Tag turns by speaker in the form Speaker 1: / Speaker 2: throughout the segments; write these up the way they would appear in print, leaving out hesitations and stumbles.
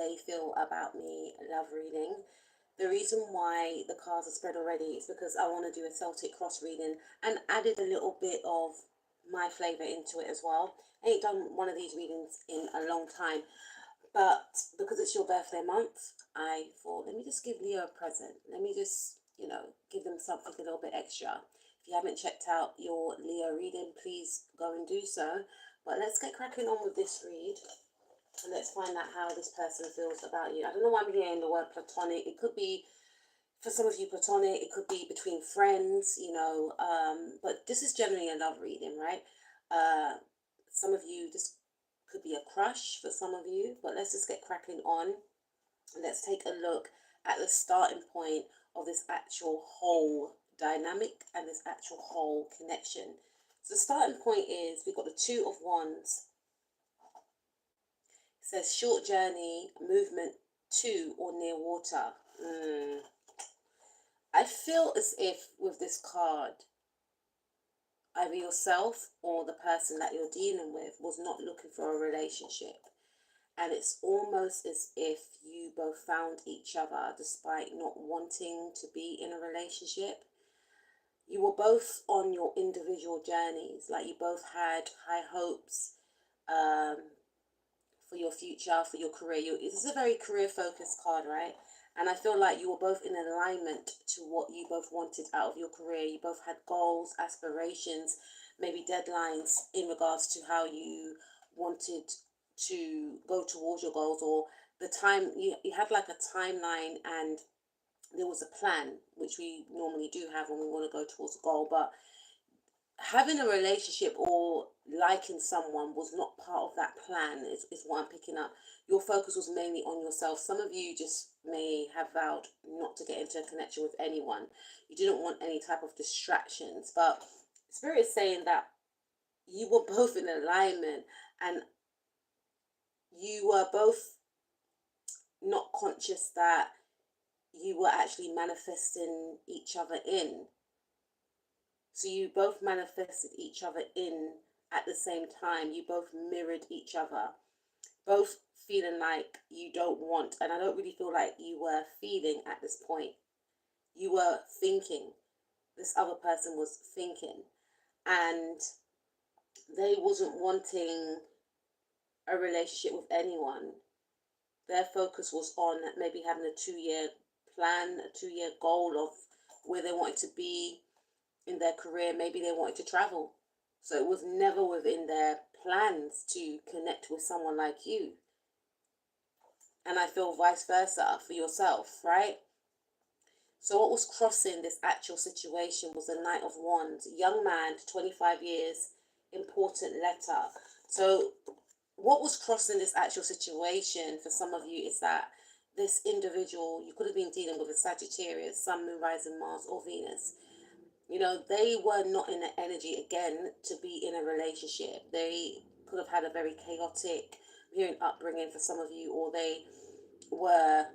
Speaker 1: they feel about me love reading. The reason why the cards are spread already is because I want to do a Celtic cross reading and added a little bit of my flavour into it as well. I ain't done one of these readings in a long time, but because it's your birthday month, I thought, let me just give Leo a present. Let me just, give them something a little bit extra. If you haven't checked out your Leo reading, please go and do so. But let's get cracking on with this read. And let's find out how this person feels about you. I don't know why I'm hearing the word platonic. It could be, for some of you, platonic. It could be between friends, but this is generally a love reading, right? Some of you, this could be a crush for some of you, but let's just get cracking on. Let's take a look at the starting point of this actual whole dynamic and this actual whole connection. So the starting point is, we've got the Two of Wands. It says short journey, movement to or near water. I feel as if with this card, either yourself or the person that you're dealing with was not looking for a relationship. And it's almost as if you both found each other despite not wanting to be in a relationship. You were both on your individual journeys, like you both had high hopes for your future, for your career. This is a very career-focused card, right? And I feel like you were both in alignment to what you both wanted out of your career. You both had goals, aspirations, maybe deadlines in regards to how you wanted to go towards your goals, or the time you had like a timeline, and there was a plan, which we normally do have when we want to go towards a goal. But having a relationship or liking someone was not part of that plan, is what I'm picking up. Your focus was mainly on yourself. Some of you just may have vowed not to get into a connection with anyone. You didn't want any type of distractions, but Spirit is saying that you were both in alignment, and you were both not conscious that you were actually manifesting each other in. So you both manifested each other in at the same time. You both mirrored each other, both feeling like you don't want, and I don't really feel like you were feeling at this point. You were thinking. This other person was thinking, and they wasn't wanting a relationship with anyone. Their focus was on maybe having a 2-year plan, a 2-year goal of where they wanted to be in their career. Maybe they wanted to travel. So it was never within their plans to connect with someone like you. And I feel vice versa for yourself, right? So what was crossing this actual situation was the Knight of Wands. Young man, 25 years, important letter. So what was crossing this actual situation for some of you is that this individual, you could have been dealing with a Sagittarius, Sun, Moon, Rising, Mars, or Venus. They were not in the energy, again, to be in a relationship. They could have had a very chaotic, hearing upbringing for some of you, or they were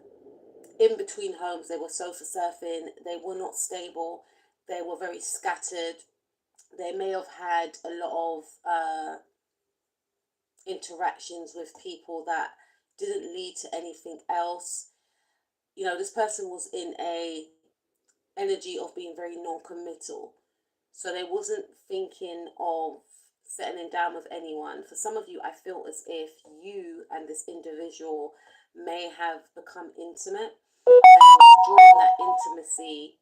Speaker 1: in between homes. They were sofa surfing. They were not stable. They were very scattered. They may have had a lot of interactions with people that didn't lead to anything else. This person was in a energy of being very non-committal, so they wasn't thinking of settling down with anyone. For some of you, I feel as if you and this individual may have become intimate, and during that intimacy,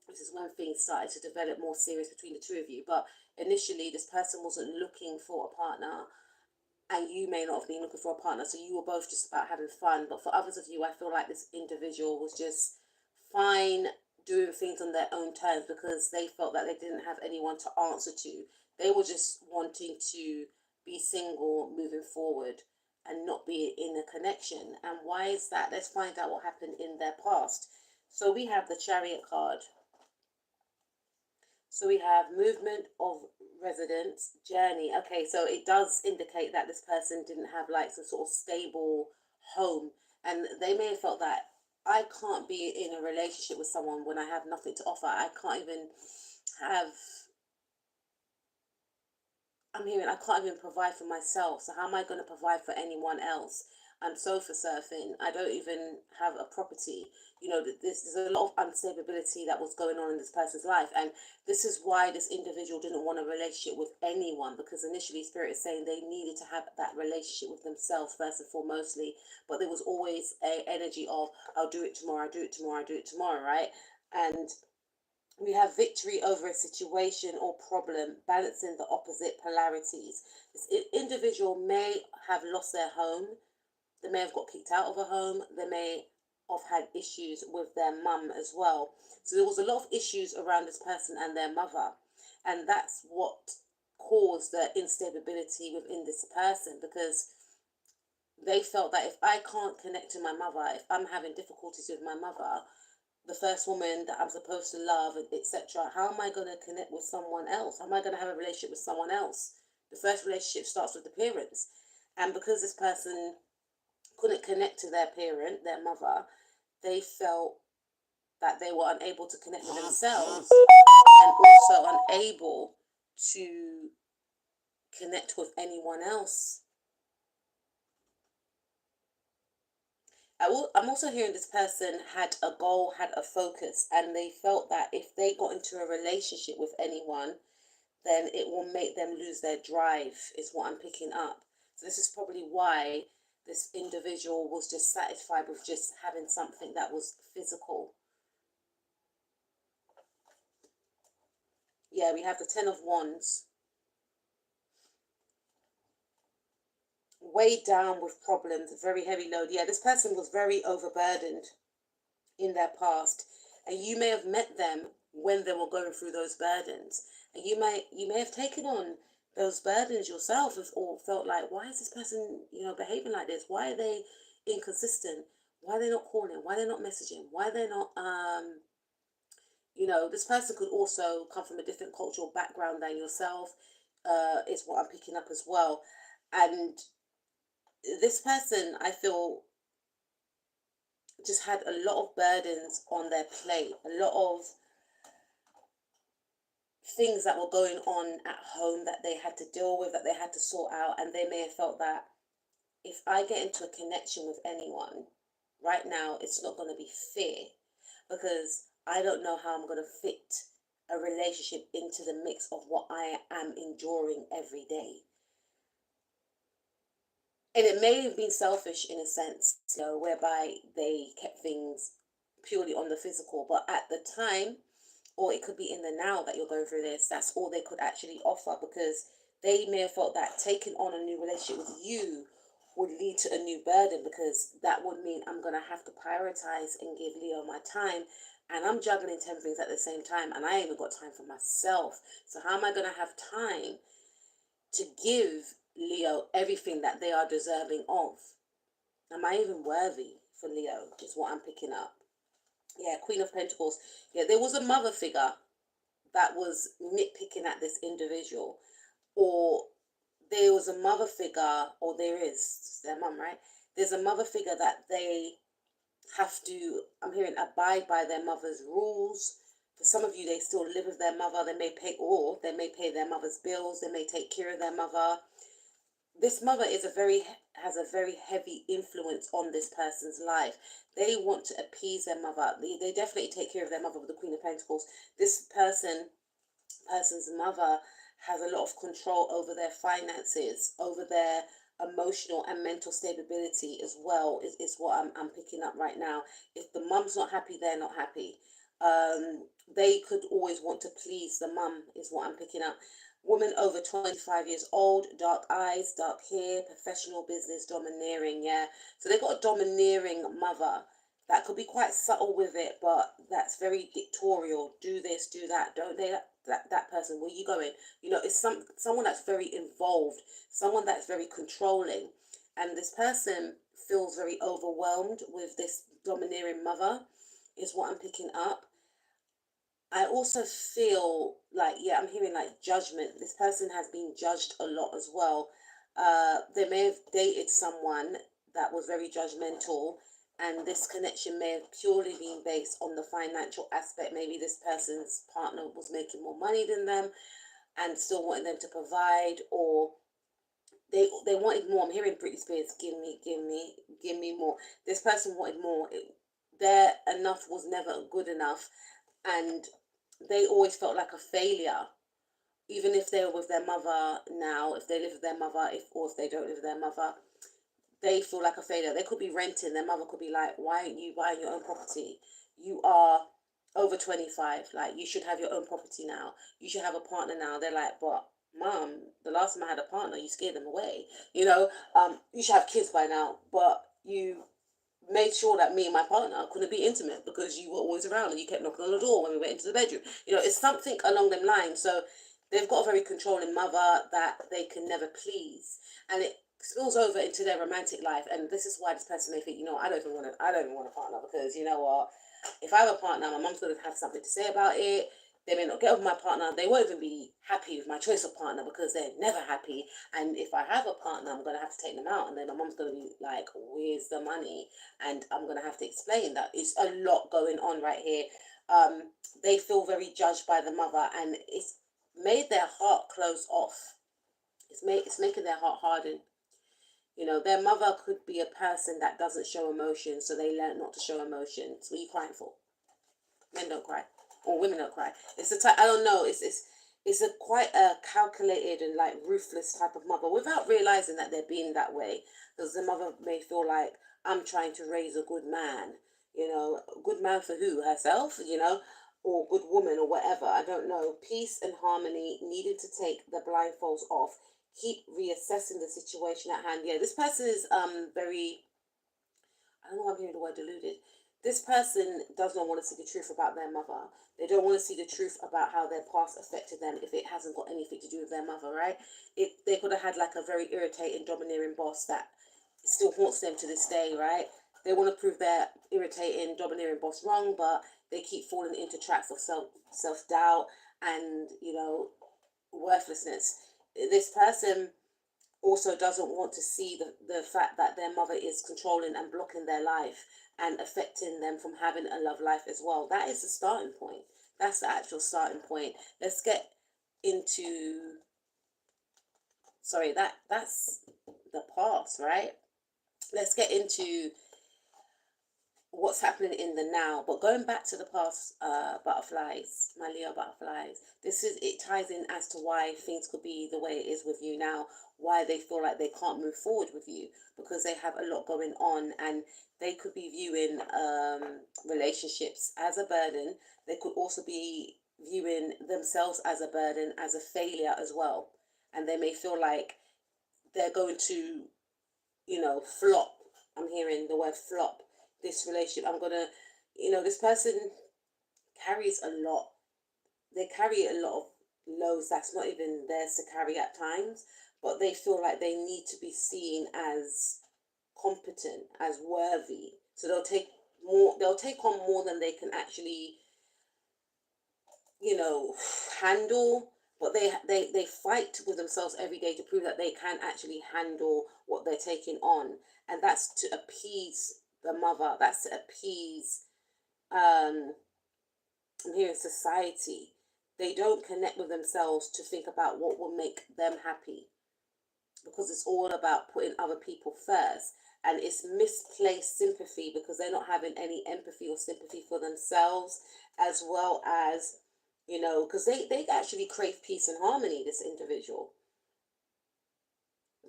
Speaker 1: this is when things started to develop more serious between the two of you. But initially, this person wasn't looking for a partner, and you may not have been looking for a partner, so you were both just about having fun. But for others of you, I feel like this individual was just fine doing things on their own terms because they felt that they didn't have anyone to answer to. They were just wanting to be single moving forward and not be in a connection. And why is that? Let's find out what happened in their past. So we have the Chariot card. So we have movement of residence, journey. Okay, so it does indicate that this person didn't have like some sort of stable home, and they may have felt that I can't be in a relationship with someone when I have nothing to offer. I can't even I can't even provide for myself. So how am I going to provide for anyone else? I'm sofa surfing. I don't even have a property. You know, there's a lot of instability that was going on in this person's life. And this is why this individual didn't want a relationship with anyone, because initially Spirit is saying they needed to have that relationship with themselves first and foremostly. But there was always a energy of, I'll do it tomorrow, I'll do it tomorrow, I'll do it tomorrow, right? And we have victory over a situation or problem, balancing the opposite polarities. This individual may have lost their home. They may have got kicked out of a home. They may have had issues with their mum as well. So there was a lot of issues around this person and their mother. And that's what caused the instability within this person, because they felt that if I can't connect to my mother, if I'm having difficulties with my mother, the first woman that I'm supposed to love, etc., how am I going to connect with someone else? How am I going to have a relationship with someone else? The first relationship starts with the parents. And because this person couldn't connect to their parent, their mother, they felt that they were unable to connect with themselves and also unable to connect with anyone else. I'm also hearing this person had a goal, had a focus, and they felt that if they got into a relationship with anyone, then it will make them lose their drive, is what I'm picking up. So this is probably why this individual was just satisfied with just having something that was physical. Yeah, we have the Ten of Wands. Weighed down with problems, very heavy load. Yeah, this person was very overburdened in their past, and you may have met them when they were going through those burdens, and you may have taken on those burdens yourself, or felt like, why is this person, behaving like this? Why are they inconsistent? Why are they not calling? Why are they not messaging? Why are they not this person could also come from a different cultural background than yourself, is what I'm picking up as well. And this person, I feel, just had a lot of burdens on their plate, a lot of things that were going on at home that they had to deal with, that they had to sort out. And they may have felt that if I get into a connection with anyone right now, it's not going to be fair, because I don't know how I'm going to fit a relationship into the mix of what I am enduring every day. And it may have been selfish in a sense, whereby they kept things purely on the physical, but at the time, or it could be in the now that you're going through this, that's all they could actually offer, because they may have felt that taking on a new relationship with you would lead to a new burden, because that would mean I'm going to have to prioritize and give Leo my time, and I'm juggling 10 things at the same time, and I ain't even got time for myself. So how am I going to have time to give Leo everything that they are deserving of? Am I even worthy for Leo, is what I'm picking up. Yeah, Queen of Pentacles. Yeah, there was a mother figure that was nitpicking at this individual, or there was a mother figure, or there is their mum, right? There's a mother figure that they have to, I'm hearing, abide by their mother's rules. For some of you, they still live with their mother. They may pay their mother's bills. They may take care of their mother. This mother has a very heavy influence on this person's life. They want to appease their mother. They definitely take care of their mother with the Queen of Pentacles. This person's mother has a lot of control over their finances, over their emotional and mental stability as well, is what I'm picking up right now. If the mum's not happy, they're not happy. They could always want to please the mum, is what I'm picking up. Woman over 25 years old, dark eyes, dark hair, professional, business, domineering, yeah. So they got a domineering mother that could be quite subtle with it, but that's very dictatorial. Do this, do that, don't they? That person, where you going? It's someone that's very involved, someone that's very controlling. And this person feels very overwhelmed with this domineering mother, is what I'm picking up. I also feel like, I'm hearing like judgment. This person has been judged a lot as well. They may have dated someone that was very judgmental, and this connection may have purely been based on the financial aspect. Maybe this person's partner was making more money than them and still wanting them to provide, or they wanted more. I'm hearing Britney Spears, give me more. This person wanted more. Their enough was never good enough, and they always felt like a failure. Even if they were with their mother now, if they live with their mother, if they don't live with their mother, they feel like a failure. They could be renting. Their mother could be like, "Why aren't you buying your own property? You are over 25. Like, you should have your own property now. You should have a partner now." They're like, "But mom, the last time I had a partner, you scared them away. You should have kids by now, but you made sure that me and my partner couldn't be intimate because you were always around and you kept knocking on the door when we went into the bedroom." It's something along them lines. So they've got a very controlling mother that they can never please, and it spills over into their romantic life. And this is why this person may think, I don't even want a partner, because you know what, if I have a partner, my mom's going to have something to say about it. They may not get with my partner. They won't even be happy with my choice of partner because they're never happy. And if I have a partner, I'm going to have to take them out. And then my mom's going to be like, "Where's the money?" And I'm going to have to explain that it's a lot going on right here. They feel very judged by the mother, and it's made their heart close off. It's making their heart harden. Their mother could be a person that doesn't show emotion, so they learn not to show emotion. So what are you crying for? Men don't cry, or women don't cry. It's a type. I don't know. It's a quite a calculated and like ruthless type of mother, without realizing that they're being that way. Because the mother may feel like, "I'm trying to raise a good man." A good man for who? Herself. Or good woman, or whatever. I don't know. Peace and harmony, needed to take the blindfolds off. Keep reassessing the situation at hand. Yeah, this person is very, I don't know why I'm hearing the word deluded. This person does not want to see the truth about their mother. They don't want to see the truth about how their past affected them if it hasn't got anything to do with their mother, right? They could have had like a very irritating, domineering boss that still haunts them to this day, right? They want to prove their irritating, domineering boss wrong, but they keep falling into traps of self doubt and worthlessness. This person also doesn't want to see the fact that their mother is controlling and blocking their life and affecting them from having a love life as well. That is the starting point. That's the actual starting point. Let's get into, sorry, that's the past, right? Let's get into what's happening in the now. But going back to the past, butterflies, my Leo butterflies, it ties in as to why things could be the way it is with you now, why they feel like they can't move forward with you, because they have a lot going on, and they could be viewing relationships as a burden. They could also be viewing themselves as a burden, as a failure as well. And they may feel like they're going to, flop. I'm hearing the word flop. This relationship, this person carries a lot. They carry a lot of loads that's not even theirs to carry at times, but they feel like they need to be seen as competent, as worthy. So they'll take on more than they can actually, handle. But they fight with themselves every day to prove that they can actually handle what they're taking on. And that's to appease the mother. That's to appease, I'm hearing society. They don't connect with themselves to think about what will make them happy, because it's all about putting other people first. And it's misplaced sympathy because they're not having any empathy or sympathy for themselves, as well as, because they actually crave peace and harmony, this individual.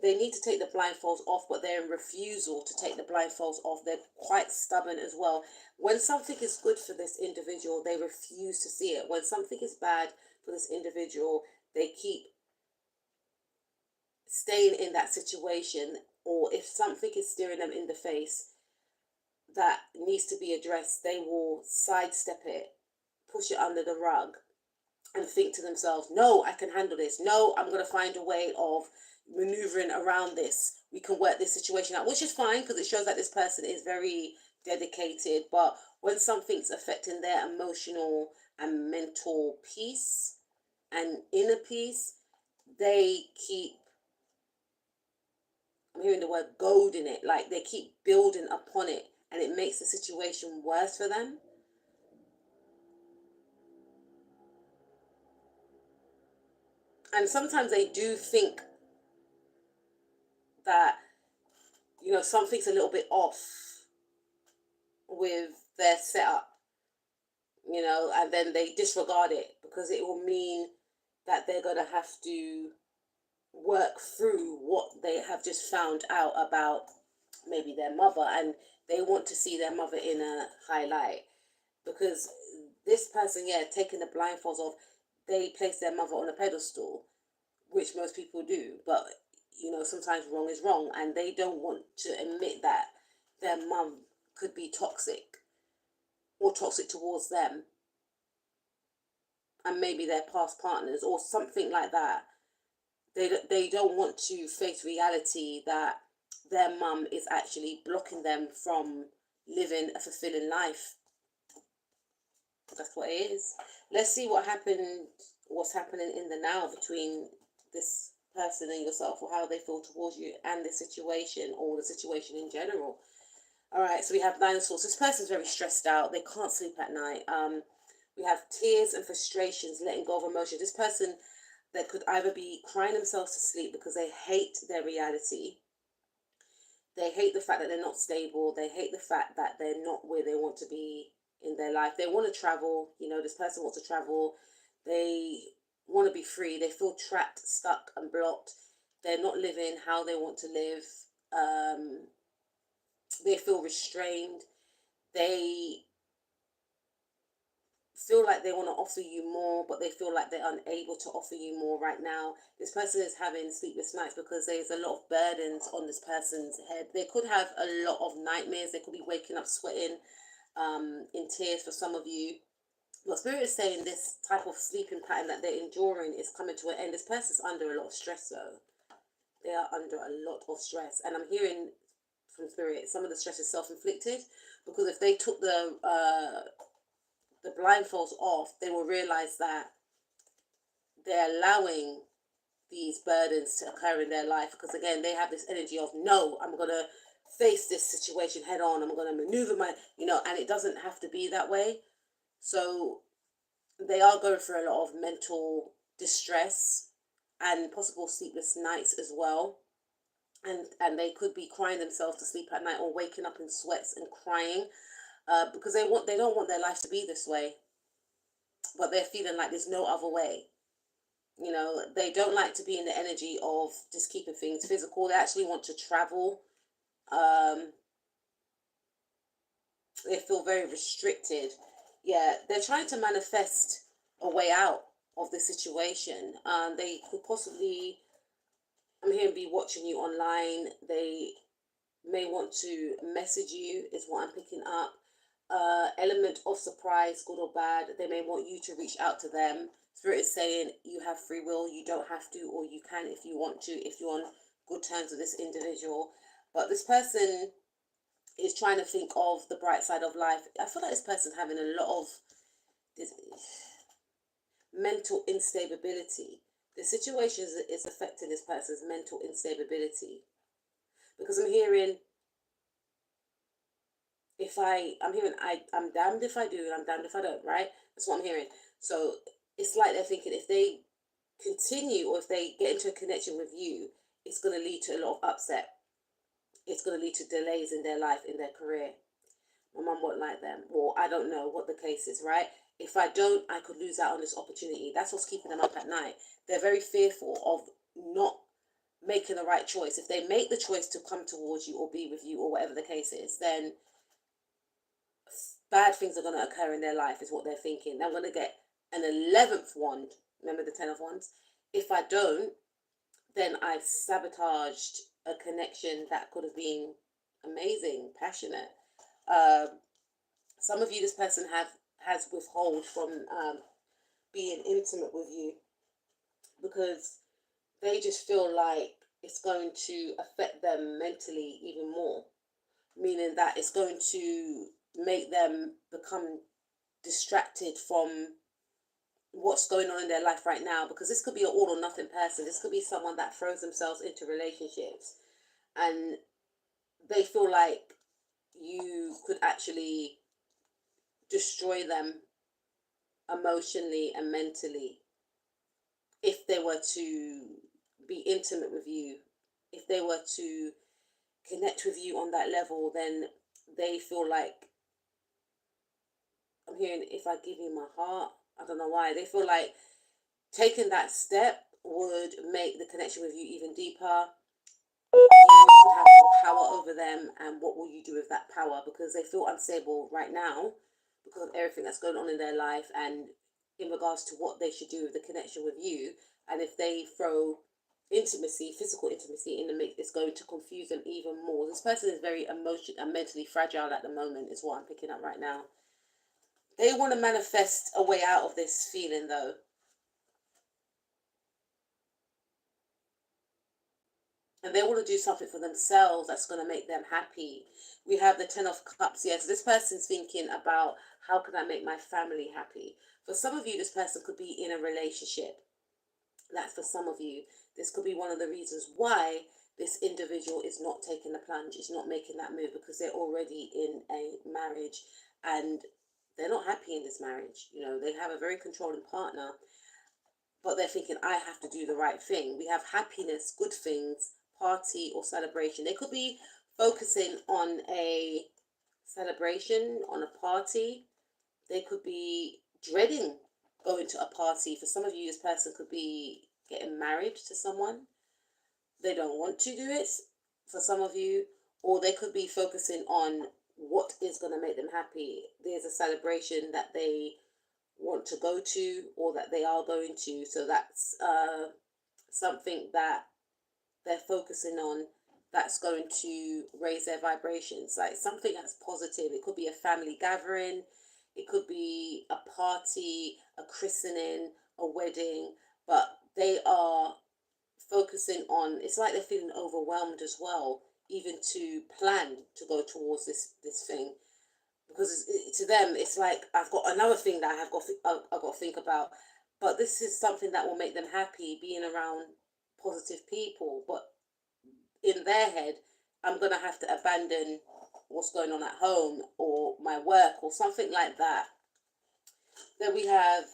Speaker 1: They need to take the blindfolds off, but they're in refusal to take the blindfolds off. They're quite stubborn as well. When something is good for this individual, they refuse to see it. When something is bad for this individual, they keep staying in that situation. Or if something is staring them in the face that needs to be addressed, they will sidestep it, push it under the rug, and think to themselves, "No, I can handle this. No, I'm going to find a way of maneuvering around this. We can work this situation out," which is fine because it shows that this person is very dedicated. But when something's affecting their emotional and mental peace and inner peace, they keep, I'm hearing the word gold in it, like they keep building upon it, and it makes the situation worse for them. And sometimes they do think that, you know, something's a little bit off with their setup, you know, and then they disregard it because it will mean that they're going to have to work through what they have just found out about maybe their mother, and they want to see their mother in a high light because this person, yeah, taking the blindfolds off, they place their mother on a pedestal, which most people do, but you know, sometimes wrong is wrong, and they don't want to admit that their mum could be toxic or toxic towards them, and maybe their past partners or something like that. They don't want to face reality that their mum is actually blocking them from living a fulfilling life. That's what it is. Let's see what's happening in the now between this person and yourself, or how they feel towards you and the situation, or the situation in general. All right, so we have Nine of Swords. This person's very stressed out. They can't sleep at night. We have tears and frustrations, letting go of emotion. This person that could either be crying themselves to sleep because they hate their reality. They hate the fact that they're not stable. They hate the fact that they're not where they want to be in their life. They want to travel. You know, this person wants to travel. They want to be free. They feel trapped, stuck, and blocked. They're not living how they want to live. They feel restrained. They feel like they want to offer you more, but they feel like they're unable to offer you more right now. This person is having sleepless nights because there's a lot of burdens on this person's head. They could have a lot of nightmares. They could be waking up sweating, in tears for some of you. But Spirit is saying this type of sleeping pattern that they're enduring is coming to an end. This person's under a lot of stress though. They are under a lot of stress. And I'm hearing from Spirit, some of the stress is self-inflicted, because if they took the blindfolds off, they will realize that they're allowing these burdens to occur in their life. Because again, they have this energy of, no, I'm going to face this situation head on. I'm going to maneuver my, you know, and it doesn't have to be that way. So they are going through a lot of mental distress and possible sleepless nights as well. And they could be crying themselves to sleep at night, or waking up in sweats and crying, because they don't want their life to be this way, but they're feeling like there's no other way. You know, they don't like to be in the energy of just keeping things physical. They actually want to travel. They feel very restricted. Yeah, they're trying to manifest a way out of the situation. They could possibly, I'm hearing, be watching you online. They may want to message you, is what I'm picking up. Element of surprise, good or bad. They may want you to reach out to them. Spirit is saying you have free will. You don't have to, or you can if you want to, if you're on good terms with this individual. But this person is trying to think of the bright side of life. I feel like this person's having a lot of this mental instability. The situation is affecting this person's mental instability, because I'm hearing, I'm damned if I do and I'm damned if I don't, right? That's what I'm hearing. So it's like they're thinking, if they continue, or if they get into a connection with you, it's going to lead to a lot of upset. It's going to lead to delays in their life, in their career. My mum won't like them, or I don't know what the case is, right? If I don't, I could lose out on this opportunity. That's what's keeping them up at night. They're very fearful of not making the right choice. If they make the choice to come towards you or be with you, or whatever the case is, then bad things are going to occur in their life, is what they're thinking. They're going to get an 11th wand. Remember the 10 of wands? If I don't, then I've sabotaged a connection that could have been amazing, passionate. Some of you, this person has withhold from being intimate with you, because they just feel like it's going to affect them mentally even more, meaning that it's going to make them become distracted from what's going on in their life right now. Because this could be an all or nothing person. This could be someone that throws themselves into relationships, and they feel like you could actually destroy them emotionally and mentally if they were to be intimate with you if they were to connect with you on that level, then they feel like, I'm hearing, if I give you my heart, I don't know why, they feel like taking that step would make the connection with you even deeper. You should have more power over them, and what will you do with that power? Because they feel unstable right now because of everything that's going on in their life, and in regards to what they should do with the connection with you. And if they throw intimacy, physical intimacy in the mix, it's going to confuse them even more. This person is very emotionally and mentally fragile at the moment, is what I'm picking up right now. They want to manifest a way out of this feeling, though. And they want to do something for themselves that's going to make them happy. We have the Ten of Cups. Yes, this person's thinking about, how can I make my family happy? For some of you, this person could be in a relationship. That's for some of you. This could be one of the reasons why this individual is not taking the plunge, is not making that move, because they're already in a marriage and they're not happy in this marriage. You know, they have a very controlling partner, but they're thinking, I have to do the right thing. We have happiness, good things, party or celebration. They could be focusing on a celebration, on a party. They could be dreading going to a party. For some of you, this person could be getting married to someone. They don't want to do it, for some of you. Or they could be focusing on what is going to make them happy. There's a celebration that they want to go to, or that they are going to. So that's something that they're focusing on, that's going to raise their vibrations, like something that's positive. It could be a family gathering, it could be a party, a christening, a wedding, but they are focusing on, it's like they're feeling overwhelmed as well, even to plan to go towards this thing, because to them it's like, I've got another thing that I've got to think about. But this is something that will make them happy, being around positive people. But in their head, I'm going to have to abandon what's going on at home or my work or something like that. Then we have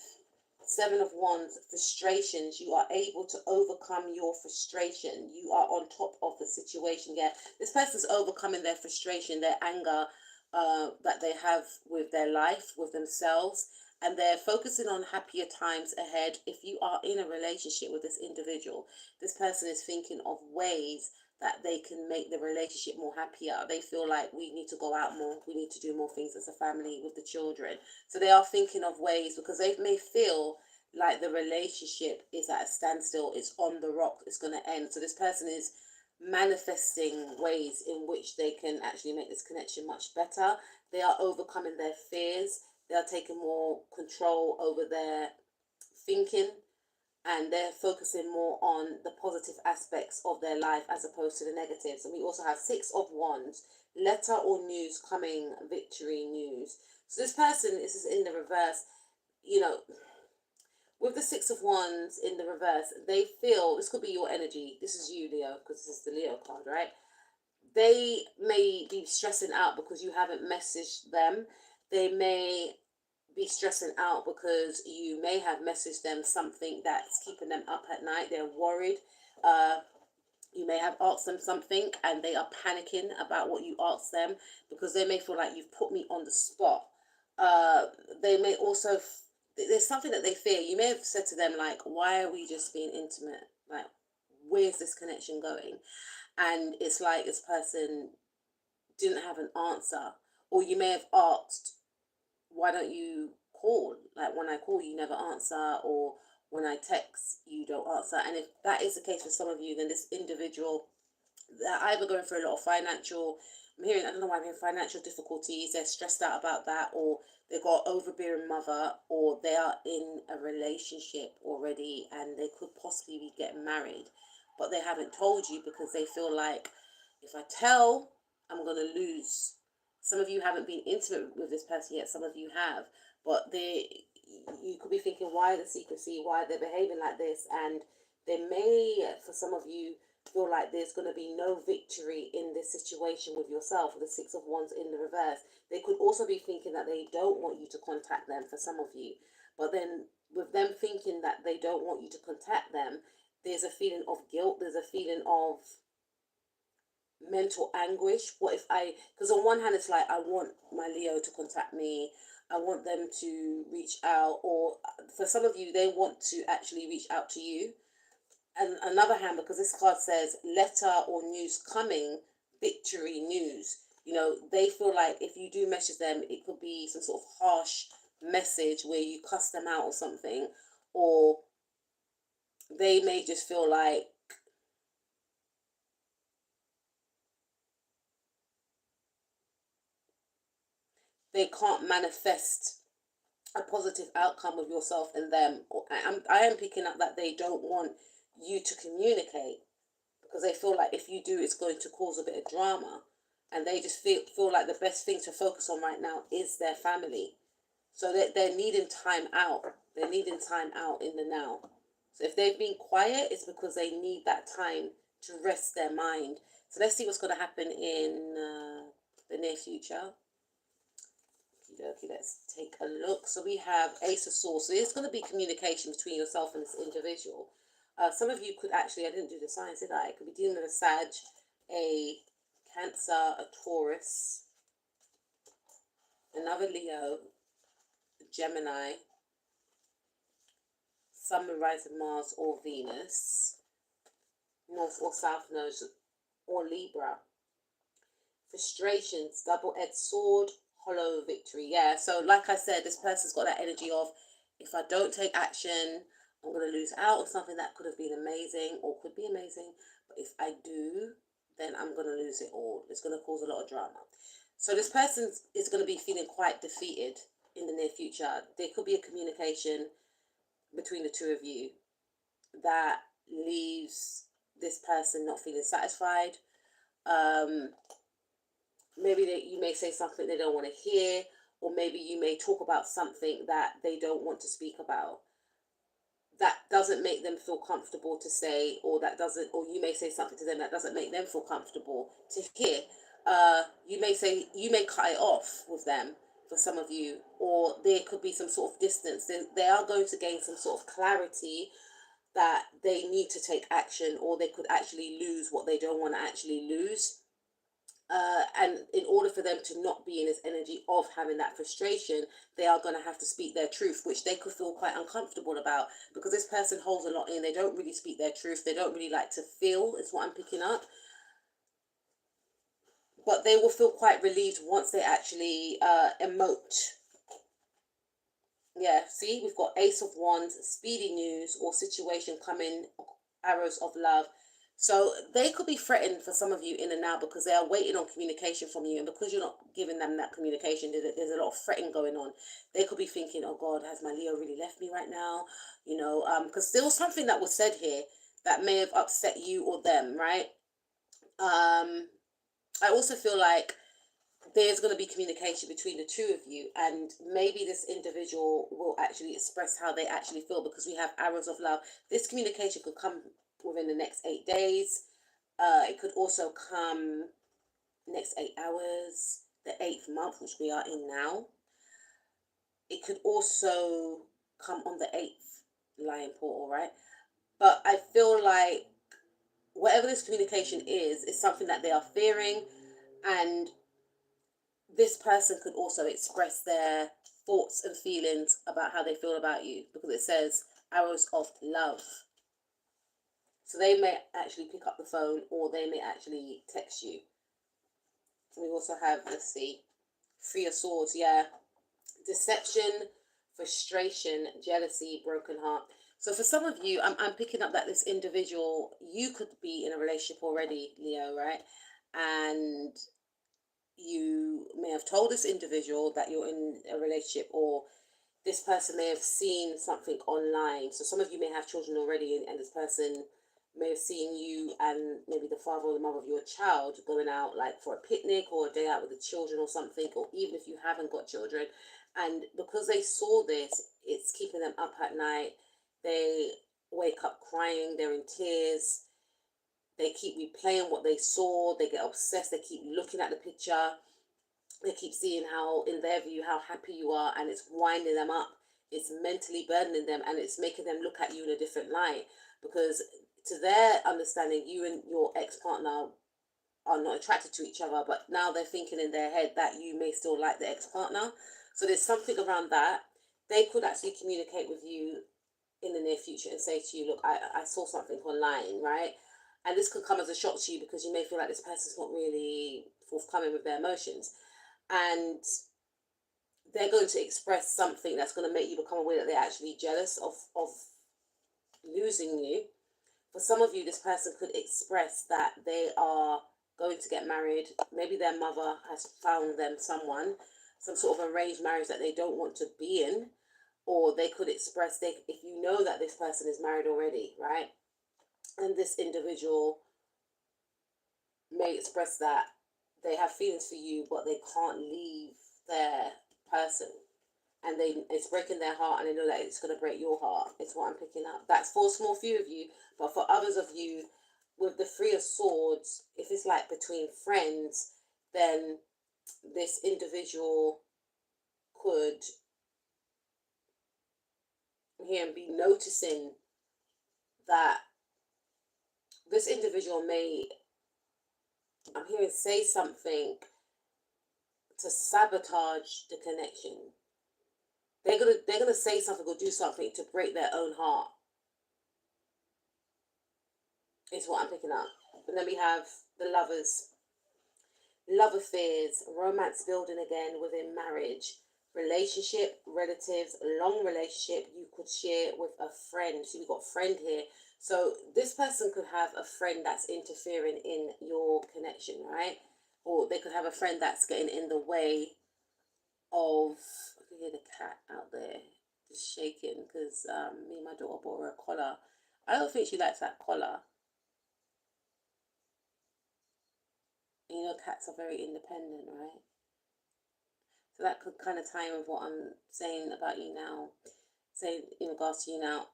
Speaker 1: Seven of Wands, frustrations. You are able to overcome your frustration. You are on top of the situation. Yeah, this person's overcoming their frustration, their anger that they have with their life, with themselves, and they're focusing on happier times ahead. If you are in a relationship with this individual, this person is thinking of ways that they can make the relationship more happier. They feel like, we need to go out more, we need to do more things as a family with the children. So they are thinking of ways, because they may feel like the relationship is at a standstill, it's on the rock, it's going to end. So this person is manifesting ways in which they can actually make this connection much better. They are overcoming their fears, they are taking more control over their thinking, and they're focusing more on the positive aspects of their life as opposed to the negatives. And we also have Six of Wands, letter or news coming, victory news. So this person, this is in the reverse, you know, with the Six of Wands in the reverse, they feel, this could be your energy, this is you, Leo, because this is the Leo card, right? They may be stressing out because you haven't messaged them. They may be stressing out because you may have messaged them something that's keeping them up at night. They're worried. You may have asked them something and they are panicking about what you asked them, because they may feel like, you've put me on the spot. They may also, there's something that they fear. You may have said to them, like, why are we just being intimate? Like, where's this connection going? And it's like this person didn't have an answer. Or you may have asked, why don't you call? Like, when I call, you never answer, or when I text, you don't answer. And if that is the case for some of you, then this individual, they're either going through a lot of financial, I don't know why I'm hearing financial difficulties, they're stressed out about that, or they've got an overbearing mother, or they are in a relationship already and they could possibly be getting married, but they haven't told you because they feel like, if I tell, I'm going to lose. Some of you haven't been intimate with this person yet, some of you have, but you could be thinking, why the secrecy, why they're behaving like this? And they may, for some of you, feel like there's going to be no victory in this situation with yourself, with the Six of Wands in the reverse. They could also be thinking that they don't want you to contact them, for some of you. But then with them thinking that they don't want you to contact them, there's a feeling of guilt, there's a feeling of mental anguish. What if because on one hand it's like, I want my Leo to contact me, I want them to reach out, or for some of you, they want to actually reach out to you. And another hand, because this card says letter or news coming, victory news. They feel like if you do message them, it could be some sort of harsh message where you cuss them out or something, or they may just feel like they can't manifest a positive outcome with yourself and them. I am picking up that they don't want you to communicate, because they feel like if you do, it's going to cause a bit of drama, and they just feel like the best thing to focus on right now is their family. So they're needing time out. They're needing time out in the now. So if they've been quiet, it's because they need that time to rest their mind. So let's see what's going to happen in the near future. Okay, let's take a look. So we have Ace of Swords. So there's going to be communication between yourself and this individual. Some of you could actually, I didn't do the signs, did I? It could be dealing with a Sag, a Cancer, a Taurus, another Leo, Gemini, Sun, Moon, Rising, Mars, or Venus, North or South Node, or Libra. Frustrations, double-edged sword, hollow victory. Yeah, so like I said, this person's got that energy of, if I don't take action, I'm going to lose out on something that could have been amazing or could be amazing. But if I do, then I'm going to lose it all. It's going to cause a lot of drama. So this person is going to be feeling quite defeated in the near future. There could be a communication between the two of you that leaves this person not feeling satisfied. Maybe you may say something they don't want to hear, or maybe you may talk about something that they don't want to speak about. That doesn't make them feel comfortable to say, or you may say something to them that doesn't make them feel comfortable to hear. You may cut it off with them for some of you, or there could be some sort of distance. They are going to gain some sort of clarity that they need to take action, or they could actually lose what they don't want to actually lose. And in order for them to not be in this energy of having that frustration, they are going to have to speak their truth, which they could feel quite uncomfortable about, because this person holds a lot in. They don't really speak their truth. They don't really like to feel, is what I'm picking up. But they will feel quite relieved once they actually emote. Yeah, see, we've got Ace of Wands, speedy news or situation coming, arrows of love. So they could be threatened for some of you in and now, because they are waiting on communication from you. And because you're not giving them that communication, there's a lot of fretting going on. They could be thinking, oh God, has my Leo really left me right now? Because there was something that was said here that may have upset you or them, right? I also feel like there's going to be communication between the two of you, and maybe this individual will actually express how they actually feel, because we have arrows of love. This communication could come within the next 8 days. It could also come next 8 hours, the 8th month, which we are in now. It could also come on the 8th Lion portal, right? But I feel like whatever this communication is something that they are fearing, and this person could also express their thoughts and feelings about how they feel about you, because it says arrows of love. So they may actually pick up the phone, or they may actually text you. And we also have, let's see, Three of Swords, yeah. Deception, frustration, jealousy, broken heart. So for some of you, I'm picking up that this individual, you could be in a relationship already, Leo, right? And you may have told this individual that you're in a relationship, or this person may have seen something online. So some of you may have children already, and this person may have seen you and maybe the father or the mother of your child going out, like for a picnic or a day out with the children or something, or even if you haven't got children. And because they saw this, it's keeping them up at night. They wake up crying, they're in tears. They keep replaying what they saw. They get obsessed. They keep looking at the picture. They keep seeing how, in their view, how happy you are, and it's winding them up. It's mentally burdening them, and it's making them look at you in a different light, because to their understanding, you and your ex-partner are not attracted to each other, but now they're thinking in their head that you may still like the ex-partner. So there's something around that. They could actually communicate with you in the near future and say to you, look, I saw something online, right? And this could come as a shock to you because you may feel like this person's not really forthcoming with their emotions. And they're going to express something that's going to make you become aware that they're actually jealous of losing you. For some of you, this person could express that they are going to get married. Maybe their mother has found them someone, some sort of arranged marriage that they don't want to be in. Or they could express, if you know that this person is married already, right? And this individual may express that they have feelings for you, but they can't leave their person. And it's breaking their heart, and they know that it's going to break your heart. It's what I'm picking up. That's for a small few of you, but for others of you, with the Three of Swords, if it's like between friends, then this individual could here and be noticing that this individual may, I'm hearing, say something to sabotage the connection. They're gonna say something or do something to break their own heart. Is what I'm picking up. And then we have the Lovers. Love affairs, romance building again within marriage, relationship, relatives, long relationship you could share with a friend. So we've got friend here. So this person could have a friend that's interfering in your connection, right? Or they could have a friend that's getting in the way of, I can hear the cat out there just shaking because me and my daughter bought her a collar. I don't think she likes that collar. You know, cats are very independent, right? So that could kind of tie in with what I'm saying about you now, say in regards to you now.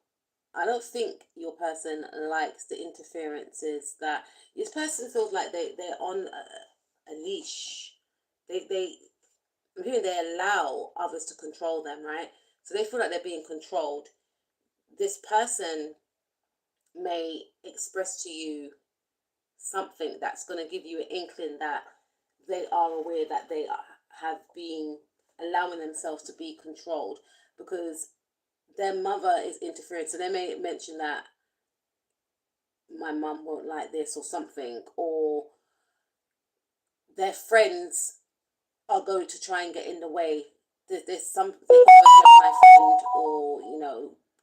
Speaker 1: I don't think your person likes the interferences that this person feels like they're on a leash. They I'm hearing they allow others to control them, right? So they feel like they're being controlled. This person may express to you something that's going to give you an inkling that they are aware that they have been allowing themselves to be controlled because their mother is interfering. So they may mention that my mum won't like this or something, or their friends are going to try and get in the way. There's something my friend, or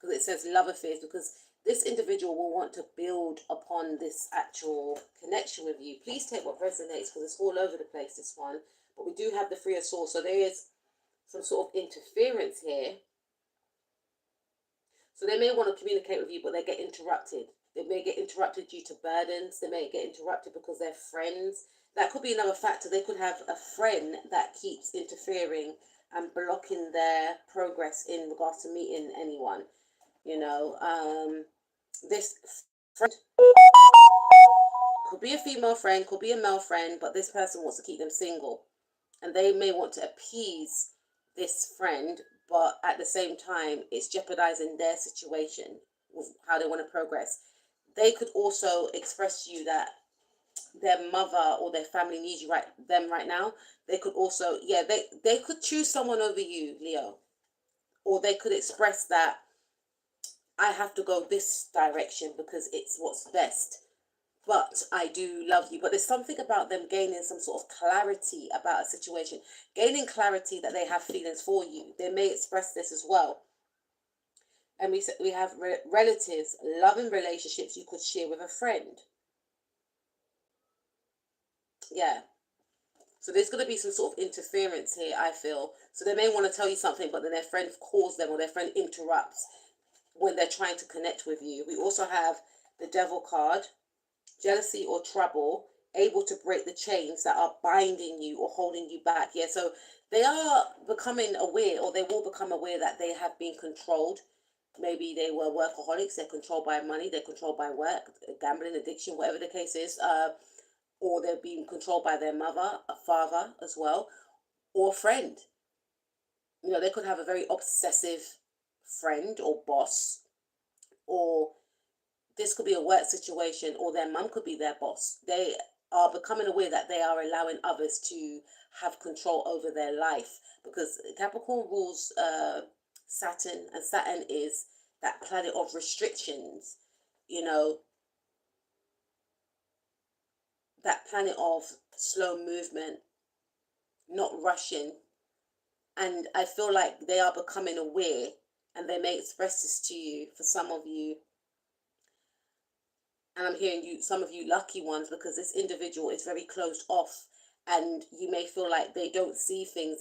Speaker 1: because it says love affairs, because this individual will want to build upon this actual connection with you. Please take what resonates because it's all over the place, this one. But we do have the Three of Swords, so there is some sort of interference here. So they may want to communicate with you, but they get interrupted. They may get interrupted due to burdens. They may get interrupted because they're friends. That could be another factor. They could have a friend that keeps interfering and blocking their progress in regards to meeting anyone. This friend could be a female friend, could be a male friend, but this person wants to keep them single. And they may want to appease this friend, but at the same time, it's jeopardizing their situation with how they want to progress. They could also express to you that their mother or their family needs you right now. They could also, they could choose someone over you, Leo. Or they could express that I have to go this direction because it's what's best. But I do love you. But there's something about them gaining some sort of clarity about a situation, gaining clarity that they have feelings for you. They may express this as well. And we have relatives, loving relationships you could share with a friend. Yeah. So there's going to be some sort of interference here, I feel. So they may want to tell you something, but then their friend calls them or their friend interrupts when they're trying to connect with you. We also have the Devil card, jealousy or trouble, able to break the chains that are binding you or holding you back. Yeah, so they are becoming aware, or they will become aware that they have been controlled. Maybe they were workaholics, they're controlled by money, they're controlled by work, gambling, addiction, whatever the case is. Or they're being controlled by their mother, a father as well, or a friend. They could have a very obsessive friend or boss, or this could be a work situation, or their mum could be their boss. They are becoming aware that they are allowing others to have control over their life, because Capricorn rules Saturn, and Saturn is that planet of restrictions, you know, that planet of slow movement, not rushing. And I feel like they are becoming aware, and they may express this to you for some of you. And I'm hearing you, some of you lucky ones, because this individual is very closed off, and you may feel like they don't see things.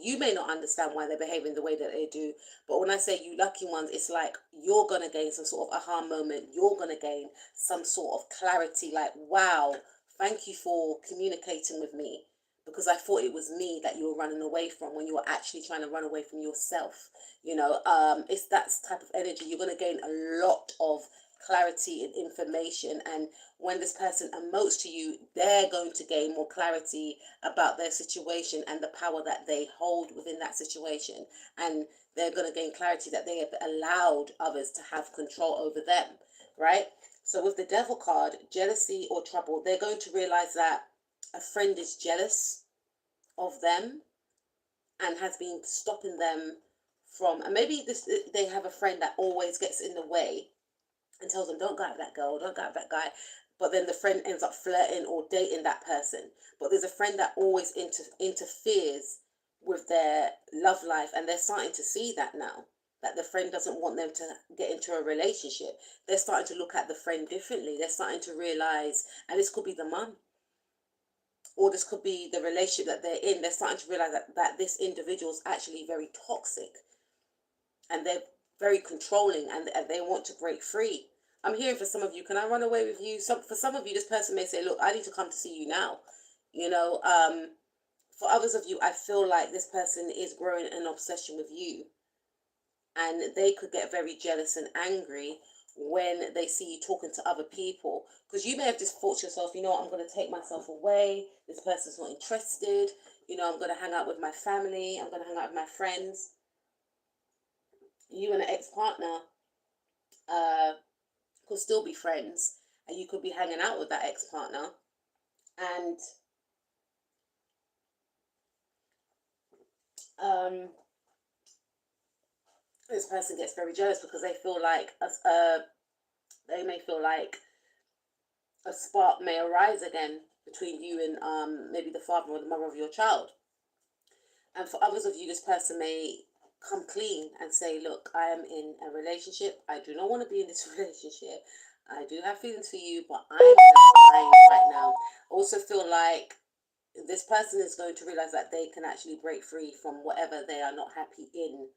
Speaker 1: You may not understand why they're behaving the way that they do. But when I say you lucky ones, it's like you're going to gain some sort of aha moment. You're going to gain some sort of clarity, like, wow, thank you for communicating with me, because I thought it was me that you were running away from, when you were actually trying to run away from yourself. It's that type of energy. You're going to gain a lot of clarity and information, and when this person emotes to you, they're going to gain more clarity about their situation and the power that they hold within that situation, and they're going to gain clarity that they have allowed others to have control over them, right? So with the Devil card, jealousy or trouble, they're going to realize that a friend is jealous of them and has been stopping them from, and maybe they have a friend that always gets in the way and tells them, don't go out with that girl, don't go out with that guy. But then the friend ends up flirting or dating that person. But there's a friend that always interferes with their love life, and they're starting to see that now, that the friend doesn't want them to get into a relationship. They're starting to look at the friend differently. They're starting to realize, and this could be the mum, or this could be the relationship that they're in. They're starting to realize that this individual is actually very toxic, and they're very controlling, and they want to break free. I'm hearing for some of you, can I run away with you? For some of you, this person may say, look, I need to come to see you now. For others of you, I feel like this person is growing an obsession with you, and they could get very jealous and angry when they see you talking to other people, because you may have just thought to yourself, I'm going to take myself away. This person's not interested. I'm going to hang out with my family. I'm going to hang out with my friends. You and an ex-partner could still be friends, and you could be hanging out with that ex-partner, and this person gets very jealous because they feel like they may feel like a spark may arise again between you and maybe the father or the mother of your child. And for others of you, this person may come clean and say, look, I am in a relationship. I do not want to be in this relationship. I do have feelings for you, but I'm fine right now. I also feel like this person is going to realize that they can actually break free from whatever they are not happy in.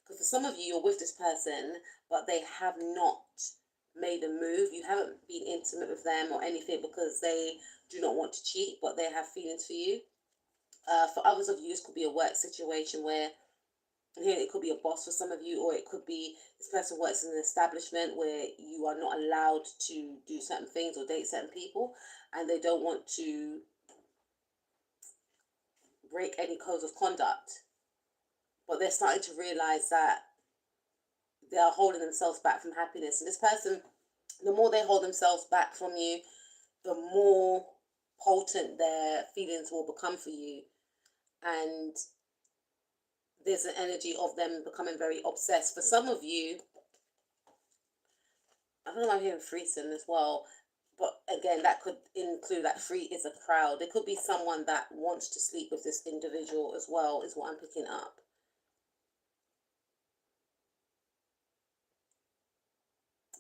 Speaker 1: Because for some of you, you're with this person, but they have not made a move. You haven't been intimate with them or anything because they do not want to cheat, but they have feelings for you. For others of you, this could be a work situation where, here it could be a boss for some of you, or it could be this person works in an establishment where you are not allowed to do certain things or date certain people, and they don't want to break any codes of conduct. But they're starting to realize that they are holding themselves back from happiness. And this person, the more they hold themselves back from you, the more potent their feelings will become for you. And there's an energy of them becoming very obsessed. For some of you, I don't know, I'm hearing threesome as well. But again, that could include that free is a crowd. There could be someone that wants to sleep with this individual as well, is what I'm picking up.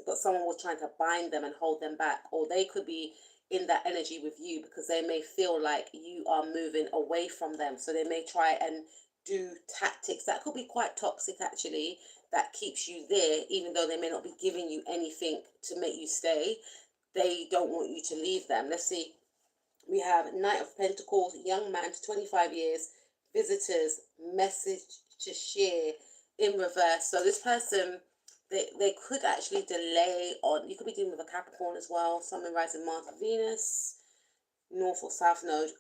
Speaker 1: But someone was trying to bind them and hold them back, or they could be in that energy with you because they may feel like you are moving away from them. So they may try and do tactics that could be quite toxic, actually, that keeps you there, even though they may not be giving you anything to make you stay. They don't want you to leave them. Let's see. We have Knight of Pentacles, young man, 25 years, visitors, message to share in reverse. So this person, they could actually delay on, you could be dealing with a Capricorn as well, Sun, Moon, Rising, Mars, Venus, North or South Node.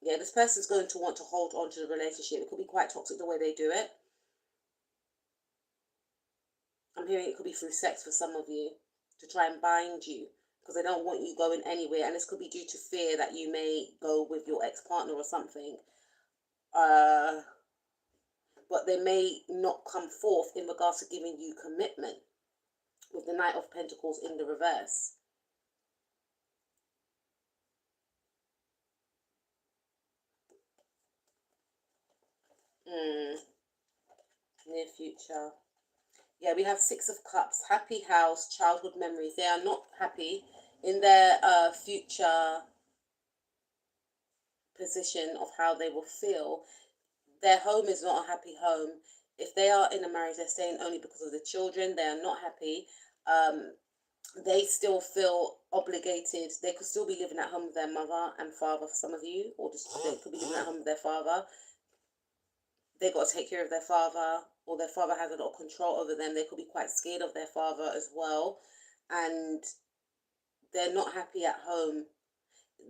Speaker 1: Yeah, this person's going to want to hold on to the relationship. It could be quite toxic the way they do it. I'm hearing it could be through sex for some of you, to try and bind you, because they don't want you going anywhere. And this could be due to fear that you may go with your ex-partner or something. But they may not come forth in regards to giving you commitment, with the Knight of Pentacles in the reverse. Near future. Yeah, we have Six of Cups, happy house, childhood memories. They are not happy in their future position of how they will feel. Their home is not a happy home. If they are in a marriage, they're staying only because of the children. They are not happy. They still feel obligated. They could still be living at home with their mother and father for some of you, or just they could be living at home with their father. They got to take care of their father, or their father has a lot of control over them. They could be quite scared of their father as well, and they're not happy at home.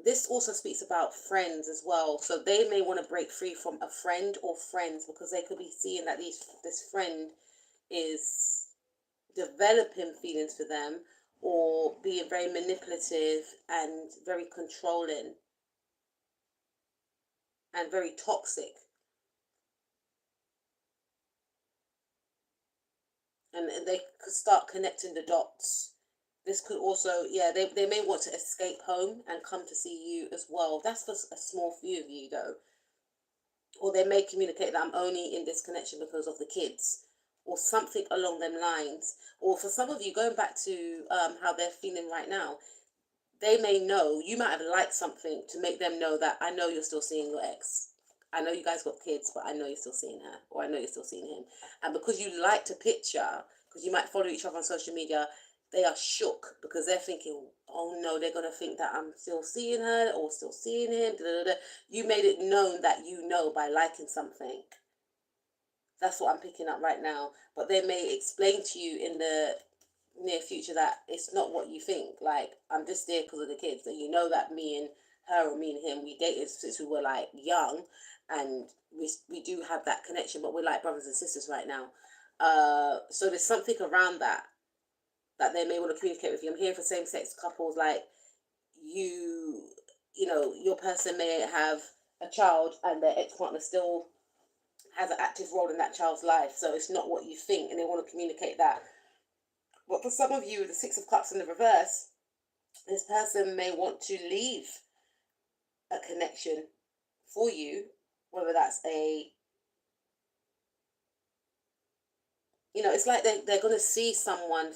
Speaker 1: This also speaks about friends as well. So they may want to break free from a friend or friends, because they could be seeing that this friend is developing feelings for them, or being very manipulative and very controlling and very toxic. And they could start connecting the dots. This could also, yeah, they may want to escape home and come to see you as well. That's for a small few of you though. Or they may communicate that I'm only in this connection because of the kids, or something along them lines. Or for some of you, going back to how they're feeling right now, they may know, you might have liked something to make them know that I know you're still seeing your ex. I know you guys got kids, but I know you're still seeing her, or I know you're still seeing him. And because you liked a picture, because you might follow each other on social media, they are shook, because they're thinking, oh no, they're going to think that I'm still seeing her or still seeing him. Da, da, da. You made it known that you know by liking something. That's what I'm picking up right now. But they may explain to you in the near future that it's not what you think. Like, I'm just there because of the kids. And you know that me and her, or me and him, we dated since we were like young, and we do have that connection, but we're like brothers and sisters right now. So there's something around that they may want to communicate with you. I'm here for same-sex couples. Like, you know, your person may have a child and their ex-partner still has an active role in that child's life, so it's not what you think, and they want to communicate that. But for some of you, with the Six of Cups in the reverse, this person may want to leave a connection for you, whether that's it's like they're going to see someone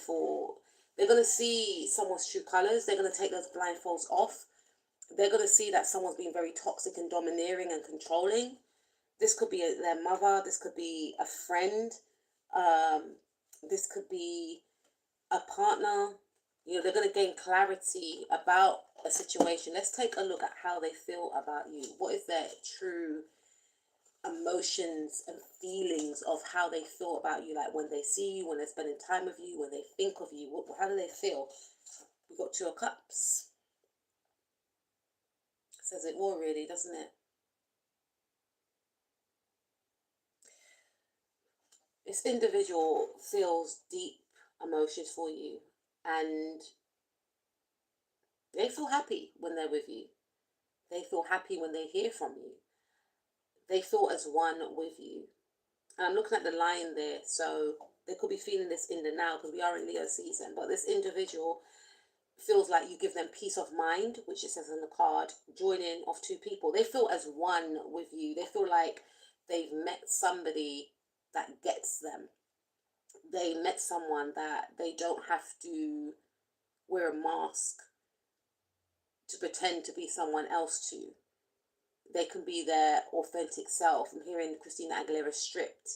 Speaker 1: they're going to see someone's true colors. They're going to take those blindfolds off. They're going to see that someone's being very toxic and domineering and controlling. This could be their mother. This could be a friend. This could be a partner. They're going to gain clarity about a situation. Let's take a look at how they feel about you. What is their true emotions and feelings of how they feel about you? Like, when they see you, when they're spending time with you, when they think of you, how do they feel? We've got Two of Cups. Says it all, really, doesn't it? This individual feels deep emotions for you, and they feel happy when they're with you. They feel happy when they hear from you. They feel as one with you. And I'm looking at the line there, so they could be feeling this in the now, because we are in Leo season. But this individual feels like you give them peace of mind, which it says in the card, joining of two people. They feel as one with you. They feel like they've met somebody that gets them. They met someone that they don't have to wear a mask to pretend to be someone else to. They can be their authentic self. I'm hearing Christina Aguilera Stripped,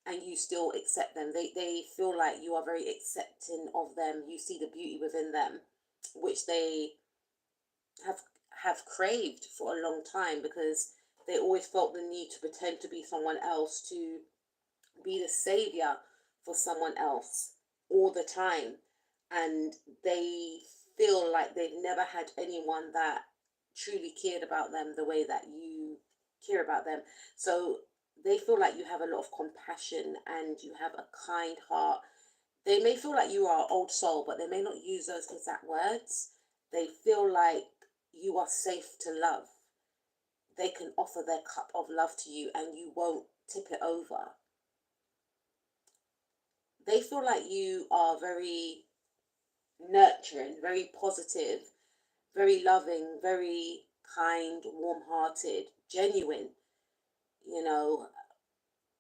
Speaker 1: and you still accept them. They feel like you are very accepting of them. You see the beauty within them, which they have craved for a long time, because they always felt the need to pretend to be someone else, to be the savior for someone else all the time. And they feel like they've never had anyone that truly cared about them the way that you care about them. So they feel like you have a lot of compassion and you have a kind heart. They may feel like you are an old soul, but they may not use those exact words. They feel like you are safe to love. They can offer their cup of love to you and you won't tip it over. They feel like you are very nurturing, very positive, very loving, very kind, warm-hearted, genuine, you know,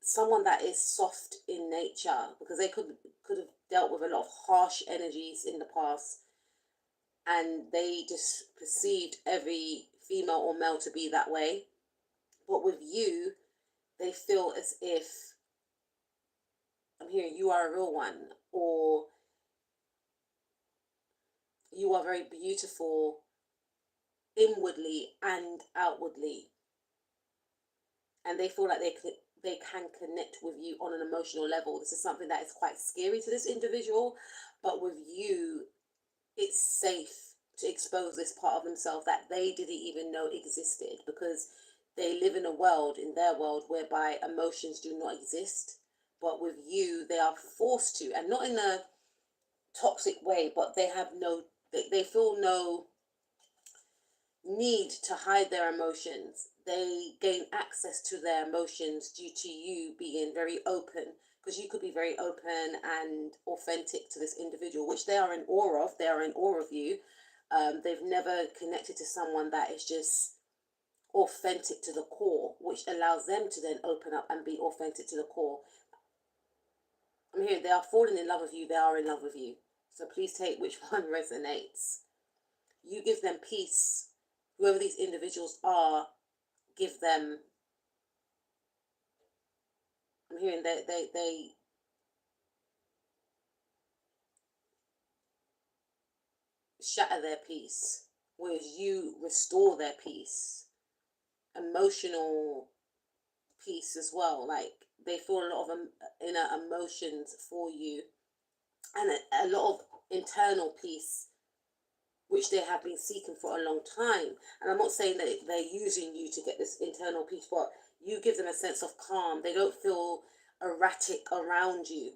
Speaker 1: someone that is soft in nature, because they could have dealt with a lot of harsh energies in the past, and they just perceived every female or male to be that way. But with you, they feel as if, I'm hearing, you are a real one, or you are very beautiful inwardly and outwardly, and they feel like they can connect with you on an emotional level. This is something that is quite scary to this individual, but with you, it's safe to expose this part of themselves that they didn't even know existed, because they live in a world, in their world, whereby emotions do not exist. But with you, they are forced to, and not in a toxic way, but they have no, they feel no need to hide their emotions. They gain access to their emotions due to you being very open, because you could be very open and authentic to this individual, which they are in awe of. They are in awe of you. They've never connected to someone that is just authentic to the core, which allows them to then open up and be authentic to the core. I'm hearing they are falling in love with you. They are in love with you. So please take which one resonates. You give them peace. Whoever these individuals are, give them, I'm hearing they shatter their peace, whereas you restore their peace, emotional peace as well. Like, they feel a lot of inner emotions for you, and a lot of internal peace, which they have been seeking for a long time. And I'm not saying that they're using you to get this internal peace, but you give them a sense of calm. They don't feel erratic around you.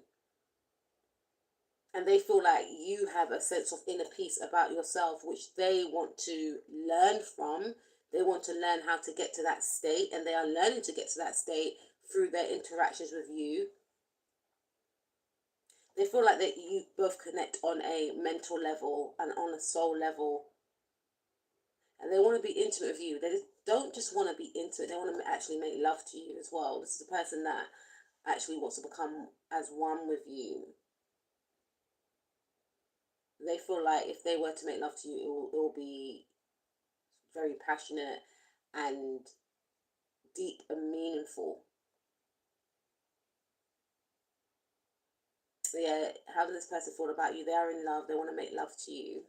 Speaker 1: And they feel like you have a sense of inner peace about yourself, which they want to learn from. They want to learn how to get to that state, and they are learning to get to that state through their interactions with you. They feel like that you both connect on a mental level and on a soul level, and they want to be intimate with you. They don't just want to be intimate, they want to actually make love to you as well. This is a person that actually wants to become as one with you. They feel like if they were to make love to you, it will be very passionate and deep and meaningful. So yeah, how does this person feel about you? They are in love. They want to make love to you,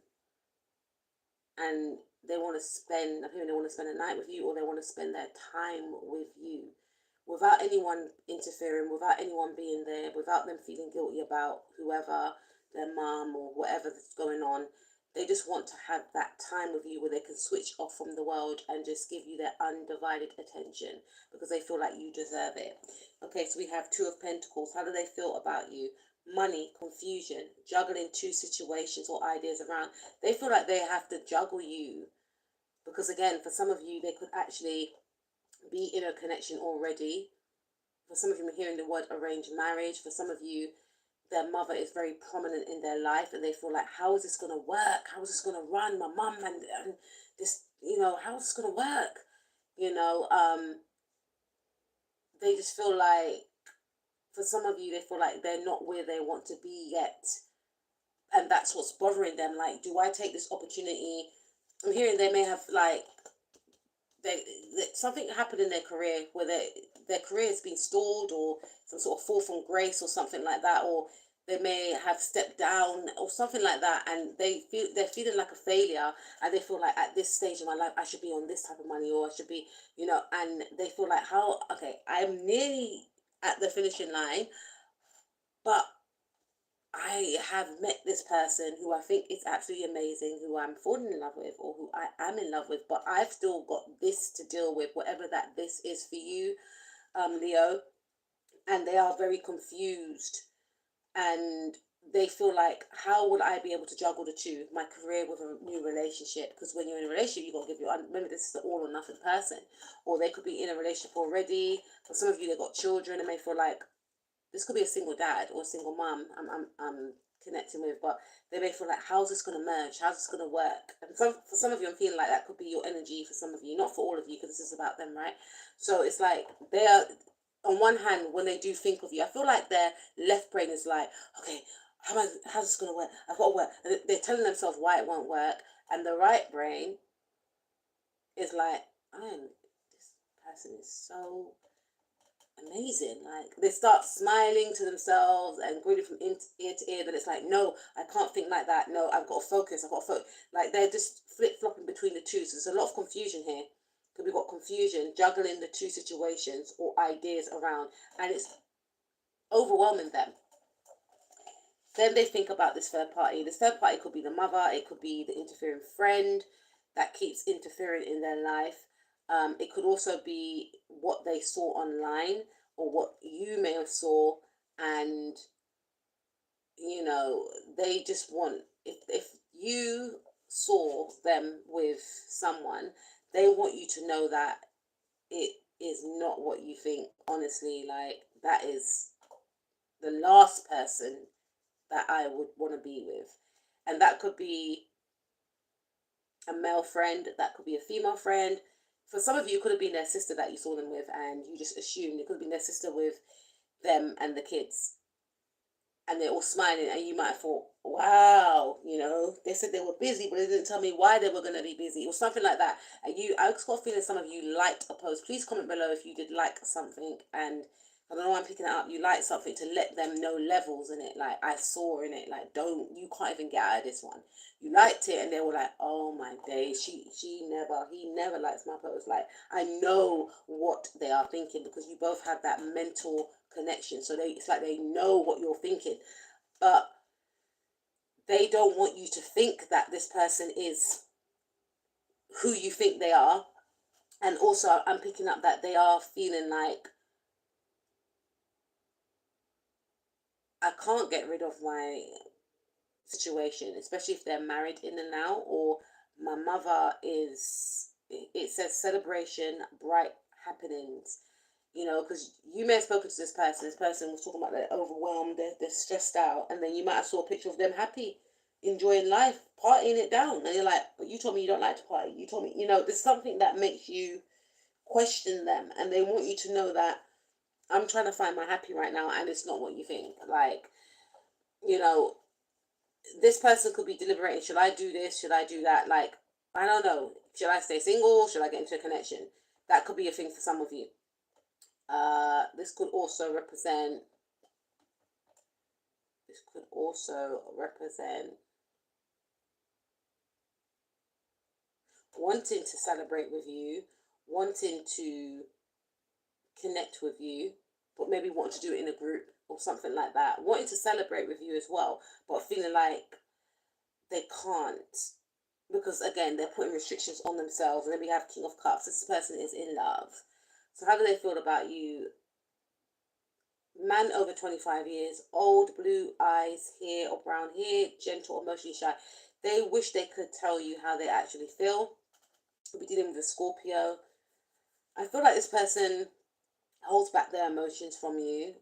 Speaker 1: and they want to spend. I'm hearing they want to spend a night with you, or they want to spend their time with you, without anyone interfering, without anyone being there, without them feeling guilty about whoever, their mom or whatever that's going on. They just want to have that time with you where they can switch off from the world and just give you their undivided attention, because they feel like you deserve it. Okay, so we have Two of Pentacles. How do they feel about you? Money, confusion, juggling two situations or ideas around. They feel like they have to juggle you, because again, for some of you, they could actually be in a connection already. For some of you, I'm hearing the word arranged marriage. For some of you, their mother is very prominent in their life, and they feel like, how is this going to work? How is this going to run? My mum and this, how is this going to work? They just feel like, for some of you, they feel like they're not where they want to be yet. And that's what's bothering them. Like, do I take this opportunity? I'm hearing they may have, like, something happened in their career where their career has been stalled, or some sort of fall from grace or something like that, or they may have stepped down or something like that, and they're feeling like a failure, and they feel like, at this stage in my life I should be on this type of money, or I should be, and they feel like, how, okay, I'm nearly at the finishing line, but I have met this person who I think is absolutely amazing, who I'm falling in love with, or who I am in love with, but I've still got this to deal with, whatever that this is for you, Leo. And they are very confused, and they feel like, how would I be able to juggle the two, my career with a new relationship? Because when you're in a relationship, you got to give your, maybe this is the all or nothing person, or they could be in a relationship already. For some of you, they got children and may feel like, this could be a single dad or a single mom I'm connecting with, but they may feel like, how's this going to merge? How's this going to work? And for some of you, I'm feeling like that could be your energy for some of you, not for all of you, because this is about them, right? So it's like they are, on one hand, when they do think of you, I feel like their left brain is like, okay, how's this going to work? I've got to work. And they're telling themselves why it won't work. And the right brain is like, this person is so amazing. Like, they start smiling to themselves and grinning from ear to ear. But it's like, no, I can't think like that. No, I've got to focus. I've got to focus. Like, they're just flip-flopping between the two. So there's a lot of confusion here. Because we've got confusion, juggling the two situations or ideas around. And it's overwhelming them. Then they think about this third party. This third party could be the mother. It could be the interfering friend that keeps interfering in their life. It could also be what they saw online or what you may have saw, and they just want, if you saw them with someone, they want you to know that it is not what you think. Honestly, like, that is the last person that I would want to be with. And that could be a male friend, that could be a female friend. For some of you, it could have been their sister that you saw them with, and you just assumed it could have been their sister with them and the kids. And they're all smiling, and you might have thought, wow, they said they were busy, but they didn't tell me why they were going to be busy, or something like that. And I just got a feeling some of you liked a post. Please comment below if you did like something, and I don't know why I'm picking it up. You liked something to let them know levels in it. Like, I saw in it, like, you can't even get out of this one. You liked it, and they were like, oh my days, he never likes my post. Like, I know what they are thinking, because you both have that mental connection. So it's like they know what you're thinking, but they don't want you to think that this person is who you think they are. And also, I'm picking up that they are feeling like, I can't get rid of my situation, especially if they're married in and now, or my mother is, it says celebration, bright happenings, because you may have spoken to this person was talking about they're overwhelmed, they're stressed out, and then you might have saw a picture of them happy, enjoying life, partying it down, and you're like, but you told me you don't like to party, you told me, there's something that makes you question them, and they want you to know that I'm trying to find my happy right now, and it's not what you think. Like, this person could be deliberating, should I do this, should I do that? Like, I don't know, should I stay single, should I get into a connection? That could be a thing for some of you. This could also represent wanting to celebrate with you, wanting to connect with you, but maybe wanting to do it in a group or something like that, wanting to celebrate with you as well, but feeling like they can't, because again, they're putting restrictions on themselves. And then we have King of Cups. This person is in love. So how do they feel about you? Man over 25 years, old, blue eyes, hair or brown hair, gentle, emotionally shy. They wish they could tell you how they actually feel. We'll be dealing with a Scorpio. I feel like this person holds back their emotions from you.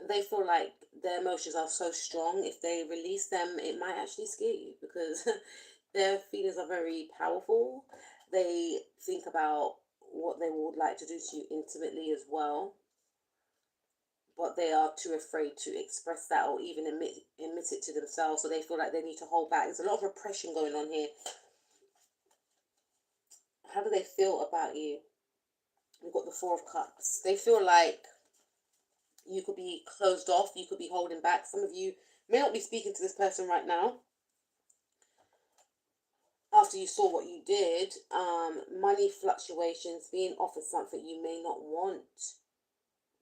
Speaker 1: They feel like their emotions are so strong, if they release them, it might actually scare you, because their feelings are very powerful. They think about what they would like to do to you intimately as well, but they are too afraid to express that or even admit it to themselves. So they feel like they need to hold back. There's a lot of repression going on here. How do they feel about you? We've got the Four of Cups. They feel like you could be closed off, you could be holding back. Some of you may not be speaking to this person right now after you saw what you did. Money fluctuations, being offered something you may not want.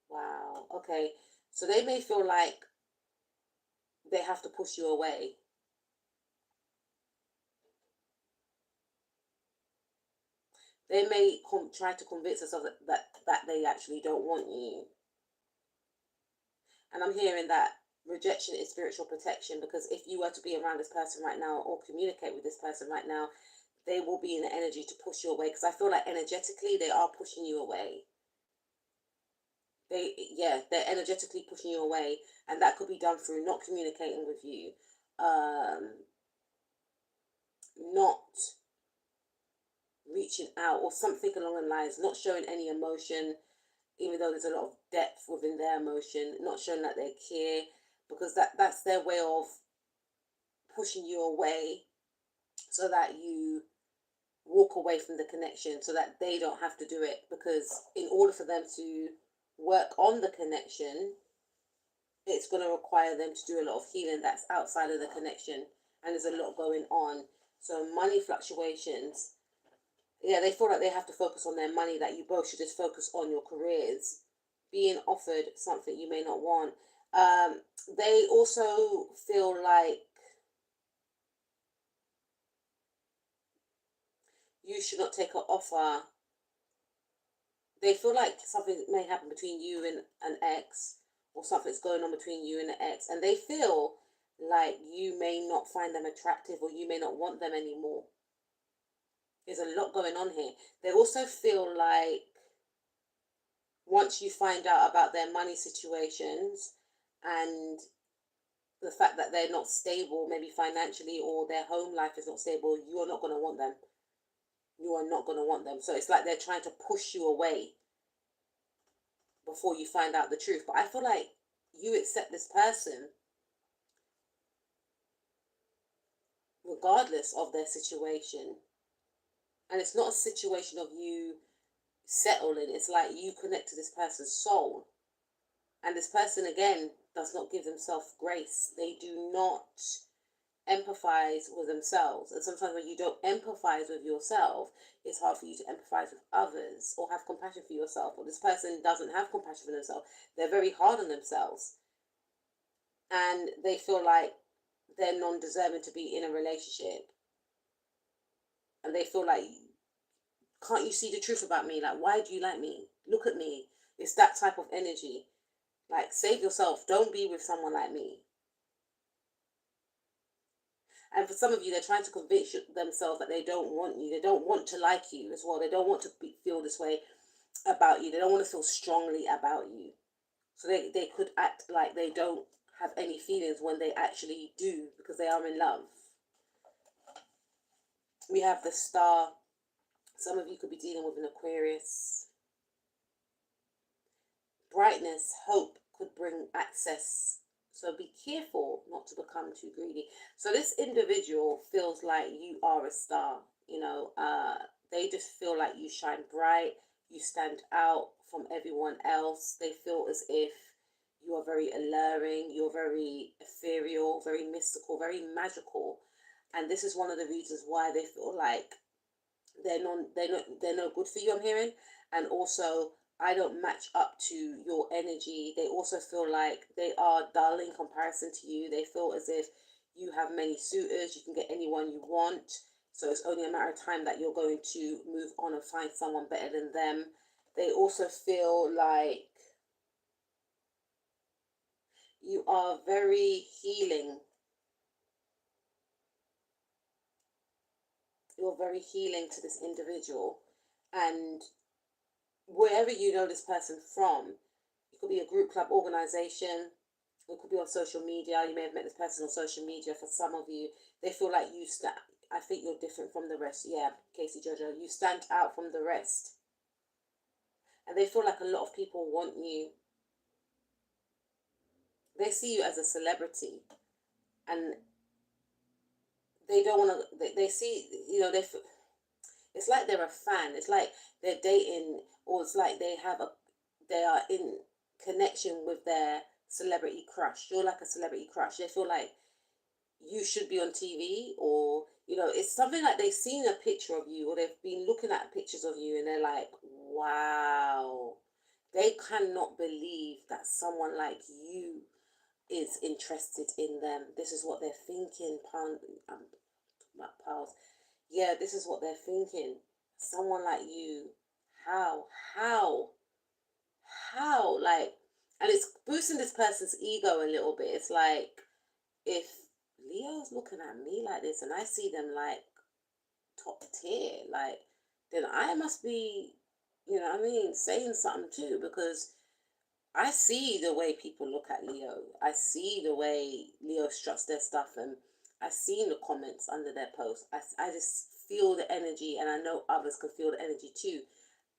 Speaker 1: Wow. Okay. So they may feel like they have to push you away. They may try to convince themselves that they actually don't want you. And I'm hearing that rejection is spiritual protection, because if you were to be around this person right now or communicate with this person right now, they will be in the energy to push you away, because I feel like energetically they are pushing you away. They're energetically pushing you away, and that could be done through not communicating with you, not reaching out, or something along the lines, not showing any emotion, even though there's a lot of depth within their emotion, not showing that they care, because that's their way of pushing you away, so that you walk away from the connection, so that they don't have to do it. Because in order for them to work on the connection, it's going to require them to do a lot of healing that's outside of the connection, and there's a lot going on. So money fluctuations, yeah, they feel like they have to focus on their money, that you both should just focus on your careers. Being offered something you may not want. They also feel like you should not take an offer. They feel like something may happen between you and an ex, or something's going on between you and an ex, and they feel like you may not find them attractive, or you may not want them anymore. There's a lot going on here. They also feel like once you find out about their money situations and the fact that they're not stable, maybe financially, or their home life is not stable, you are not going to want them. You are not going to want them. So it's like they're trying to push you away before you find out the truth. But I feel like you accept this person regardless of their situation. And it's not a situation of you settling. It's like you connect to this person's soul. And this person, again, does not give themselves grace. They do not empathize with themselves. And sometimes when you don't empathize with yourself, it's hard for you to empathize with others or have compassion for yourself. But this person doesn't have compassion for themselves. They're very hard on themselves. And they feel like they're non-deserving to be in a relationship. And they feel like, can't you see the truth about me? Like, why do you like me? Look at me. It's that type of energy. Like, save yourself. Don't be with someone like me. And for some of you, they're trying to convince themselves that they don't want you. They don't want to like you as well. They don't want to feel this way about you. They don't want to feel strongly about you. So they could act like they don't have any feelings when they actually do, because they are in love. We have the Star. Some of you could be dealing with an Aquarius. Brightness, hope could bring access. So be careful not to become too greedy. So this individual feels like you are a star. They just feel like you shine bright. You stand out from everyone else. They feel as if you are very alluring. You're very ethereal, very mystical, very magical. And this is one of the reasons why they feel like they're no good for you, I'm hearing. And also, I don't match up to your energy. They also feel like they are dull in comparison to you. They feel as if you have many suitors. You can get anyone you want. So it's only a matter of time that you're going to move on and find someone better than them. They also feel like you are very healing. You're very healing to this individual. And wherever you know this person from, it could be a group, club, organization. It could be on social media. You may have met this person on social media. For some of you, they feel like you stand. I think you're different from the rest. Yeah, Casey Jojo, you stand out from the rest. And they feel like a lot of people want you. They see you as a celebrity. And they don't want to, they see, it's like they're a fan. It's like they're dating, or it's like they are in connection with their celebrity crush. You're like a celebrity crush. They feel like you should be on TV, or it's something like they've seen a picture of you, or they've been looking at pictures of you, and they're like, wow. They cannot believe that someone like you is interested in them. This is what they're thinking, pals. Yeah, this is what they're thinking. Someone like you, how, how, like, And it's boosting this person's ego a little bit. It's like, if Leo's looking at me like this and I see them like top tier, like, then I must be, you know what I mean, saying something too, because I see the way people look at Leo. I see the way Leo struts their stuff, and I've seen the comments under their posts. I just feel the energy, and I know others can feel the energy too.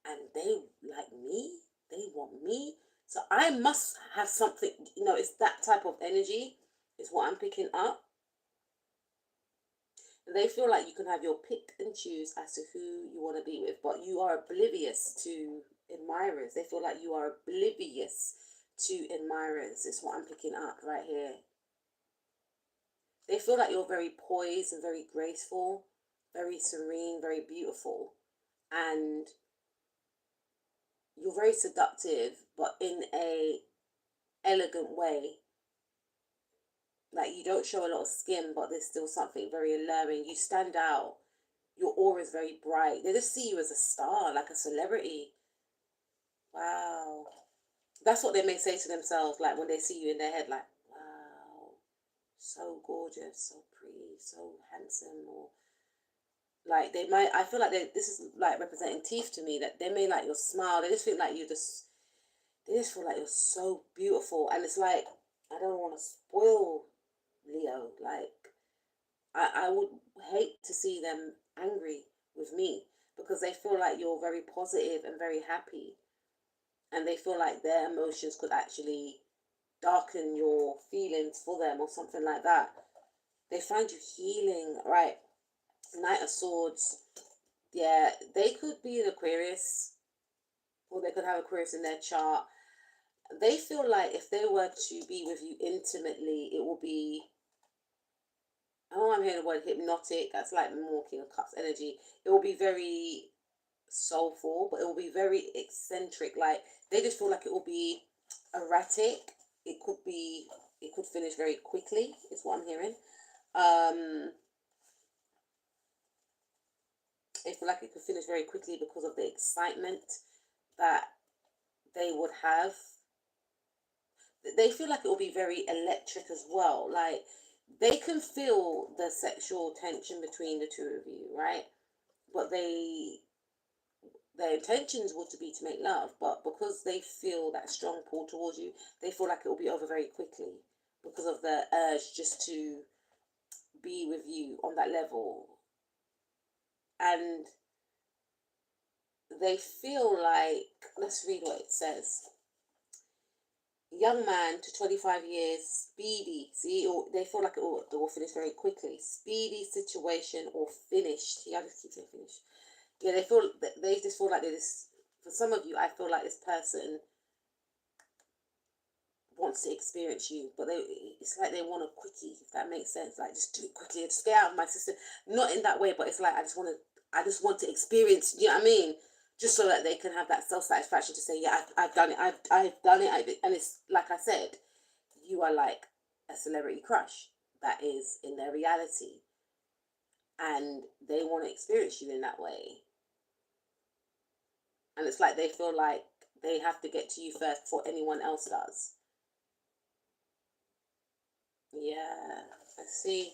Speaker 1: And they like me, they want me. So I must have something, it's that type of energy, is what I'm picking up. They feel like you can have your pick and choose as to who you want to be with, but you are oblivious to admirers. They feel like you are oblivious to admirers. Is what I'm picking up right here. They feel like you're very poised and very graceful, very serene, very beautiful, and you're very seductive, but in a elegant way. Like, you don't show a lot of skin, but there's still something very alluring. You stand out. Your aura is very bright. They just see you as a star, like a celebrity. Wow. That's what they may say to themselves, like when they see you in their head, like, wow, so gorgeous, so pretty, so handsome. Or like, they might, I feel like this is like representing teeth to me, that they may like your smile. They just feel like they just feel like you're so beautiful. And it's like, I don't want to spoil Leo. Like, I would hate to see them angry with me, because they feel like you're very positive and very happy, and they feel like their emotions could actually darken your feelings for them or something like that. They find you healing, right? Knight of Swords, yeah, they could be an Aquarius, or they could have Aquarius in their chart. They feel like if they were to be with you intimately, it will be, oh, I'm hearing the word hypnotic. That's like more King of Cups energy. It will be very soulful, but it will be very eccentric. Like, they just feel like it will be erratic. It could finish very quickly, is what I'm hearing. They feel like it could finish very quickly because of the excitement that they would have. They feel like it will be very electric as well. Like, they can feel the sexual tension between the two of you, right? But their intentions were to be to make love, but because they feel that strong pull towards you, they feel like it will be over very quickly because of the urge just to be with you on that level. And they feel like, let's read what it says. Young man to 25 years, speedy. See, or they feel like it will finish very quickly. Speedy situation or finished. Yeah, I just keep saying finish. Yeah, they just feel like for some of you, I feel like this person wants to experience you, but it's like they want a quickie, if that makes sense. Like, just do it quickly, just get out of my system. Not in that way, but it's like, I just want to experience, you know what I mean? Just so that they can have that self-satisfaction to say, yeah, I've done it, I've done it, and it's like I said, you are like a celebrity crush that is in their reality, and they want to experience you in that way. And it's like they feel like they have to get to you first before anyone else does. Yeah, I see.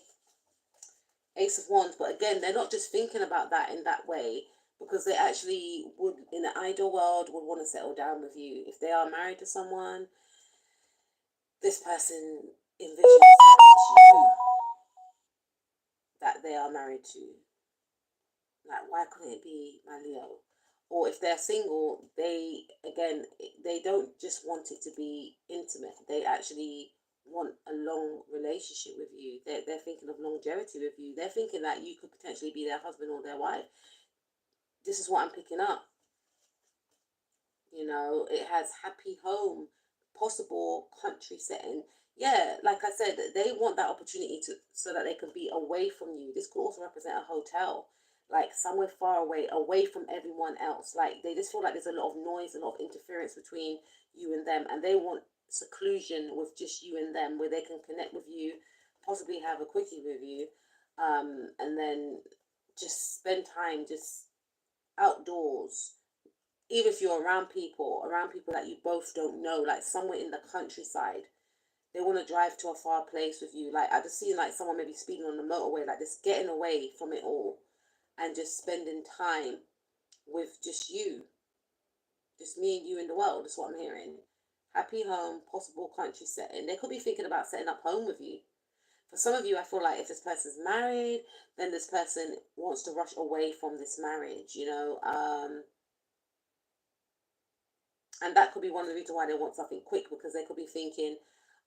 Speaker 1: Ace of Wands, but again, they're not just thinking about that in that way, because they actually would, in the ideal world, would want to settle down with you. If they are married to someone, this person envisions that it's you that they are married to. Like, why couldn't it be my Leo? Or if they're single, they don't just want it to be intimate. They actually want a long relationship with you. They're thinking of longevity with you. They're thinking that you could potentially be their husband or their wife. This is what I'm picking up. It has happy home, possible country setting. Yeah, like I said, they want that opportunity so that they can be away from you. This could also represent a hotel, like somewhere far away from everyone else. Like, they just feel like there's a lot of noise, a lot of interference between you and them, and they want seclusion with just you and them, where they can connect with you, possibly have a quickie with you, and then just spend time just outdoors, even if you're around people that you both don't know, like somewhere in the countryside, they want to drive to a far place with you. Like I just seen like someone maybe speeding on the motorway, like just getting away from it all and just spending time with just you, just me and you in the world. That's what I'm hearing. Happy home, possible country setting. They could be thinking about setting up home with you. For some of you, I feel like if this person's married, then this person wants to rush away from this marriage, you know. And that could be one of the reasons why they want something quick, because they could be thinking,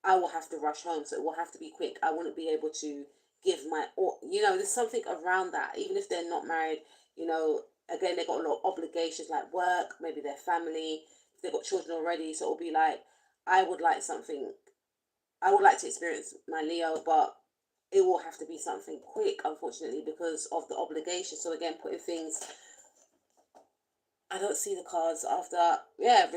Speaker 1: I will have to rush home, so it will have to be quick. I wouldn't be able to give my, or you know, there's something around that. Even if they're not married, you know, again, they got a lot of obligations like work, maybe their family, if they've got children already. So it'll be like, I would like something, I would like to experience my Leo, but it will have to be something quick, unfortunately, because of the obligation. So again, putting things, I don't see the cards after, yeah,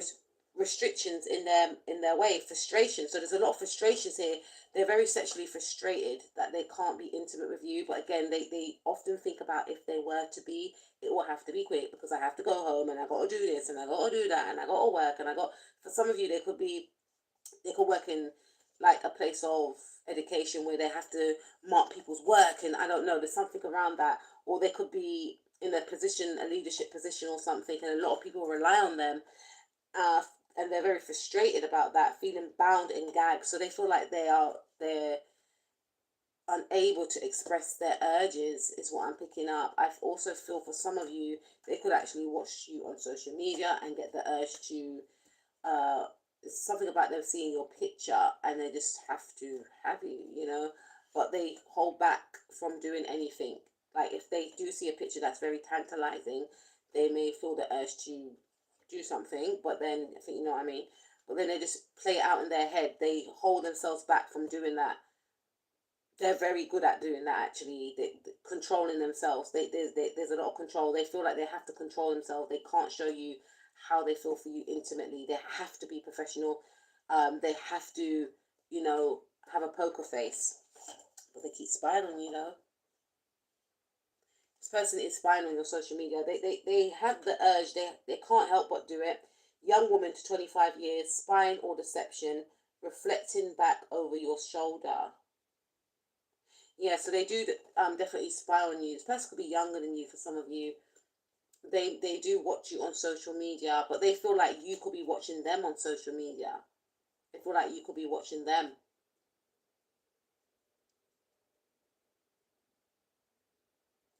Speaker 1: restrictions in their way, frustration. So there's a lot of frustrations here. They're very sexually frustrated that they can't be intimate with you. But again, they often think about, if they were to be, it will have to be quick, because I have to go home and I got to do this and I got to do that and I got to work and I got. For some of you, they could work in like a place of education where they have to mark people's work, and I don't know, there's something around that. Or they could be in a position, a leadership position or something, and a lot of people rely on them, uh, and they're very frustrated about that, feeling bound and gagged. So they feel like they're unable to express their urges, is what I'm picking up. I also feel for some of you, they could actually watch you on social media and get the urge to, uh, it's something about them seeing your picture and they just have to have you, you know, but they hold back from doing anything. Like if they do see a picture that's very tantalizing, they may feel the urge to do something, but then I think, you know what I mean, but then they just play it out in their head. They hold themselves back from doing that. They're very good at doing that, actually. Controlling themselves. There's a lot of control. They feel like they have to control themselves. They can't show you how they feel for you intimately. They have to be professional. They have to, you know, have a poker face. But they keep spying on you, though. This person is spying on your social media. They have the urge. They can't help but do it. Young woman to 25 years, spying or deception, reflecting back over your shoulder. Yeah, so they do definitely spy on you. This person could be younger than you for some of you. They do watch you on social media, but they feel like you could be watching them on social media. They feel like you could be watching them.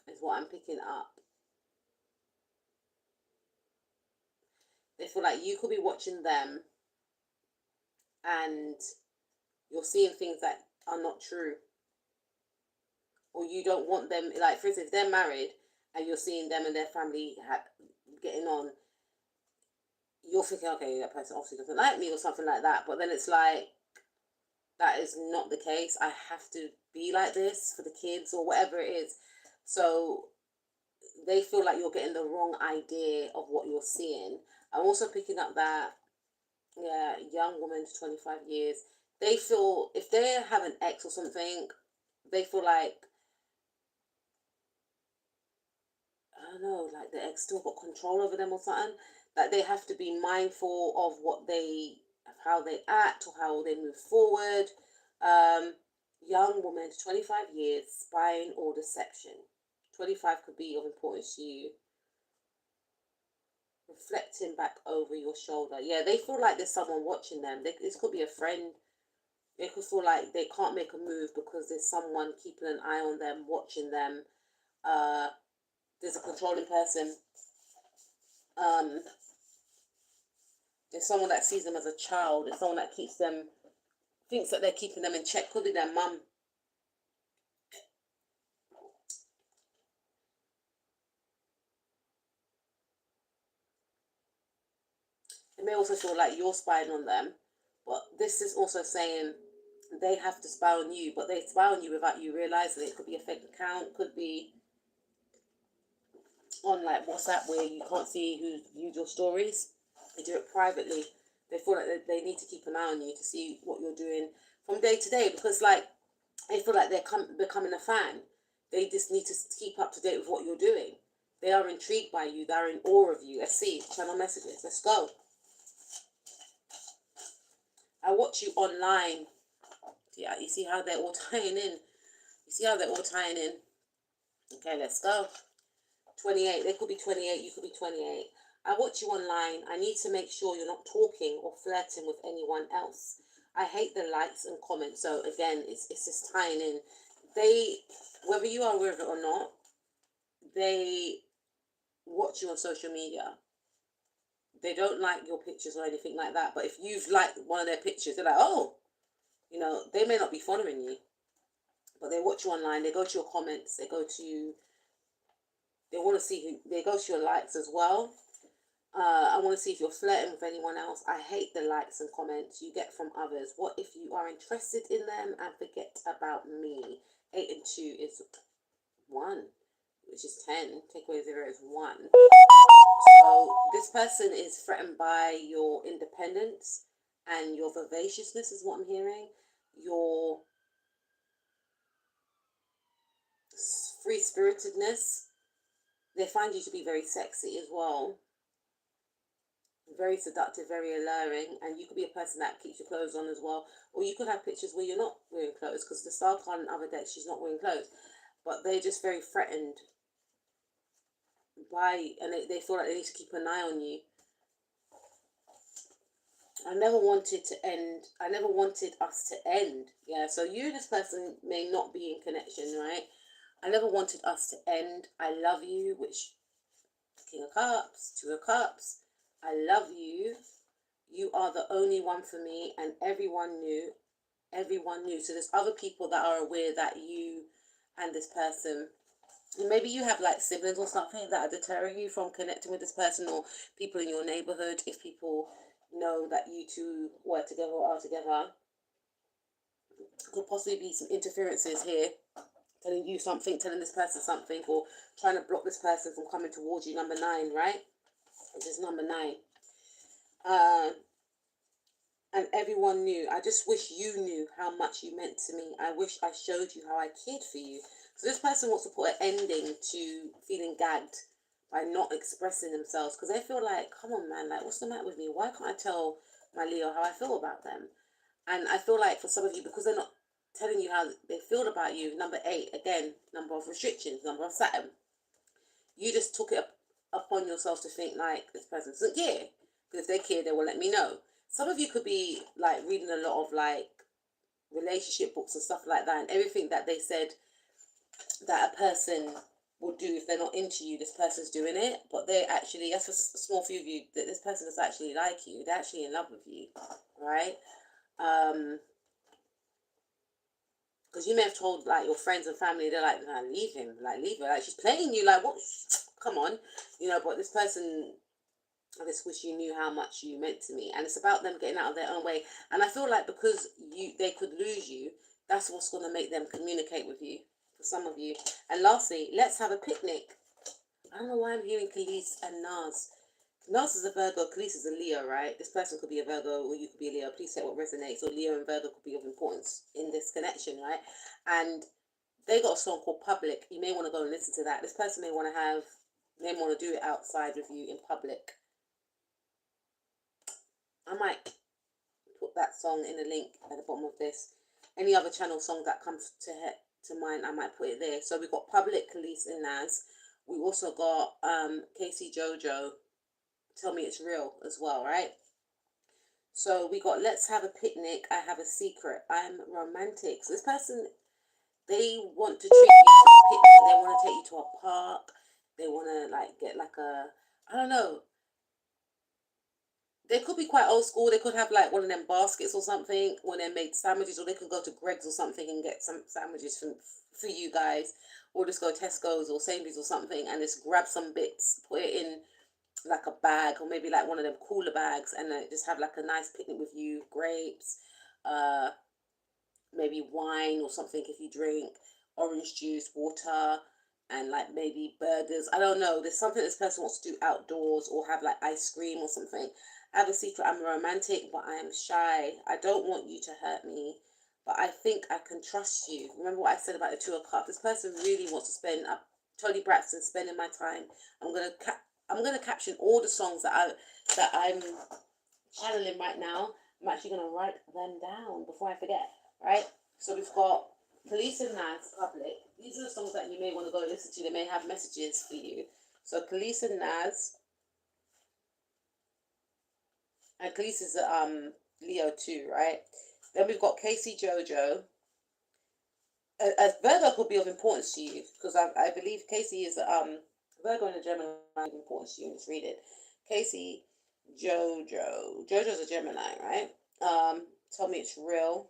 Speaker 1: Is what I'm picking up. They feel like you could be watching them and you're seeing things that are not true. Or you don't want them, like for instance, if they're married and you're seeing them and their family getting on, you're thinking, okay, that person obviously doesn't like me or something like that. But then it's like, that is not the case. I have to be like this for the kids or whatever it is. So they feel like you're getting the wrong idea of what you're seeing. I'm also picking up that, yeah, young woman to 25 years, they feel, if they have an ex or something, they feel like, I don't know, like the ex still got control over them or something. That they have to be mindful of of how they act or how they move forward. Um, Young woman, 25 years, spying or deception. 25 could be of importance to you. Reflecting back over your shoulder. Yeah, they feel like there's someone watching them. This could be a friend. They could feel like they can't make a move because there's someone keeping an eye on them, watching them. Uh, there's a controlling person. Um, there's someone that sees them as a child. There's someone that keeps them, thinks that they're keeping them in check. Could be their mum. It may also feel like you're spying on them, but this is also saying they have to spy on you, but they spy on you without you realizing it. It could be a fake account, could be on like WhatsApp where you can't see who's viewed your stories. They do it privately. They feel like they need to keep an eye on you to see what you're doing from day to day, because like they feel like they're becoming a fan. They just need to keep up to date with what you're doing. They are intrigued by you. They're in awe of you. Let's see. Channel messages. Let's go. I watch you online. Yeah, you see how they're all tying in. You see how they're all tying in. Okay, let's go. 28. They could be 28. You could be 28. I watch you online. I need to make sure you're not talking or flirting with anyone else. I hate the likes and comments. So again, it's just tying in. They, whether you are aware of it or not, they watch you on social media. They don't like your pictures or anything like that. But if you've liked one of their pictures, they're like, oh, you know, they may not be following you, but they watch you online. They go to your comments. They want to see who, they go to your likes as well. I want to see if you're flirting with anyone else. I hate the likes and comments you get from others. What if you are interested in them and forget about me? 8 and 2 is 1, which is 10. Take away 0 is 1. So this person is threatened by your independence and your vivaciousness is what I'm hearing. Your free-spiritedness. They find you to be very sexy as well. Very seductive, very alluring, and you could be a person that keeps your clothes on as well, or you could have pictures where you're not wearing clothes, because the star card in other decks, she's not wearing clothes, but they're just very threatened by, and they feel like they need to keep an eye on you. I never wanted to end. I never wanted us to end. Yeah, so you, this person, may not be in connection, right? I never wanted us to end. I love you, which King of Cups, 2 of Cups. I love you. You are the only one for me, and everyone knew. Everyone knew. So there's other people that are aware that you and this person, and maybe you have like siblings or something that are deterring you from connecting with this person, or people in your neighborhood. If people know that you two were together or are together, could possibly be some interferences here, telling you something, telling this person something, or trying to block this person from coming towards you. Number 9, right? Which is number 9. And everyone knew. I just wish you knew how much you meant to me. I wish I showed you how I cared for you. So this person wants to put an ending to feeling gagged by not expressing themselves, because they feel like, come on, man, like, what's the matter with me? Why can't I tell my Leo how I feel about them? And I feel like for some of you, because they're not telling you how they feel about you, number 8, again, number of restrictions, number of Saturn, you just took it upon yourself to think like, this person doesn't care, because if they care, they will let me know. Some of you could be like reading a lot of like relationship books and stuff like that, and everything that they said that a person will do if they're not into you, this person's doing it. But they actually, that's a small few of you, that this person is actually like you. They're actually in love with you, right? Because you may have told like your friends and family, they're like, nah, leave him, like leave her, like she's playing you, like what? Come on, you know. But this person, I just wish you knew how much you meant to me, and it's about them getting out of their own way. And I feel like because they could lose you, that's what's going to make them communicate with you, for some of you. And lastly, let's have a picnic. I don't know why I'm hearing Khalees and Nas. Nas is a Virgo, Khalees is a Leo, right? This person could be a Virgo, or you could be a Leo. Please say what resonates. So Leo and Virgo could be of importance in this connection, right? And they got a song called Public. You may want to go and listen to that. This person may want to do it outside with you in public. I might put that song in the link at the bottom of this. Any other channel song that comes to mind, I might put it there. So we've got Public, Khalees and Nas. We also got Casey Jojo, Tell Me It's Real as well, right? So we got Let's Have a Picnic, I Have a Secret, I'm Romantic. So this person, they want to treat you to a picnic. They want to take you to a park. They want to like get like a, I don't know. They could be quite old school. They could have like one of them baskets or something when they made sandwiches, or they could go to Greg's or something and get some sandwiches for you guys, or just go to Tesco's or Sainsbury's or something and just grab some bits, put it in like a bag, or maybe like one of them cooler bags, and just have like a nice picnic with you. Grapes, maybe wine or something if you drink, orange juice, water, and like maybe burgers. I don't know. There's something this person wants to do outdoors, or have like ice cream or something. I have a secret. I'm romantic, but I am shy. I don't want you to hurt me, but I think I can trust you. Remember what I said about the 2 of Cups? This person really wants to spend Tony Braxton, Spending My Time. I'm gonna caption all the songs that I'm channeling right now. I'm actually gonna write them down before I forget. Right. So we've got Police and Nas, Public. These are the songs that you may want to go listen to. They may have messages for you. So Police and Nas, and Khalees is Leo too, right? Then we've got Casey Jojo. A Virgo could be of importance to you because I believe Casey is Virgo and a Gemini of importance to you. Let's read it. Casey Jojo. Jojo's a Gemini, right? Tell me it's real.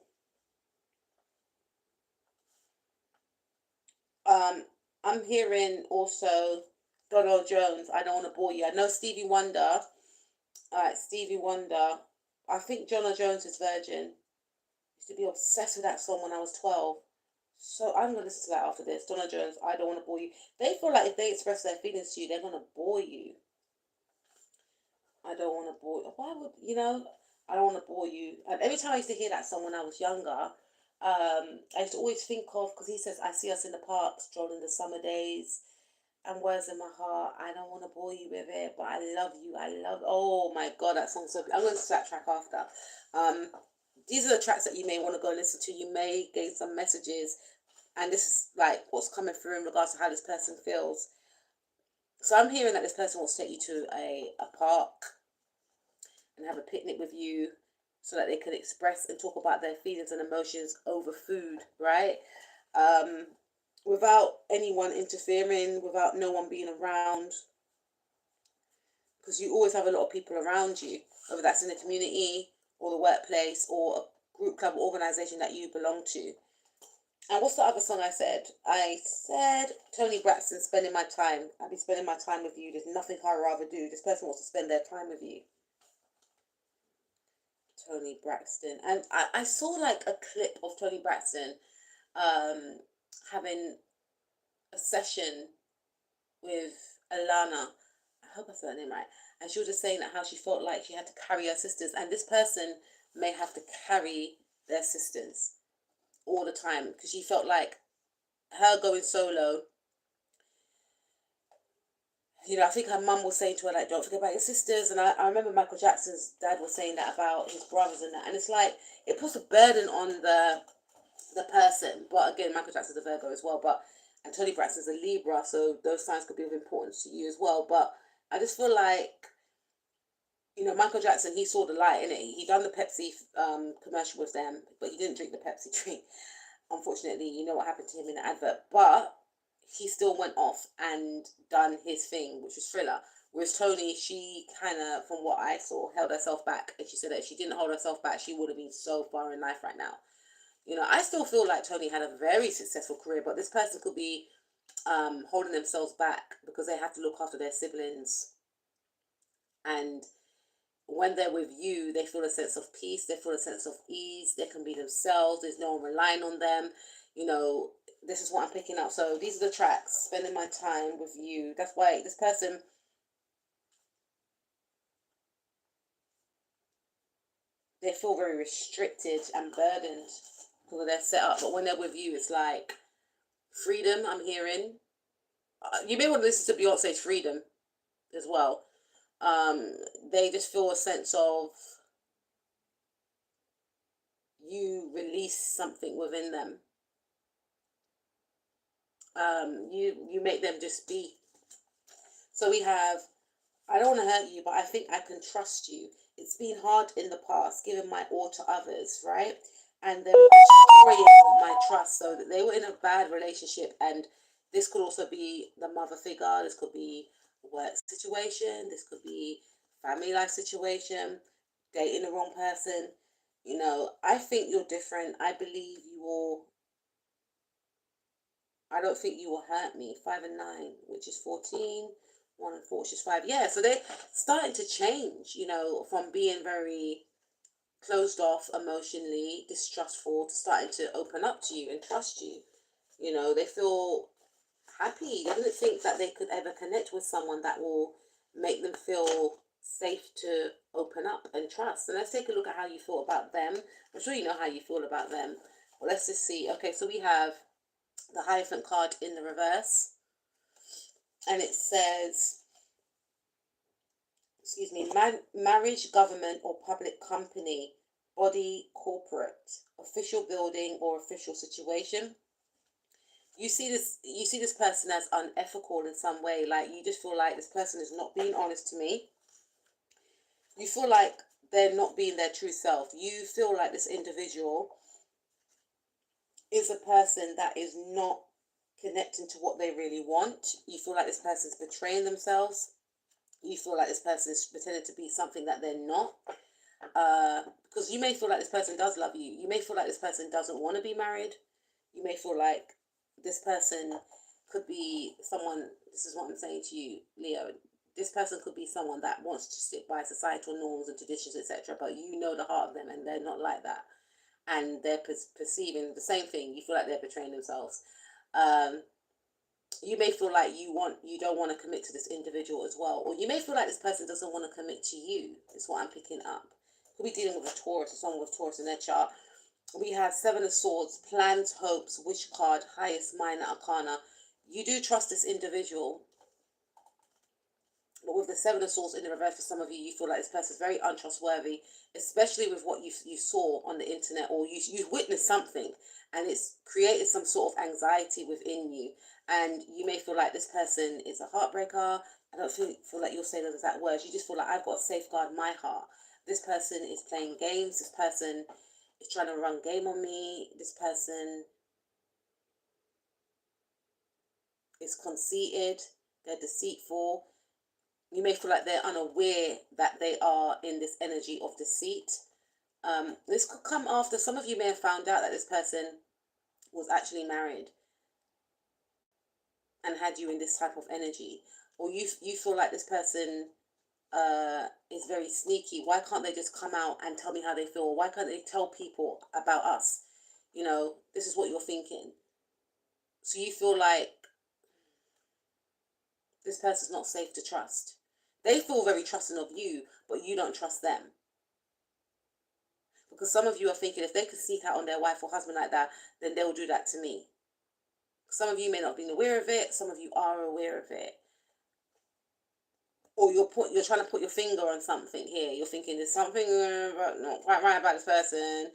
Speaker 1: I'm hearing also Donald Jones. I don't want to bore you. I know Stevie Wonder. Alright, Stevie Wonder. I think Donald Jones is Virgin. Used to be obsessed with that song when I was 12. So I'm gonna listen to that after this. Donna Jones, I don't want to bore you. They feel like if they express their feelings to you, they're gonna bore you. I don't want to bore you. Why would I don't want to bore you. And every time I used to hear that song when I was younger, I used to always think of, because he says, "I see us in the park, strolling the summer days, and words in my heart. I don't want to bore you with it, but I love you. I love." Oh my God, that song's so. I'm going to listen to that track after. These are the tracks that you may want to go and listen to. You may gain some messages, and this is like what's coming through in regards to how this person feels. So I'm hearing that this person wants to take you to a park and have a picnic with you so that they can express and talk about their feelings and emotions over food, right? Without anyone interfering, without no one being around, because you always have a lot of people around you, whether that's in the community or the workplace or a group, club, or organization that you belong to. And what's the other song I said? I said Tony Braxton, Spending My Time. I'll be spending my time with you. There's nothing I'd rather do. This person wants to spend their time with you. Tony Braxton. And I saw like a clip of Tony Braxton having a session with Alana. I hope I said her name right. And she was just saying that how she felt like she had to carry her sisters. And this person may have to carry their sisters all the time because she felt like her going solo. I think her mum was saying to her, like, don't forget about your sisters. And I remember Michael Jackson's dad was saying that about his brothers and that. And it's like, it puts a burden on the person. But again, Michael Jackson's a Virgo as well. And Tony Braxton's a Libra, so those signs could be of importance to you as well. But I just feel like, Michael Jackson, he saw the light in it. He done the Pepsi commercial with them, but he didn't drink the Pepsi drink. Unfortunately, you know what happened to him in the advert. But he still went off and done his thing, which was Thriller. Whereas Tony, she kind of, from what I saw, held herself back. And she said that if she didn't hold herself back, she would have been so far in life right now. I still feel like Tony had a very successful career, but this person could be holding themselves back because they have to look after their siblings. And when they're with you, they feel a sense of peace, they feel a sense of ease, they can be themselves, there's no one relying on them. This is what I'm picking up. So these are the tracks, Spending My Time with You. That's why this person, they feel very restricted and burdened because of their setup. But when they're with you, it's like freedom, I'm hearing. You may want to listen to Beyonce's Freedom as well. They just feel a sense of you release something within them. You make them just be. So we have, I don't want to hurt you, but I think I can trust you. It's been hard in the past, giving my all to others, right? And then destroying my trust, so that they were in a bad relationship. And this could also be the mother figure. This could be work situation. This could be family life situation, dating the wrong person. I think you're different. I believe you will. I don't think you will hurt me. 5 and 9, which is 14. 1 and 4, which is 5. Yeah, so they're starting to change, from being very closed off emotionally, distrustful, to starting to open up to you and trust you. They feel happy. They didn't think that they could ever connect with someone that will make them feel safe to open up and trust. And let's take a look at how you feel about them. I'm sure you know how you feel about them. Well, let's just see. Okay, so we have the Hierophant card in the reverse. and it says, excuse me, marriage, government or public company, body, corporate, official building or official situation. You see this person as unethical in some way. Like, you just feel like this person is not being honest to me. You feel like they're not being their true self. You feel like this individual is a person that is not connecting to what they really want. You feel like this person's betraying themselves. You feel like this person is pretending to be something that they're not. Because you may feel like this person does love you. You may feel like this person doesn't want to be married. You may feel like this person could be someone, this is what I'm saying to you, Leo. This person could be someone that wants to stick by societal norms and traditions, etc. But you know the heart of them, and they're not like that. And they're perceiving the same thing. You feel like they're betraying themselves. Um, you may feel like you don't want to commit to this individual as well, or you may feel like this person doesn't want to commit to you. Is what I'm picking up. Could be dealing with a Taurus or someone with Taurus in their chart. We have Seven of Swords, plans, hopes, wish card, highest minor arcana. You do trust this individual, but with the Seven of Swords in the reverse, for some of you, you feel like this person is very untrustworthy, especially with what you saw on the internet, or you witnessed something, and it's created some sort of anxiety within you. And you may feel like this person is a heartbreaker. I don't feel like you'll say those exact words. You just feel like, I've got to safeguard my heart. This person is playing games. This person is trying to run game on me. This person is conceited. They're deceitful. You may feel like they're unaware that they are in this energy of deceit. This could come after some of you may have found out that this person was actually married and had you in this type of energy, or you feel like this person is very sneaky. Why can't they just come out and tell me how they feel? Why can't they tell people about us? This is what you're thinking. So you feel like this person's not safe to trust. They feel very trusting of you, but you don't trust them. Because some of you are thinking, if they could sneak out on their wife or husband like that, then they'll do that to me. Some of you may not be aware of it. Some of you are aware of it. Or you're trying to put your finger on something here. You're thinking there's something not quite right about this person.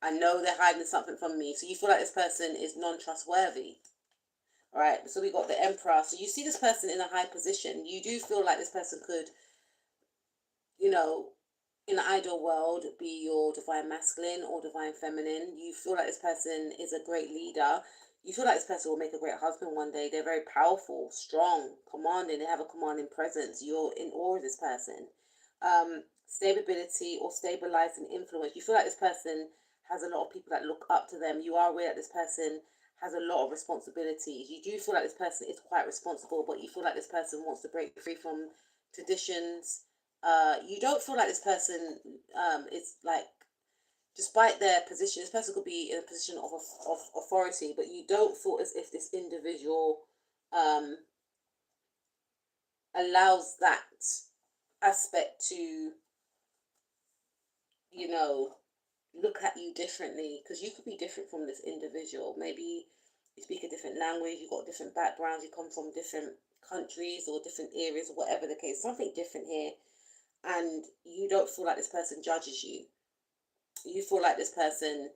Speaker 1: I know they're hiding something from me. So you feel like this person is non-trustworthy. All right. So we got the Emperor. So you see this person in a high position. You do feel like this person could, in the ideal world, be your divine masculine or divine feminine. You feel like this person is a great leader. You feel like this person will make a great husband one day. They're very powerful, strong, commanding. They have a commanding presence. You're in awe of this person. Stability or stabilizing influence. You feel like this person has a lot of people that look up to them. You are aware that this person has a lot of responsibilities. You do feel like this person is quite responsible, but you feel like this person wants to break free from traditions. You don't feel like this person is like, despite their position, this person could be in a position of authority, but you don't feel as if this individual allows that aspect to, look at you differently, because you could be different from this individual. Maybe you speak a different language, you've got different backgrounds, you come from different countries or different areas, or whatever the case, something different here. And you don't feel like this person judges you. You feel like this person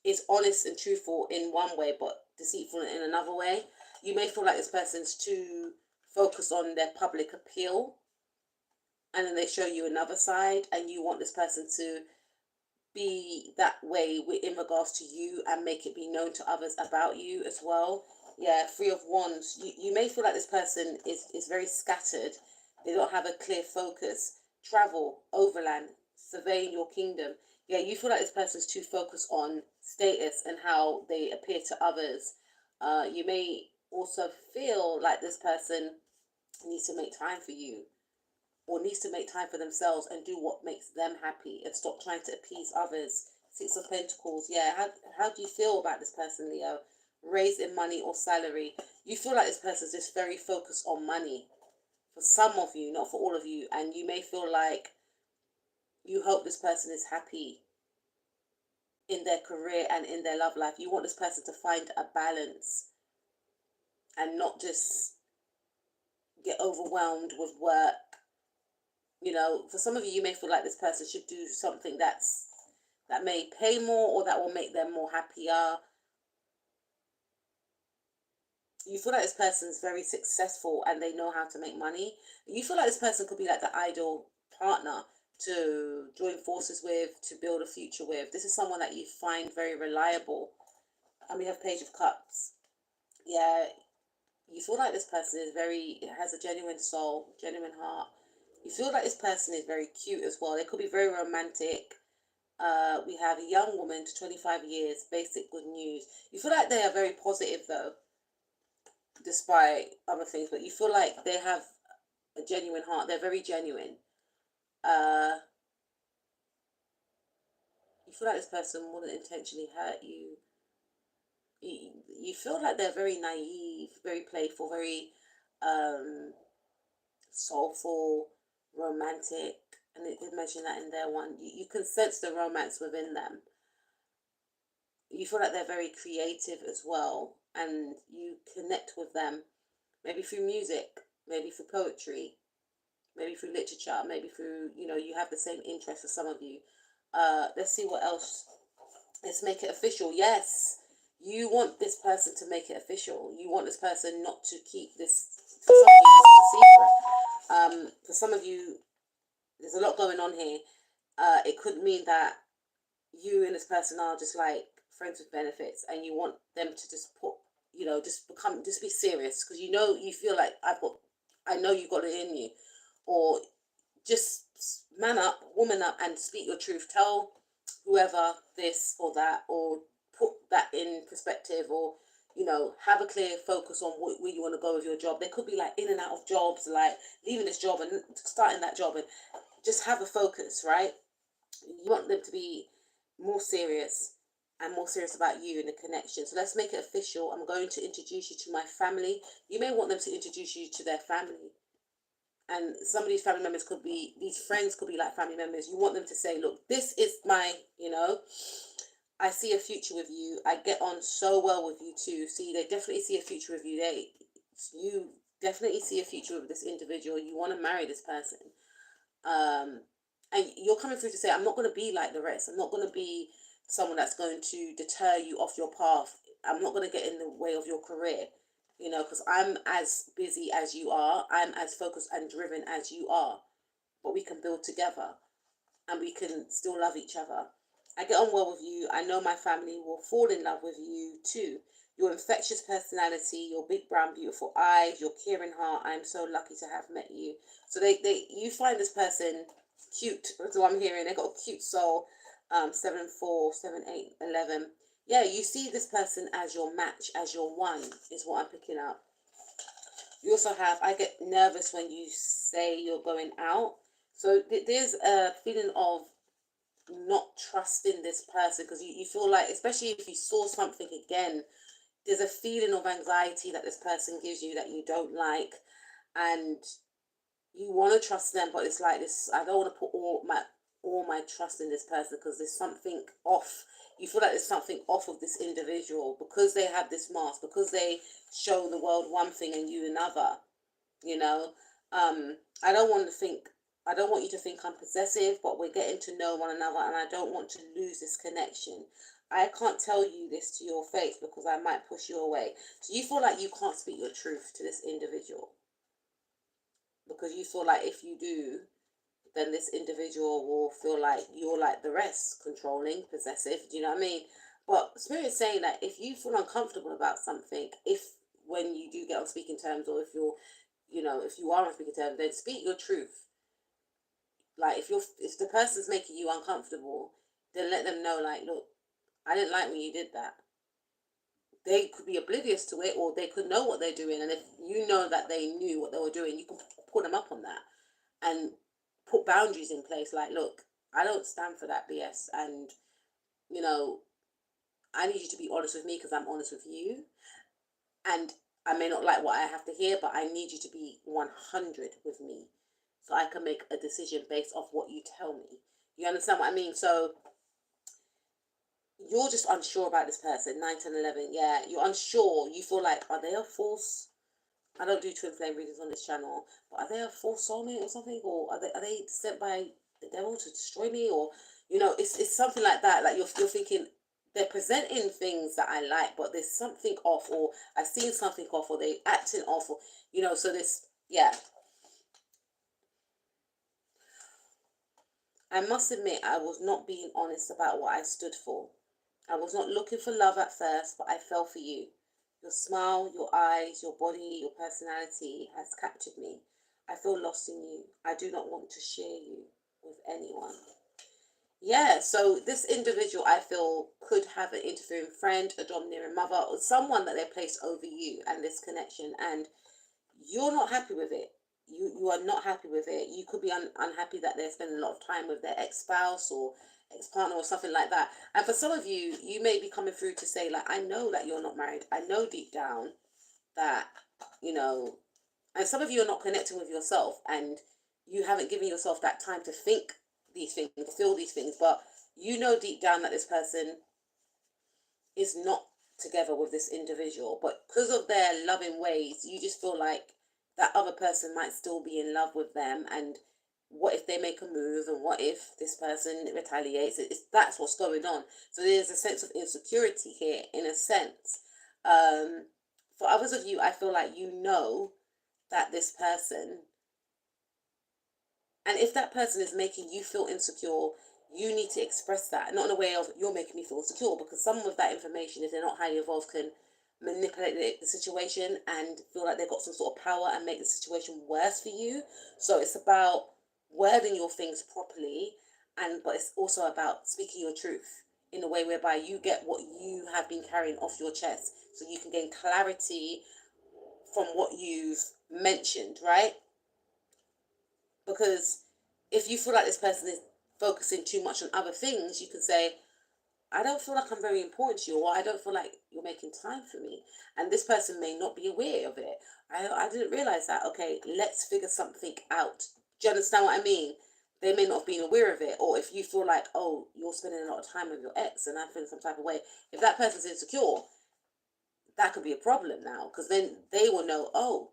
Speaker 1: is honest and truthful in one way, but deceitful in another way. You may feel like this person's too focused on their public appeal, and then they show you another side, and you want this person to be that way in regards to you and make it be known to others about you as well. Yeah, Three of Wands. You may feel like this person is very scattered. They don't have a clear focus. Travel, overland, surveying your kingdom. Yeah, you feel like this person's too focused on status and how they appear to others. You may also feel like this person needs to make time for you, or needs to make time for themselves and do what makes them happy and stop trying to appease others. Six of Pentacles. Yeah, how do you feel about this person, Leo? Raise in money or salary. You feel like this person's just very focused on money. For some of you, not for all of you. And you may feel like you hope this person is happy in their career and in their love life. You want this person to find a balance. and not just get overwhelmed with work. You know, for some of you, you may feel like this person should do something that may pay more or that will make them more happier. You feel like this person's very successful and they know how to make money. You feel like this person could be like the ideal partner to join forces with, to build a future with. This is someone that you find very reliable. And we have Page of Cups. Yeah, you feel like this person has a genuine soul, genuine heart. You feel like this person is very cute as well. They could be very romantic. We have a young woman to 25 years, basic good news. You feel like they are very positive though, despite other things, but you feel like they have a genuine heart. They're very genuine. You feel like this person wouldn't intentionally hurt you. You feel like they're very naive, very playful, very soulful, romantic, and it did mention that in there one. You can sense the romance within them. You feel like they're very creative as well, and you connect with them, maybe through music, maybe through poetry, maybe through literature, maybe through, you have the same interest for some of you. Let's see what else. Let's make it official. Yes, you want this person to make it official. You want this person not to keep this, for some of you, this is a secret. For some of you, there's a lot going on here. It could mean that you and this person are just like friends with benefits, and you want them to just just be serious, because you feel like I know you got it in you, or just man up, woman up, and speak your truth. Tell whoever this or that, or put that in perspective, or have a clear focus on where you want to go with your job. They could be like in and out of jobs, like leaving this job and starting that job, and just have a focus, right? You want them to be more serious and more serious about you and the connection. So let's make it official. I'm going to introduce you to my family. You may want them to introduce you to their family. And some of these family members could be, these friends could be like family members. You want them to say, look, this is my, I see a future with you. I get on so well with you too. See, they definitely see a future with you. You definitely see a future with this individual. You want to marry this person. And you're coming through to say, I'm not going to be like the rest. I'm not going to be someone that's going to deter you off your path. I'm not going to get in the way of your career, because I'm as busy as you are. I'm as focused and driven as you are. But we can build together and we can still love each other. I get on well with you. I know my family will fall in love with you too. Your infectious personality, your big brown beautiful eyes, your caring heart. I'm so lucky to have met you. So you find this person cute. That's what I'm hearing. They got a cute soul. 7, 4, 7, 8, 11. Yeah, you see this person as your match, as your one, is what I'm picking up. You also have, I get nervous when you say you're going out. So there's a feeling of not trusting this person, because you feel like, especially if you saw something again, there's a feeling of anxiety that this person gives you that you don't like, and you want to trust them, but it's like this, I don't want to put all my trust in this person, because there's something off. You feel like there's something off of this individual, because they have this mask, because they show the world one thing and you another. I don't want you to think I'm possessive, but we're getting to know one another, and I don't want to lose this connection. I can't tell you this to your face because I might push you away. So you feel like you can't speak your truth to this individual, because you feel like if you do, then this individual will feel like you're like the rest, controlling, possessive. Do you know what I mean? But Spirit's saying that if you feel uncomfortable about something, when you do get on speaking terms, or if you are on speaking terms, then speak your truth. Like if the person's making you uncomfortable, then let them know, like, look, I didn't like when you did that. They could be oblivious to it, or they could know what they're doing, and if you know that they knew what they were doing, you can pull them up on that and put boundaries in place. Like, look, I don't stand for that BS, and I need you to be honest with me because I'm honest with you, and I may not like what I have to hear, but I need you to be 100 with me, so I can make a decision based off what you tell me. You understand what I mean? So you're just unsure about this person. 9, 10, 11. Yeah, you're unsure. You feel like, are they a false? I don't do twin flame readings on this channel, but are they a false soulmate or something? Or are they sent by the devil to destroy me? Or, it's something like that. Like you're thinking, they're presenting things that I like, but there's something off, or I've seen something off, or they acting off, or, so this, yeah. I must admit, I was not being honest about what I stood for. I was not looking for love at first, but I fell for you. Your smile, your eyes, your body, your personality has captured me. I feel lost in you. I do not want to share you with anyone. Yeah, so this individual, I feel, could have an interfering friend, a domineering mother, or someone that they placed over you and this connection, and you're not happy with it. You are not happy with it. You could be unhappy that they're spending a lot of time with their ex-spouse or ex-partner or something like that. And for some of you, you may be coming through to say, like, I know that you're not married. I know deep down that, you know, and some of you are not connecting with yourself, and you haven't given yourself that time to think these things, feel these things, but you know deep down that this person is not together with this individual, but because of their loving ways, you just feel like that other person might still be in love with them. And what if they make a move, and what if this person retaliates? That's what's going on. So there's a sense of insecurity here, in a sense. For others of you, I feel like that this person, and if that person is making you feel insecure, you need to express that, not in a way of, you're making me feel insecure, because some of that information, if they're not highly evolved, can manipulate the situation and feel like they've got some sort of power and make the situation worse for you. So it's about wording your things properly, but it's also about speaking your truth in a way whereby you get what you have been carrying off your chest, so you can gain clarity from what you've mentioned, right? Because if you feel like this person is focusing too much on other things, you can say, I don't feel like I'm very important to you, or I don't feel like you're making time for me. And this person may not be aware of it. I didn't realize that. Okay, let's figure something out. Do you understand what I mean? They may not have been aware of it. Or if you feel like, oh, you're spending a lot of time with your ex and I'm feeling some type of way, if that person's insecure, that could be a problem now. Because then they will know, oh,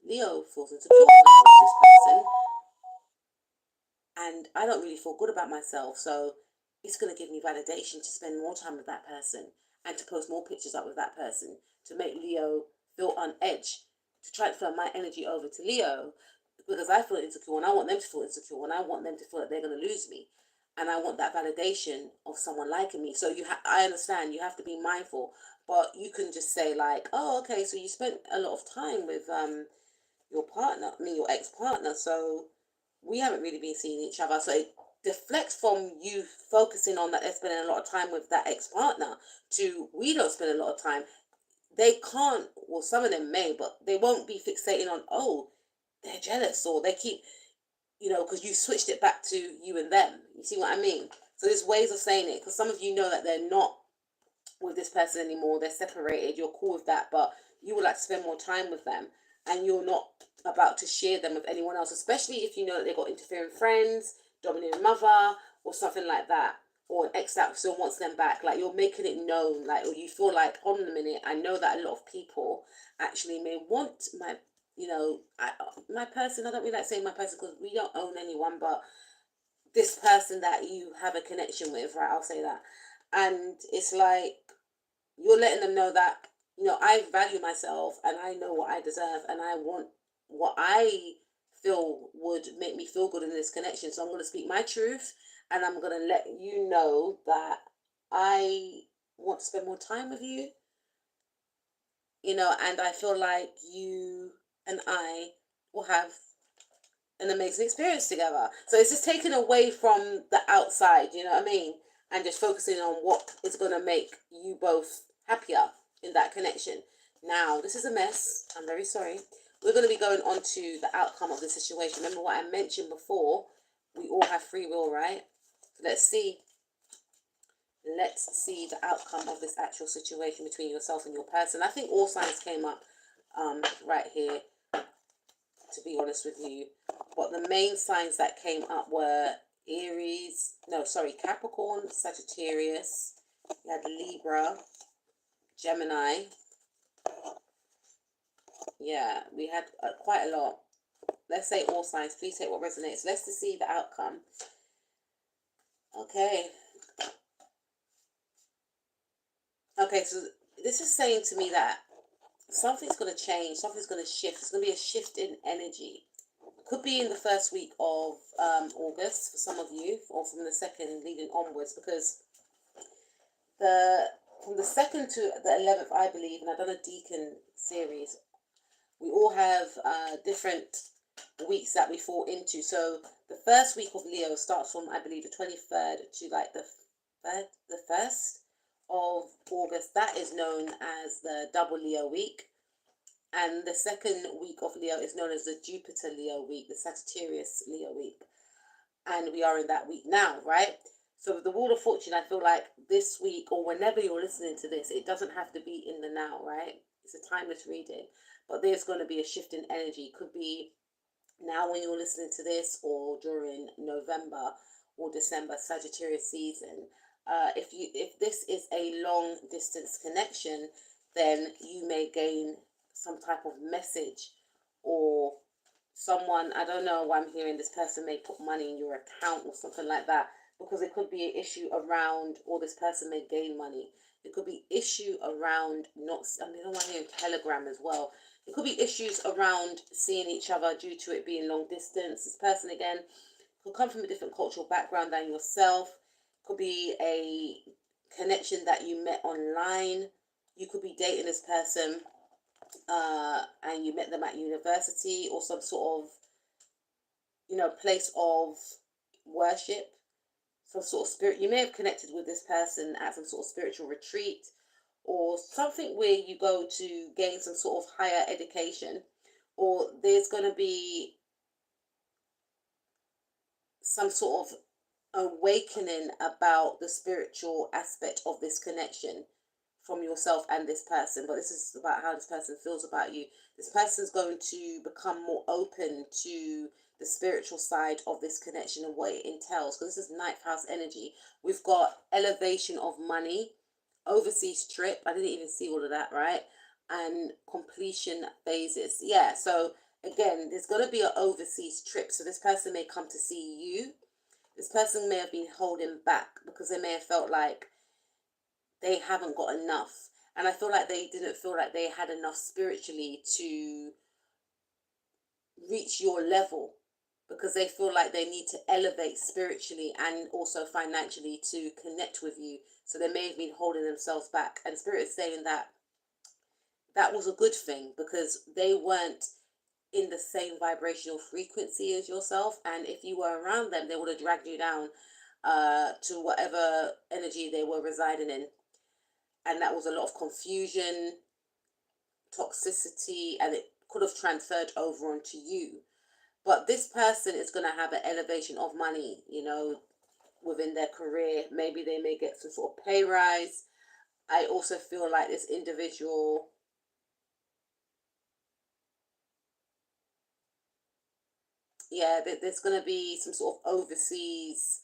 Speaker 1: Leo feels insecure when I'm with this person, and I don't really feel good about myself, so it's going to give me validation to spend more time with that person and to post more pictures up with that person, to make Leo feel on edge, to transfer my energy over to Leo, because I feel insecure and I want them to feel insecure, and I want them to feel like they're going to lose me, and I want that validation of someone liking me. So I understand you have to be mindful, but you can just say like, oh, okay, so you spent a lot of time with your partner, I mean your ex-partner, so we haven't really been seeing each other. So it deflects from you focusing on that they're spending a lot of time with that ex-partner to, we don't spend a lot of time. They can't, well, some of them may, but they won't be fixating on, oh, they're jealous, or they keep, because you switched it back to you and them. You see what I mean? So there's ways of saying it, because some of you know that they're not with this person anymore, they're separated, you're cool with that, but you would like to spend more time with them, and you're not about to share them with anyone else, especially if you know that they've got interfering friends, dominating mother, or something like that, or an ex that still wants them back. Like, you're making it known, like, or you feel like, hold on a minute, I know that a lot of people actually may want my person. I don't really like saying my person because we don't own anyone, but this person that you have a connection with, right? I'll say that. And it's like, you're letting them know that, I value myself and I know what I deserve, and I want what I feel would make me feel good in this connection. So I'm going to speak my truth, and I'm going to let you know that I want to spend more time with you, and I feel like you and I will have an amazing experience together. So it's just taken away from the outside, you know what I mean? And just focusing on what is going to make you both happier in that connection. Now, this is a mess. I'm very sorry. We're going to be going on to the outcome of the situation. Remember what I mentioned before? We all have free will, right? So let's see. Let's see the outcome of this actual situation between yourself and your person. I think all signs came up right here, to be honest with you. But the main signs that came up were Capricorn, Sagittarius, We had Libra, Gemini. Yeah, we had quite a lot. Let's say all signs. Please take what resonates. Let's just see the outcome. Okay. Okay, so this is saying to me that something's going to change. Something's going to shift. It's going to be a shift in energy. Could be in the first week of August for some of you, or from the second leading onwards, because from the second to the 11th, I believe, and I've done a Deacon series, we all have different weeks that we fall into. So the first week of Leo starts from, I believe, the 23rd to like the 1st of August. That is known as the double Leo week. And the second week of Leo is known as the Jupiter Leo week, the Sagittarius Leo week. And we are in that week now, right? So with the Wheel of Fortune, I feel like this week, or whenever you're listening to this, it doesn't have to be in the now, right? It's a timeless reading. But there's going to be a shift in energy. Could be now when you're listening to this, or during November or December, Sagittarius season. If this is a long distance connection, then you may gain some type of message, or someone, I don't know why I'm hearing this person may put money in your account or something like that, because it could be an issue around, or this person may gain money. It could be issue around not, I mean, I want to hear Telegram as well. It could be issues around seeing each other due to it being long distance. This person, again, could come from a different cultural background than yourself. Could be a connection that you met online. You could be dating this person and you met them at university, or some sort of, place of worship, some sort of spirit. You may have connected with this person at some sort of spiritual retreat, or something where you go to gain some sort of higher education, or there's going to be some sort of awakening about the spiritual aspect of this connection from yourself and this person. But this is about how this person feels about you. This person's going to become more open to the spiritual side of this connection and what it entails, because this is ninth house energy. We've got elevation of money, overseas trip, I didn't even see all of that, right? And completion phases. Yeah, so again, there's going to be an overseas trip. So this person may come to see you. This person may have been holding back because they may have felt like they haven't got enough. And I feel like they didn't feel like they had enough spiritually to reach your level, because they feel like they need to elevate spiritually and also financially to connect with you. So they may have been holding themselves back. And Spirit is saying that that was a good thing, because they weren't in the same vibrational frequency as yourself. And if you were around them, they would have dragged you down to whatever energy they were residing in. And that was a lot of confusion, toxicity, and it could have transferred over onto you. But this person is going to have an elevation of money, within their career. Maybe they may get some sort of pay rise. I also feel like this individual, yeah, there's going to be some sort of overseas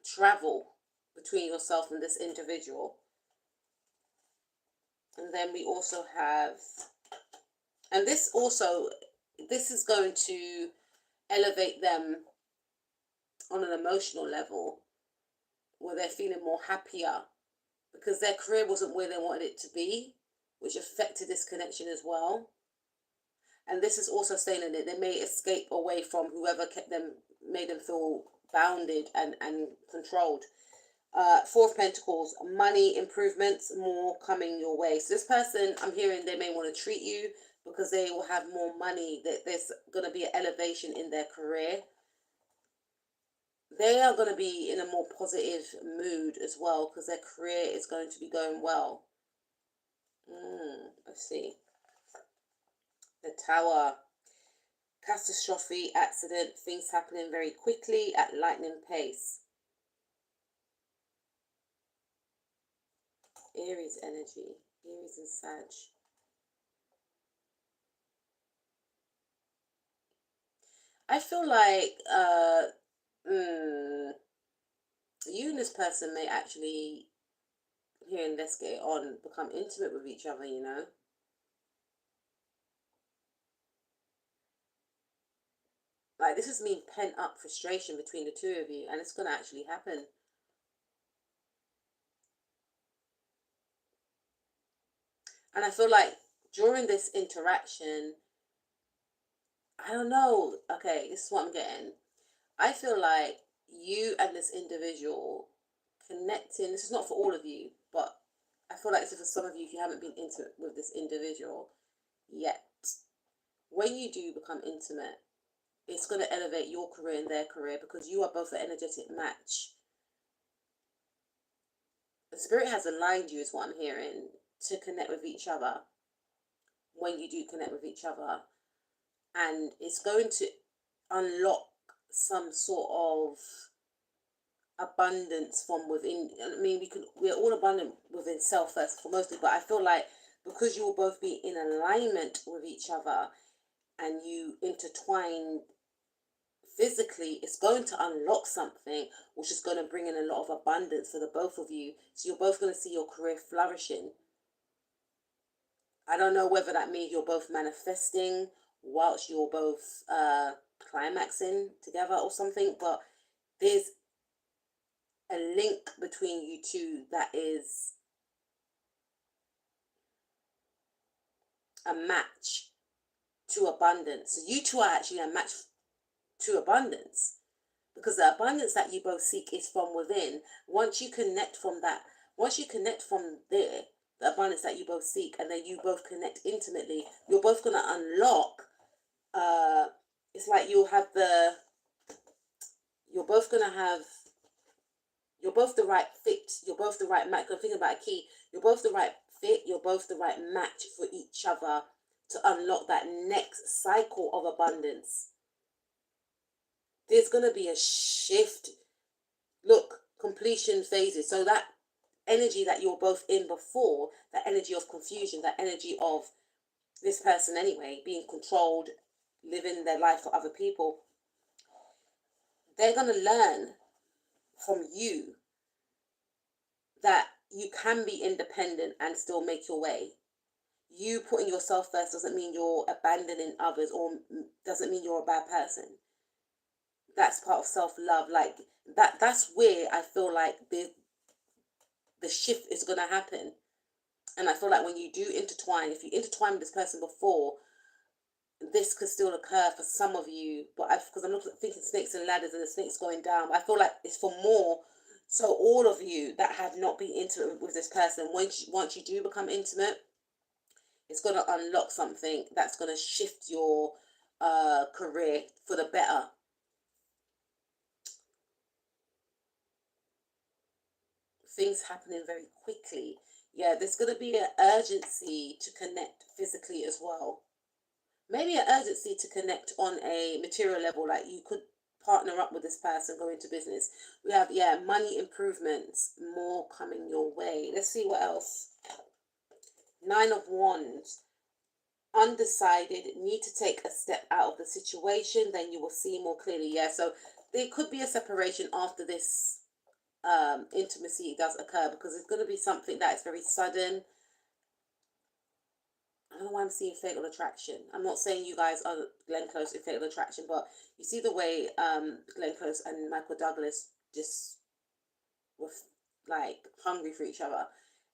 Speaker 1: travel between yourself and this individual. And then we also have, and this is going to elevate them on an emotional level, where they're feeling more happier, because their career wasn't where they wanted it to be, which affected this connection as well. And this is also saying that they may escape away from whoever kept them, made them feel bounded and controlled. Four of Pentacles, money improvements, more coming your way. So this person, I'm hearing, they may want to treat you because they will have more money. That there's going to be an elevation in their career. They are going to be in a more positive mood as well, because their career is going to be going well. Let's see. The Tower. Catastrophe, accident, things happening very quickly at lightning pace. Aries energy. Aries and Sag. I feel like You and this person may actually, hearing Let's Get It On, become intimate with each other, you know. Like, this is me pent up frustration between the two of you, and it's gonna actually happen. And I feel like during this interaction, I don't know. Okay, this is what I'm getting. I feel like you and this individual connecting, this is not for all of you, but I feel like this is for some of you if you haven't been intimate with this individual yet. When you do become intimate, it's going to elevate your career and their career because you are both an energetic match. The spirit has aligned you, is what I'm hearing, to connect with each other when you do connect with each other. And it's going to unlock some sort of abundance from within. I mean, we're all abundant within self first for mostly, but I feel like because you will both be in alignment with each other and you intertwine physically, it's going to unlock something which is going to bring in a lot of abundance for the both of you. So you're both going to see your career flourishing. I don't know whether that means you're both manifesting whilst you're both climaxing together or something, but there's a link between you two that is a match to abundance. So you two are actually a match to abundance because the abundance that you both seek is from within. Once you connect from that, once you connect from there, the abundance that you both seek, and then you both connect intimately, you're both going to unlock. It's like you're both going to have, you're both the right fit, you're both the right match. I'm thinking about a key. You're both the right fit, you're both the right match for each other to unlock that next cycle of abundance. There's going to be a shift. Look, completion phases. So that energy that you're both in before, that energy of confusion, that energy of this person anyway, being controlled, living their life for other people, they're going to learn from you that you can be independent and still make your way. You putting yourself first doesn't mean you're abandoning others or doesn't mean you're a bad person. That's part of self-love. Like that's where I feel like the shift is going to happen. And I feel like when you do intertwine, if you intertwine with this person before, this could still occur for some of you, but because I'm looking thinking snakes and ladders and the snakes going down, I feel like it's for more. So all of you that have not been intimate with this person, once you do become intimate, it's going to unlock something that's going to shift your career for the better. Things happening very quickly. Yeah, there's going to be an urgency to connect physically as well. Maybe an urgency to connect on a material level, like you could partner up with this person, go into business. We have, yeah, money improvements, more coming your way. Let's see what else. 9 of Wands. Undecided, need to take a step out of the situation, then you will see more clearly. Yeah, so there could be a separation after this intimacy does occur, because it's going to be something that is very sudden. I don't know why I'm seeing fatal attraction. I'm not saying you guys are Glenn Close in fatal attraction, but you see the way Glenn Close and Michael Douglas just were like hungry for each other.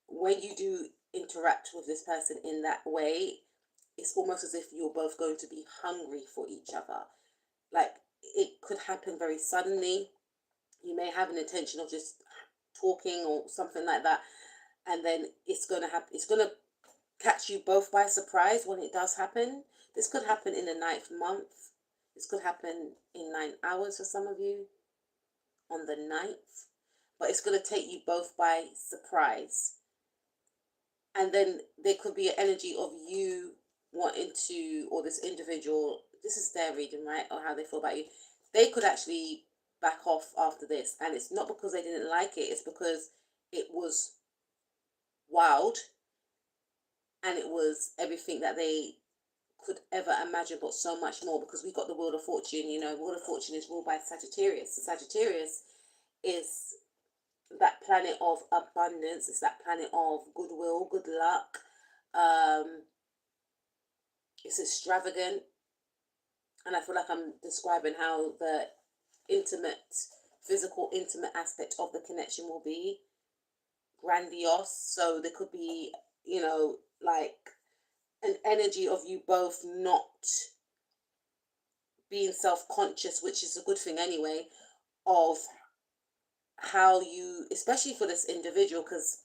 Speaker 1: When you do interact with this person in that way, it's almost as if you're both going to be hungry for each other. Like it could happen very suddenly. You may have an intention of just talking or something like that, and then it's going to happen. It's going to catch you both by surprise when it does happen. This could happen in the 9th month. This could happen in 9 hours for some of you on the 9th. But it's going to take you both by surprise. And then there could be an energy of you wanting to, or this individual, this is their reading, right? Or how they feel about you. They could actually back off after this. And it's not because they didn't like it. It's because it was wild. And it was everything that they could ever imagine, but so much more, because we got the Wheel of Fortune. You know, Wheel of Fortune is ruled by Sagittarius. So Sagittarius is that planet of abundance. It's that planet of goodwill, good luck. It's extravagant, and I feel like I'm describing how the physical intimate aspect of the connection will be grandiose. So there could be, you know, like an energy of you both not being self-conscious, which is a good thing anyway, of how you, especially for this individual, because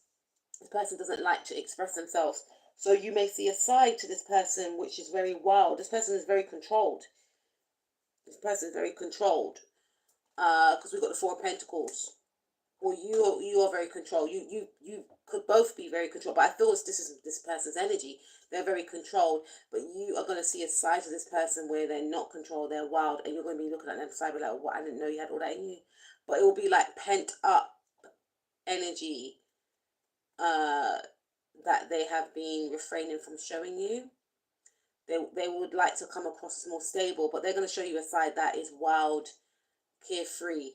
Speaker 1: this person doesn't like to express themselves. So you may see a side to this person which is very wild. This person is very controlled. This person is very controlled. Because we've got the Four of Pentacles. Or you are very controlled. You could both be very controlled. But I feel this is this person's energy. They're very controlled. But you are going to see a side of this person where they're not controlled. They're wild. And you're going to be looking at them side like, what? I didn't know you had all that in you. But it will be like pent up energy that they have been refraining from showing you. They would like to come across as more stable, but they're going to show you a side that is wild, carefree,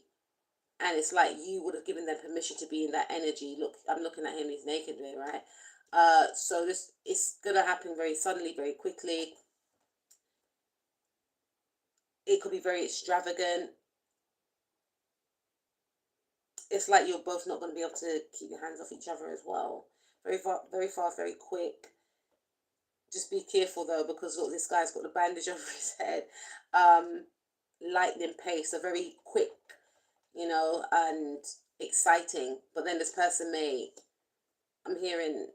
Speaker 1: and it's like you would have given them permission to be in that energy. Look, I'm looking at him, he's naked there, right? So this is going to happen very suddenly, very quickly. It could be very extravagant. It's like you're both not going to be able to keep your hands off each other as well. Very fast, very quick. Just be careful though, because look, this guy's got the bandage over his head. Lightning pace, so very quick, you know, and exciting. But then this person may, I'm hearing,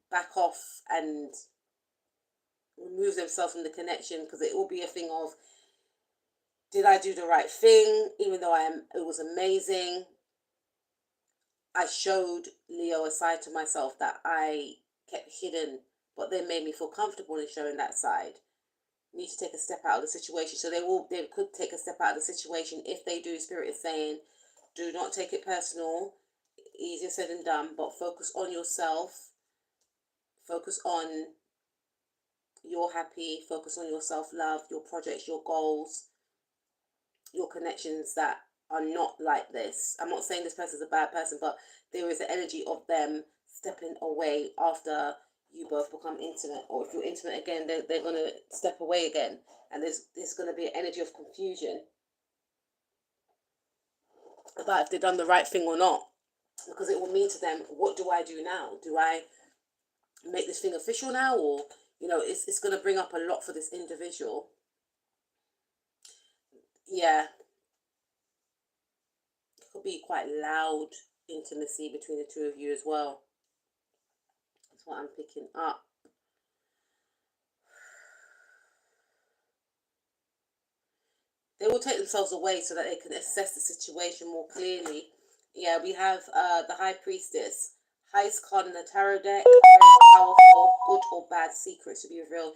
Speaker 1: back off and remove themselves from the connection, because it will be a thing of, did I do the right thing? Even though it was amazing. I showed Leo a side to myself that I kept hidden, but they made me feel comfortable in showing that side. You need to take a step out of the situation. So they could take a step out of the situation. If they do, Spirit is saying, do not take it personal. Easier said than done, but focus on yourself. Focus on you're happy. Focus on your self-love, your projects, your goals, your connections that are not like this. I'm not saying this person's a bad person, but there is an energy of them stepping away after you both become intimate, or if you're intimate again, they're going to step away again, and there's going to be an energy of confusion about if they've done the right thing or not, because it will mean to them, what do I do now? Do I make this thing official now? Or, you know, it's going to bring up a lot for this individual. Yeah, it could be quite loud intimacy between the two of you as well. That's what I'm picking up. They will take themselves away so that they can assess the situation more clearly. Yeah, we have the High Priestess. Highest card in the tarot deck. Very powerful. Good or bad secrets to be revealed.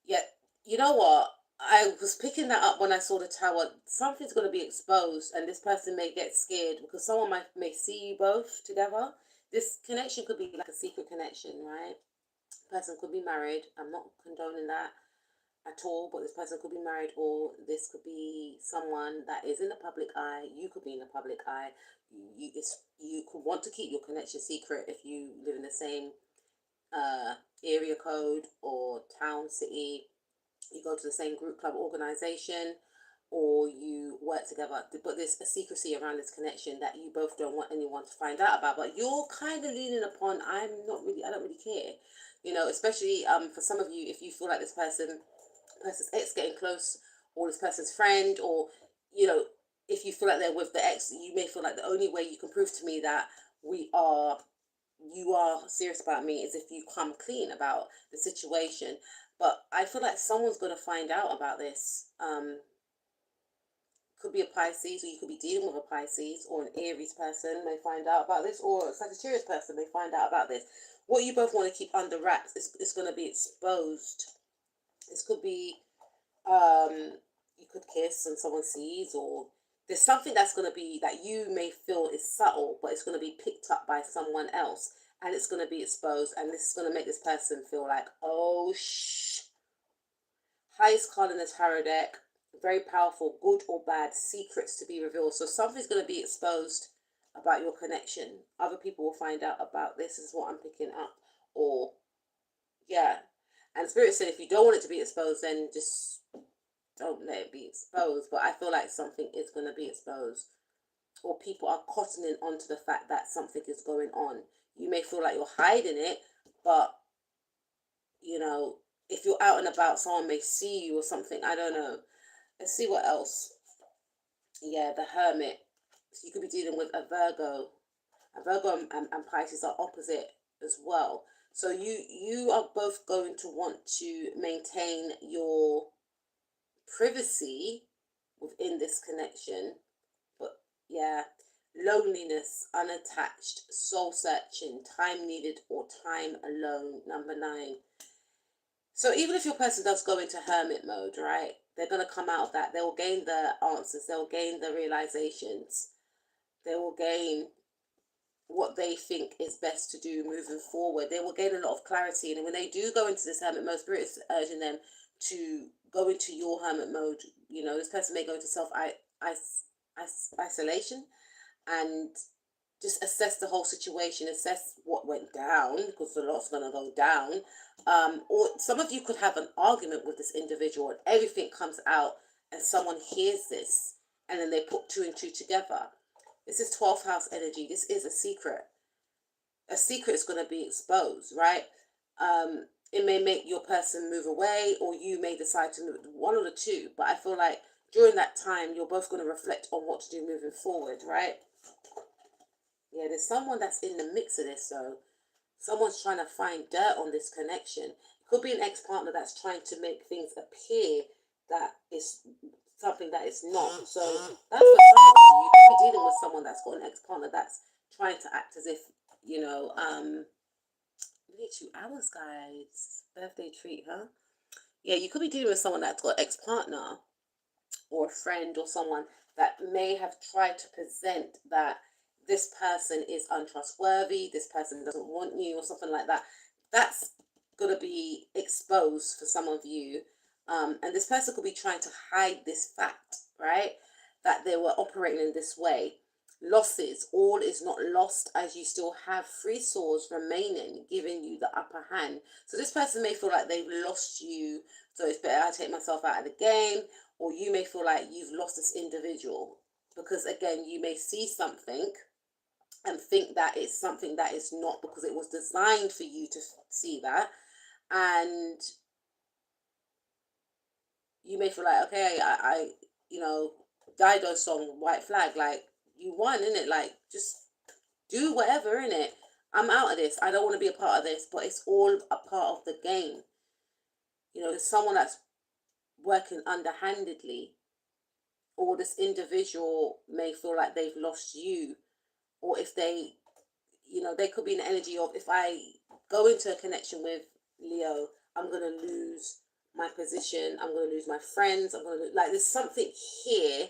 Speaker 1: Yeah, you know what? I was picking that up when I saw the tower. Something's going to be exposed, and this person may get scared because someone may see you both together. This connection could be like a secret connection, right? Person could be married. I'm not condoning that at all, but this person could be married, or this could be someone that is in the public eye. You could be in the public eye. You could want to keep your connection secret if you live in the same area code or town, city. You go to the same group, club, organization, or you work together, but there's a secrecy around this connection that you both don't want anyone to find out about. But you're kind of leaning upon, I don't really care, you know, especially for some of you, if you feel like this person's ex getting close, or this person's friend, or, you know, if you feel like they're with the ex, you may feel like the only way you can prove to me that you are serious about me is if you come clean about the situation. But I feel like someone's going to find out about this. Could be a Pisces, or you could be dealing with a Pisces, or an Aries person may find out about this, or a Sagittarius person may find out about this. What you both want to keep under wraps is going to be exposed. This could be, you could kiss and someone sees, or there's something that's going to be that you may feel is subtle, but it's going to be picked up by someone else, and it's going to be exposed, and this is going to make this person feel like, oh, Highest card in the tarot deck. Very powerful, good or bad, secrets to be revealed. So something's going to be exposed about your connection. Other people will find out about this, is what I'm picking up. Or, yeah. And Spirit said if you don't want it to be exposed, then just don't let it be exposed. But I feel like something is going to be exposed. Or people are cottoning onto the fact that something is going on. You may feel like you're hiding it, but, you know, if you're out and about, someone may see you or something. I don't know. Let's see what else. Yeah, the Hermit. So you could be dealing with a Virgo. A Virgo and Pisces are opposite as well. So you are both going to want to maintain your privacy within this connection. But yeah, loneliness, unattached, soul searching, time needed or time alone, number 9. So even if your person does go into hermit mode, right, they're going to come out of that. They will gain the answers. They'll gain the realizations. They will gain what they think is best to do moving forward. They will gain a lot of clarity. And when they do go into this hermit mode, Spirit is urging them to go into your hermit mode. You know, this person may go into isolation and just assess the whole situation, assess what went down, because a lot's going to go down. Or some of you could have an argument with this individual and everything comes out and someone hears this and then they put 2 and 2 together. This is 12th house energy. This is a secret. A secret is going to be exposed, right? It may make your person move away, or you may decide to move, one of the two. But I feel like during that time, you're both going to reflect on what to do moving forward, right? Yeah, there's someone that's in the mix of this, though. Someone's trying to find dirt on this connection. It could be an ex-partner that's trying to make things appear that is something that is not. So that's for some of you. You could be dealing with someone that's got an ex-partner that's trying to act as if, you know, we need 2 hours, guys. Birthday treat, huh? Yeah, you could be dealing with someone that's got an ex-partner or a friend or someone that may have tried to present that this person is untrustworthy, this person doesn't want you, or something like that. That's going to be exposed for some of you. And this person could be trying to hide this fact, right? That they were operating in this way. Losses, all is not lost, as you still have 3 swords remaining, giving you the upper hand. So this person may feel like they've lost you, so it's better I take myself out of the game. Or you may feel like you've lost this individual, because again, you may see something and think that it's something that is not, because it was designed for you to see that. And you may feel like, okay, I you know, Dido's song, White Flag, like, you won, innit? Like, just do whatever, innit? I'm out of this. I don't want to be a part of this, but it's all a part of the game. You know, there's someone that's working underhandedly, or this individual may feel like they've lost you, or if they, you know, they could be in the energy of, if I go into a connection with Leo, I'm going to lose my position, I'm going to lose my friends, I'm going to lose, like, there's something here,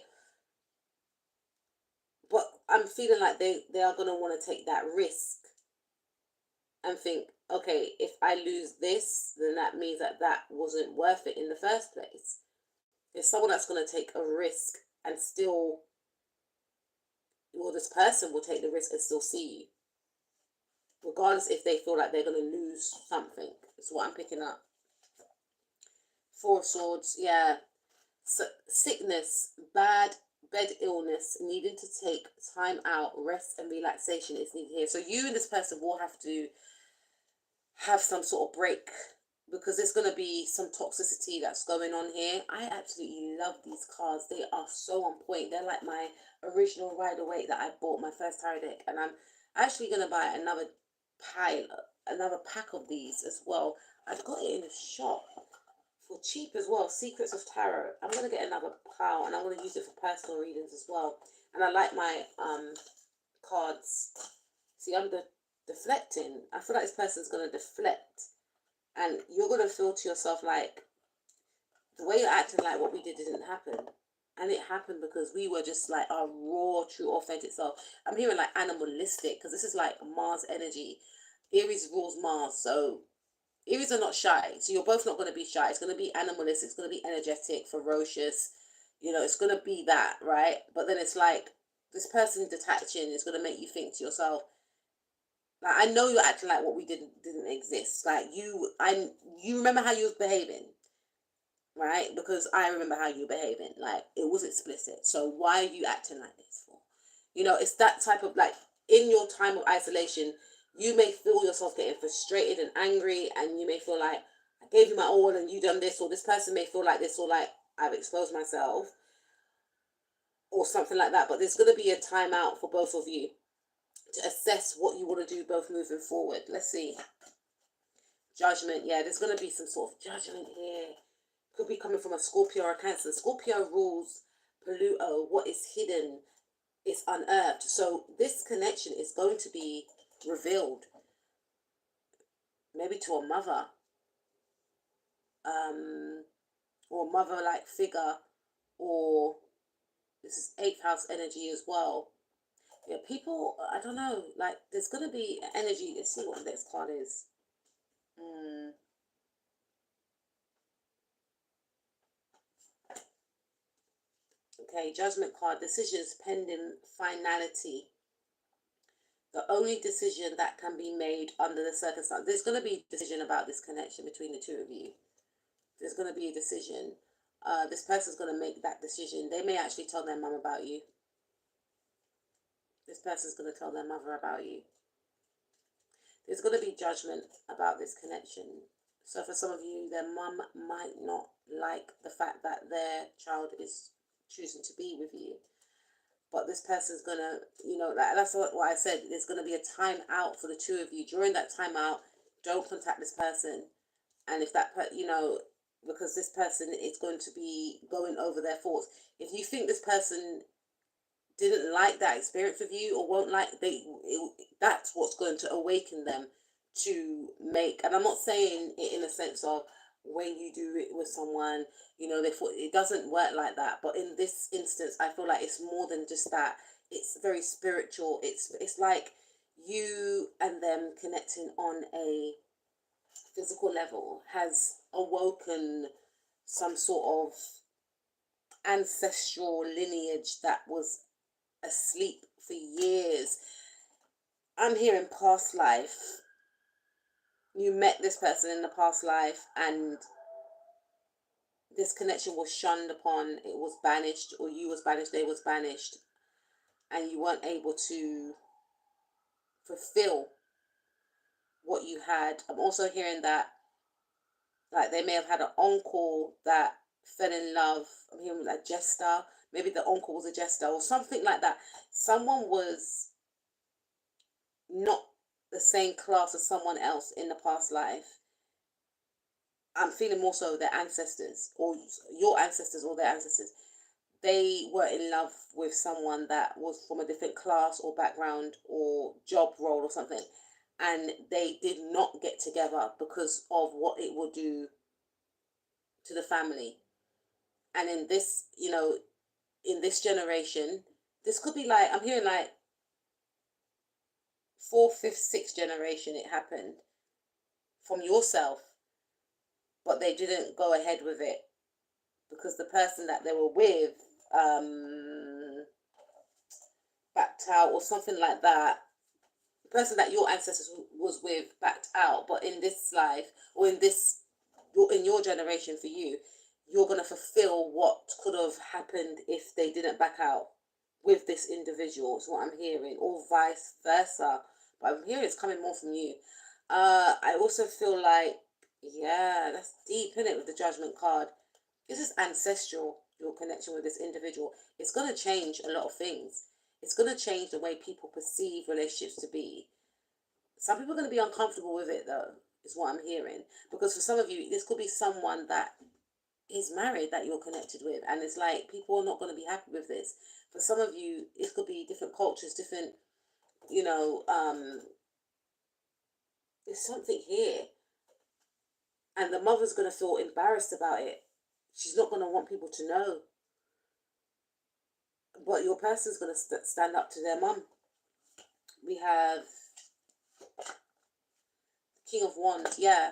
Speaker 1: but I'm feeling like they are going to want to take that risk and think, okay, if I lose this, then that means that that wasn't worth it in the first place. There's someone that's going to take a risk and still, well, this person will take the risk and still see you, regardless if they feel like they're going to lose something. That's what I'm picking up. 4 of Swords, yeah. So, sickness, bad bed illness, needing to take time out, rest and relaxation is needed here. So you and this person will have to have some sort of break, because there's going to be some toxicity that's going on here. I absolutely love these cards. They are so on point. They're like my original Rider-Waite that I bought, my first tarot deck, and I'm actually going to buy another pack of these as well. I've got it in a shop for cheap as well. Secrets of Tarot. I'm going to get another pile and I'm going to use it for personal readings as well. And I like my cards. See, I'm deflecting. I feel like this person's going to deflect, and you're going to feel to yourself like the way you're acting, like what we did didn't happen. And it happened because we were just like our raw, true, authentic self. I'm hearing like animalistic, because this is like Mars energy. Aries rules Mars, so Aries are not shy, so you're both not going to be shy. It's going to be animalistic, it's going to be energetic, ferocious, it's going to be that, right? But then it's like, this person detaching is going to make you think to yourself, like, I know you're acting like what we didn't exist. Like, you remember how you was behaving, right? Because I remember how you were behaving. Like, it was explicit. So why are you acting like this for? It's that type of, like, in your time of isolation, you may feel yourself getting frustrated and angry, and you may feel like, I gave you my all and you done this, or this person may feel like this, or like, I've exposed myself, or something like that. But there's going to be a timeout for both of you to assess what you want to do both moving forward. Let's see. Judgment. Yeah, there's going to be some sort of judgment here. Could be coming from a Scorpio or a Cancer. Scorpio rules Pluto. What is hidden is unearthed. So this connection is going to be revealed. Maybe to a mother. Or mother-like figure. Or this is 8th house energy as well. Yeah, people, I don't know. Like, there's going to be energy. Let's see what the next card is. Okay, judgment card, decisions pending finality. The only decision that can be made under the circumstance. There's going to be a decision about this connection between the two of you. There's going to be a decision. This person's going to make that decision. They may actually tell their mum about you. This person's going to tell their mother about you. There's going to be judgment about this connection. So for some of you, their mum might not like the fact that their child is choosing to be with you. But this person's going to, that's what I said. There's going to be a time out for the two of you. During that time out, don't contact this person. And if that, because this person is going to be going over their thoughts. If you think this person didn't like that experience with you, or won't like, that's what's going to awaken them to make. And I'm not saying it in a sense of when you do it with someone, they thought it doesn't work like that. But in this instance, I feel like it's more than just that. It's very spiritual. It's like you and them connecting on a physical level has awoken some sort of ancestral lineage that was asleep for years. I'm hearing past life. You met this person in the past life, and this connection was shunned upon. It was banished, or you was banished, they was banished, and you weren't able to fulfill what you had. I'm also hearing that, like, they may have had an uncle that fell in love. I'm hearing a jester. Maybe the uncle was a jester or something like that. Someone was not the same class as someone else in the past life. I'm feeling more so their ancestors, or your ancestors, or their ancestors. They were in love with someone that was from a different class or background or job role or something. And they did not get together because of what it would do to the family. And in this, in this generation, this could be like, I'm hearing like 4th, 5th, 6th generation it happened from yourself, but they didn't go ahead with it because the person that they were with backed out or something like that. The person that your ancestors was with backed out, but in this life, or in your generation, for you, you're going to fulfill what could have happened if they didn't back out with this individual, is what I'm hearing, or vice versa. But I'm hearing it's coming more from you. I also feel like, yeah, that's deep, isn't it, with the judgment card? This is ancestral, your connection with this individual. It's going to change a lot of things. It's going to change the way people perceive relationships to be. Some people are going to be uncomfortable with it, though, is what I'm hearing. Because for some of you, this could be someone that is married that you're connected with. And it's like, people are not going to be happy with this. For some of you, it could be different cultures, different, there's something here. And the mother's going to feel embarrassed about it. She's not going to want people to know. But your person's going to stand up to their mum. We have King of Wands, yeah.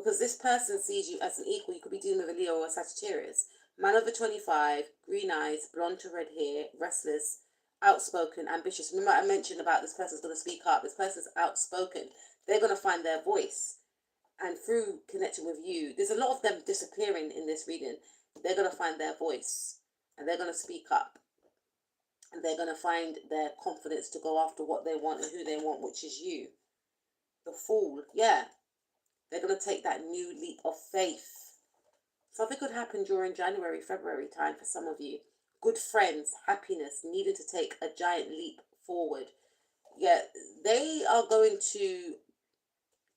Speaker 1: because this person sees you as an equal. You could be dealing with a Leo or a Sagittarius. Man over 25, green eyes, blonde to red hair, restless, outspoken, ambitious. Remember I mentioned about this person's going to speak up. This person's outspoken. They're going to find their voice. And through connecting with you, there's a lot of them disappearing in this reading. They're going to find their voice. And they're going to speak up. And they're going to find their confidence to go after what they want and who they want, which is you. The Fool. Yeah. They're going to take that new leap of faith. Something could happen during January, February time for some of you. Good friends, happiness, needing to take a giant leap forward. Yeah, they are going to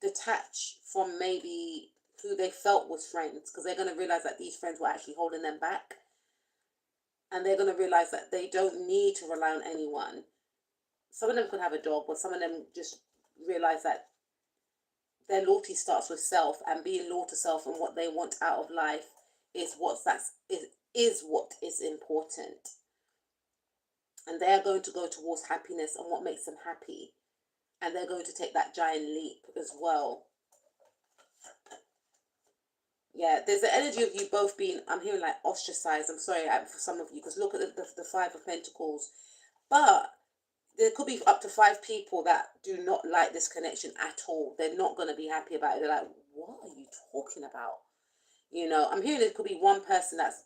Speaker 1: detach from maybe who they felt was friends, because they're going to realize that these friends were actually holding them back. And they're going to realize that they don't need to rely on anyone. Some of them could have a dog, but some of them just realize that their loyalty starts with self, and being loyal to self and what they want out of life is what is important. And they are going to go towards happiness and what makes them happy. And they're going to take that giant leap as well. Yeah, there's the energy of you both being, I'm hearing like ostracized. I'm sorry for some of you, because look at the Five of Pentacles. But there could be up to 5 people that do not like this connection at all. They're not going to be happy about it. They're like, what are you talking about? You know, I'm hearing there could be one person that's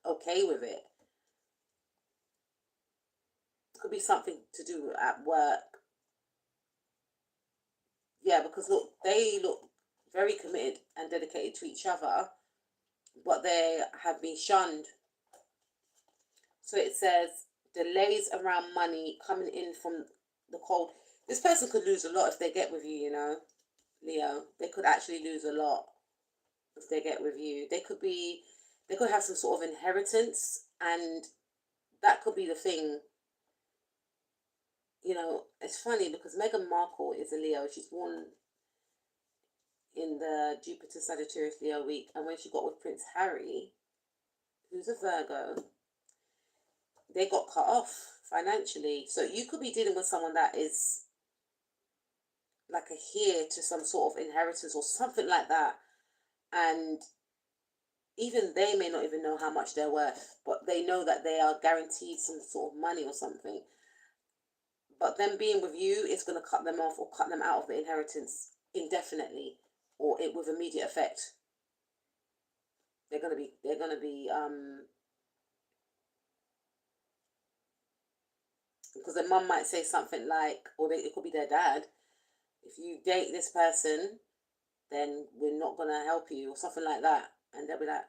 Speaker 1: okay with it. It could be something to do at work. Yeah, because look, they look very committed and dedicated to each other, but they have been shunned. So it says, delays around money coming in from the cold. This person could lose a lot if they get with you, you know, Leo. They could actually lose a lot if they get with you. They could have some sort of inheritance, and that could be the thing. You know, it's funny because Meghan Markle is a Leo. She's born in the Jupiter Sagittarius Leo week, and when she got with Prince Harry, who's a Virgo, they got cut off financially. So you could be dealing with someone that is like a heir to some sort of inheritance or something like that, and even they may not even know how much they're worth, but they know that they are guaranteed some sort of money or something. But them being with you is going to cut them off or cut them out of the inheritance indefinitely, or it with immediate effect. They're gonna be because their mum might say something like, or it could be their dad, if you date this person, then we're not gonna help you, or something like that. And they'll be like,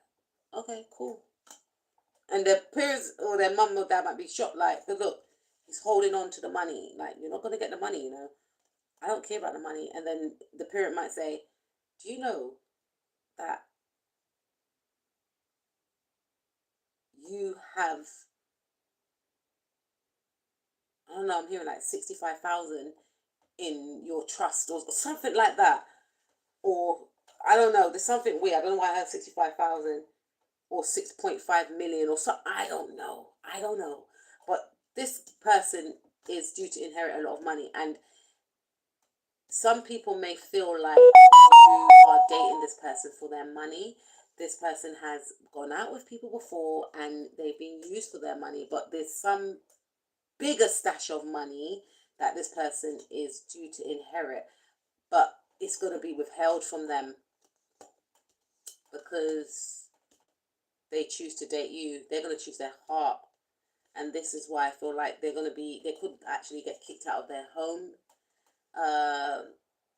Speaker 1: okay, cool. And their parents or their mum or dad might be shocked, like, look, he's holding on to the money. Like, you're not gonna get the money, you know. I don't care about the money. And then the parent might say, do you know that you have, I don't know, I'm hearing like 65,000 in your trust or something like that. Or, I don't know, there's something weird. I don't know why I have 65,000 or 6.5 million or something. I don't know. But this person is due to inherit a lot of money. And some people may feel like you are dating this person for their money. This person has gone out with people before and they've been used for their money, but there's some bigger stash of money that this person is due to inherit, but it's going to be withheld from them because they choose to date you. They're going to choose their heart, and this is why I feel like they could actually get kicked out of their home,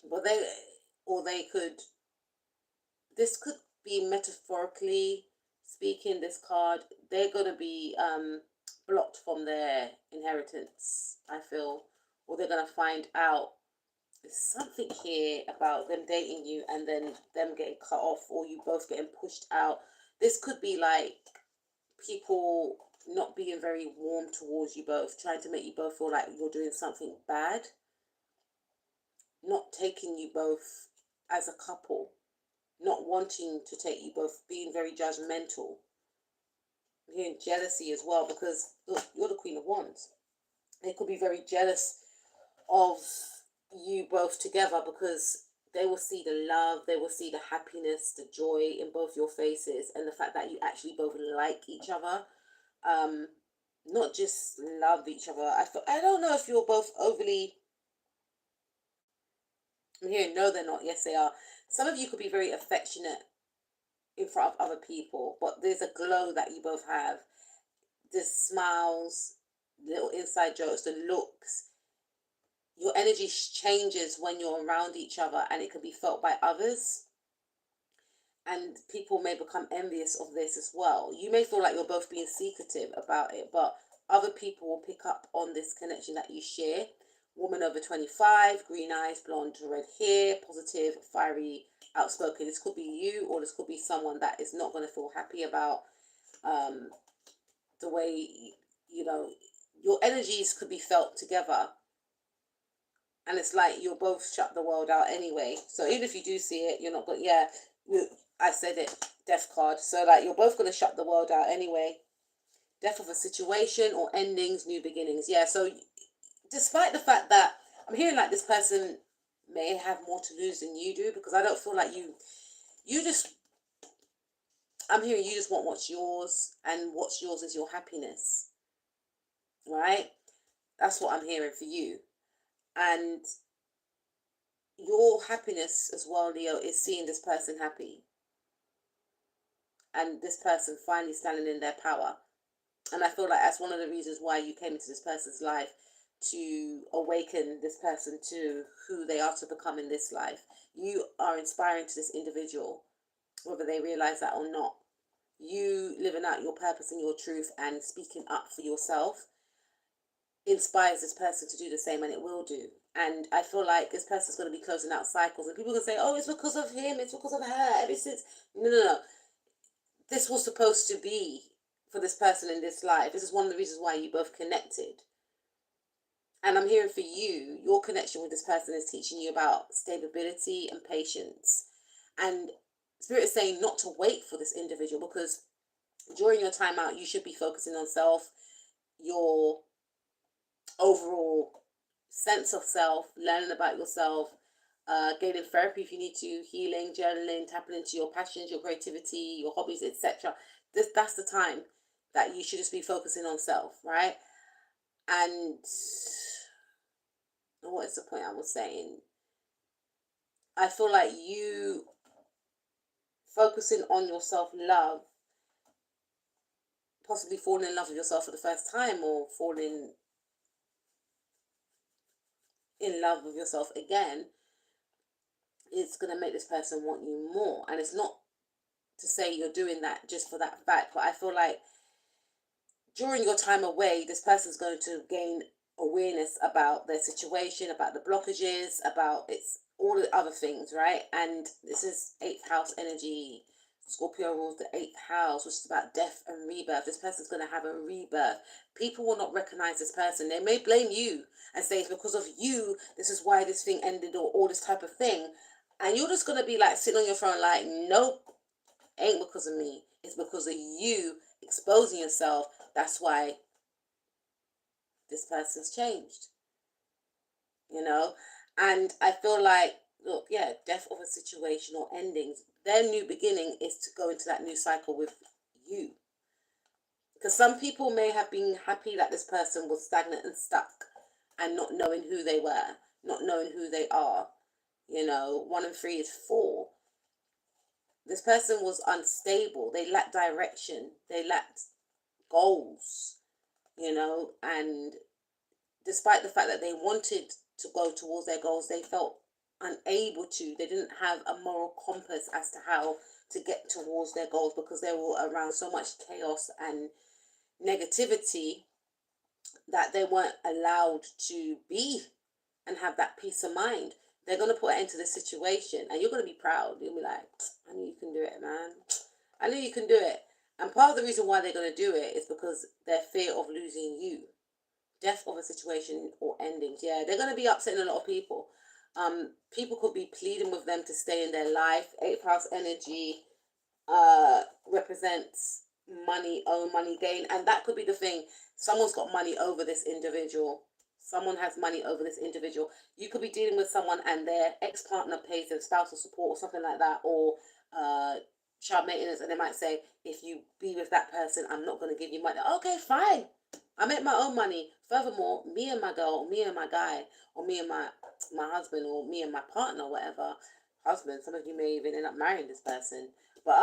Speaker 1: but they could, this could be metaphorically speaking, this card, they're going to be blocked from their inheritance, I feel, or they're going to find out there's something here about them dating you and then them getting cut off, or you both getting pushed out. This could be like people not being very warm towards you both, trying to make you both feel like you're doing something bad, not taking you both as a couple, not wanting to take you both, being very judgmental. I'm hearing jealousy as well, because look, you're the Queen of Wands. They could be very jealous of you both together because they will see the love, they will see the happiness, the joy in both your faces, and the fact that you actually both like each other. Not just love each other. I don't know if you're both overly. I'm hearing no, they're not. Yes, they are. Some of you could be very affectionate in front of other people, but there's a glow that you both have. The smiles, little inside jokes, the looks. Your energy changes when you're around each other, and it can be felt by others. And people may become envious of this as well. You may feel like you're both being secretive about it, but other people will pick up on this connection that you share. Woman over 25, green eyes, blonde to red hair, positive, fiery, outspoken. This could be you, or this could be someone that is not going to feel happy about the way, your energies could be felt together. And it's like you'll both shut the world out anyway. So even if you do see it, you're not going, I said it, death card. So like you're both going to shut the world out anyway. Death of a situation or endings, new beginnings. Yeah, so despite the fact that I'm hearing like this person may have more to lose than you do, because I don't feel like I'm hearing you just want what's yours, and what's yours is your happiness, right? That's what I'm hearing for you. And your happiness as well, Leo, is seeing this person happy, and this person finally standing in their power. And I feel like that's one of the reasons why you came into this person's life, to awaken this person to who they are to become in this life. You are inspiring to this individual, whether they realize that or not. You living out your purpose and your truth and speaking up for yourself inspires this person to do the same, and it will do. And I feel like this person's going to be closing out cycles, and people can say, oh, it's because of him, it's because of her, ever since. No. This was supposed to be for this person in this life. This is one of the reasons why you both connected. And I'm hearing for you, your connection with this person is teaching you about stability and patience. And Spirit is saying not to wait for this individual, because during your time out, you should be focusing on self, your overall sense of self, learning about yourself, gaining therapy if you need to, healing, journaling, tapping into your passions, your creativity, your hobbies, etc. That's the time that you should just be focusing on self, right? And what is the point I was saying? I feel like you focusing on your self-love, possibly falling in love with yourself for the first time, or falling in love with yourself again, it's going to make this person want you more. And it's not to say you're doing that just for that fact, but I feel like during your time away, this person's going to gain awareness about their situation, about the blockages, about it's all the other things, right? And this is 8th house energy. Scorpio rules the 8th house, which is about death and rebirth. This person's going to have a rebirth. People will not recognize this person. They may blame you and say it's because of you, this is why this thing ended, or all this type of thing. And you're just going to be like sitting on your throne like, nope, ain't because of me. It's because of you exposing yourself. That's why this person's changed. And I feel like, look, yeah, death of a situation or endings. Their new beginning is to go into that new cycle with you. Because some people may have been happy that this person was stagnant and stuck and not knowing who they were, not knowing who they are. 1 and 3 is 4. This person was unstable. They lacked direction. They lacked goals, and despite the fact that they wanted to go towards their goals, they felt unable to. They didn't have a moral compass as to how to get towards their goals, because they were around so much chaos and negativity that they weren't allowed to be and have that peace of mind. They're going to put it into this situation, and you're going to be proud. You'll be like, I knew you can do it, man. I knew you can do it. And part of the reason why they're going to do it is because their fear of losing you. Death of a situation or endings. Yeah, they're going to be upsetting a lot of people. People could be pleading with them to stay in their life. 8th house energy represents money, own money gain. And that could be the thing. Someone's got money over this individual. Someone has money over this individual. You could be dealing with someone and their ex-partner pays their spousal support or something like that, or child maintenance, and they might say, if you be with that person, I'm not going to give you money. Okay, fine. I make my own money. Furthermore, me and my girl, or me and my guy, or me and my husband, or me and my partner, whatever, husband, some of you may even end up marrying this person. But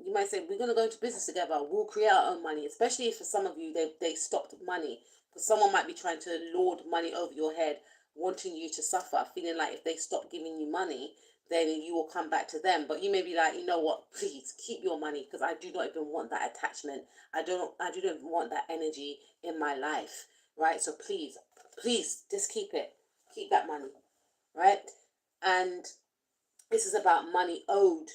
Speaker 1: you might say, we're going to go into business together. We'll create our own money, especially if for some of you, they stopped money. Because someone might be trying to lord money over your head, wanting you to suffer, feeling like if they stop giving you money, then you will come back to them. But you may be like, you know what, please keep your money, because I do not even want that attachment. I do not even want that energy in my life, right? So please just keep it. Keep that money, right? And this is about money owed.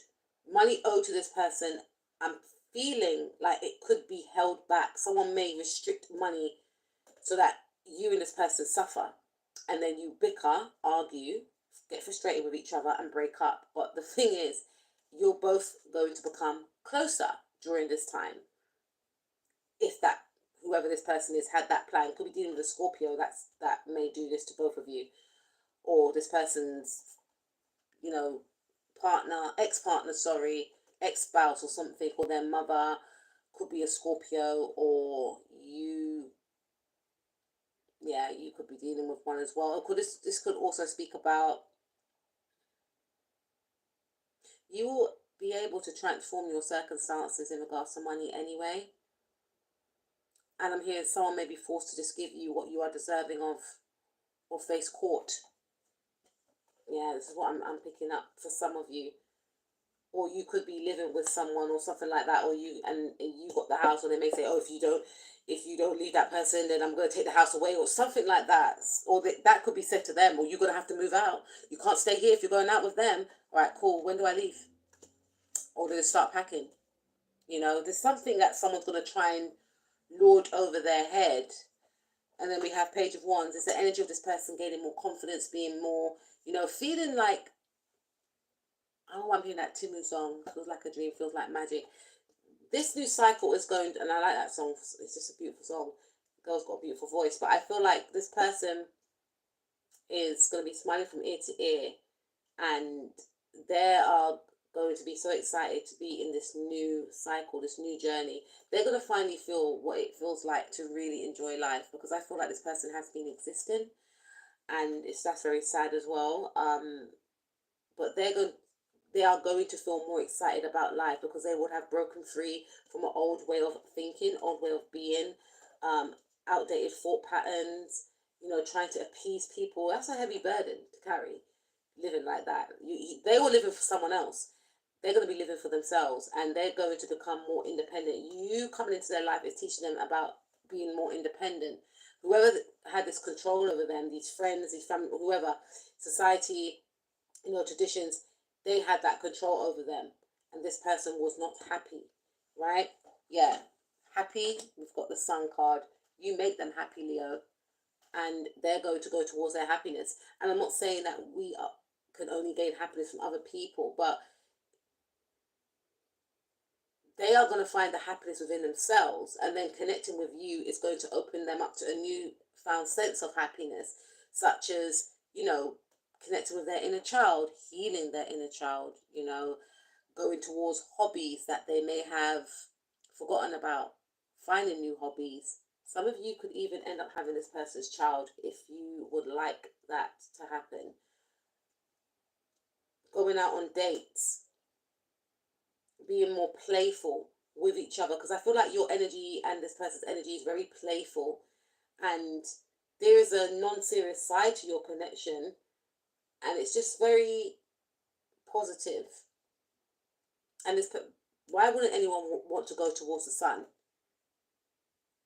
Speaker 1: Money owed to this person. I'm feeling like it could be held back. Someone may restrict money so that you and this person suffer. And then you bicker, argue, get frustrated with each other and break up. But the thing is, you're both going to become closer during this time. If that, whoever this person is, had that plan. Could be dealing with a Scorpio that may do this to both of you. Or this person's, partner, ex-partner, ex-spouse or something, or their mother could be a Scorpio, or you could be dealing with one as well. This could also speak about you will be able to transform your circumstances in regards to money anyway. And I'm hearing someone may be forced to just give you what you are deserving of, or face court. Yeah, this is what I'm picking up for some of you. Or you could be living with someone or something like that, or you got the house, or they may say, oh, if you don't leave that person, then I'm going to take the house away, or something like that. Or that could be said to them, or you're going to have to move out. You can't stay here if you're going out with them. All right, cool. When do I leave? Or do they start packing? There's something that someone's going to try and lord over their head. And then we have Page of Wands. It's the energy of this person gaining more confidence, being more, feeling like, oh, I'm hearing that Timu song, feels like a dream, feels like magic. This new cycle is going, and I like that song, it's just a beautiful song. The girl's got a beautiful voice, but I feel like this person is going to be smiling from ear to ear, and they are going to be so excited to be in this new cycle, this new journey. They're going to finally feel what it feels like to really enjoy life, because I feel like this person has been existing, and that's very sad as well. But they are going to feel more excited about life, because they would have broken free from an old way of thinking, old way of being, outdated thought patterns, trying to appease people. That's a heavy burden to carry, living like that. They were living for someone else. They're going to be living for themselves, and they're going to become more independent. You coming into their life is teaching them about being more independent. Whoever had this control over them, these friends, these family, whoever, society, traditions, they had that control over them, and this person was not happy, right? Yeah, happy. We've got the Sun card. You make them happy, Leo, and they're going to go towards their happiness. And I'm not saying that can only gain happiness from other people, but they are going to find the happiness within themselves, and then connecting with you is going to open them up to a new found sense of happiness, such as, connecting with their inner child, healing their inner child, going towards hobbies that they may have forgotten about, finding new hobbies. Some of you could even end up having this person's child if you would like that to happen. Going out on dates, being more playful with each other, because I feel like your energy and this person's energy is very playful, and there is a non-serious side to your connection, and it's just very positive. And why wouldn't anyone want to go towards the sun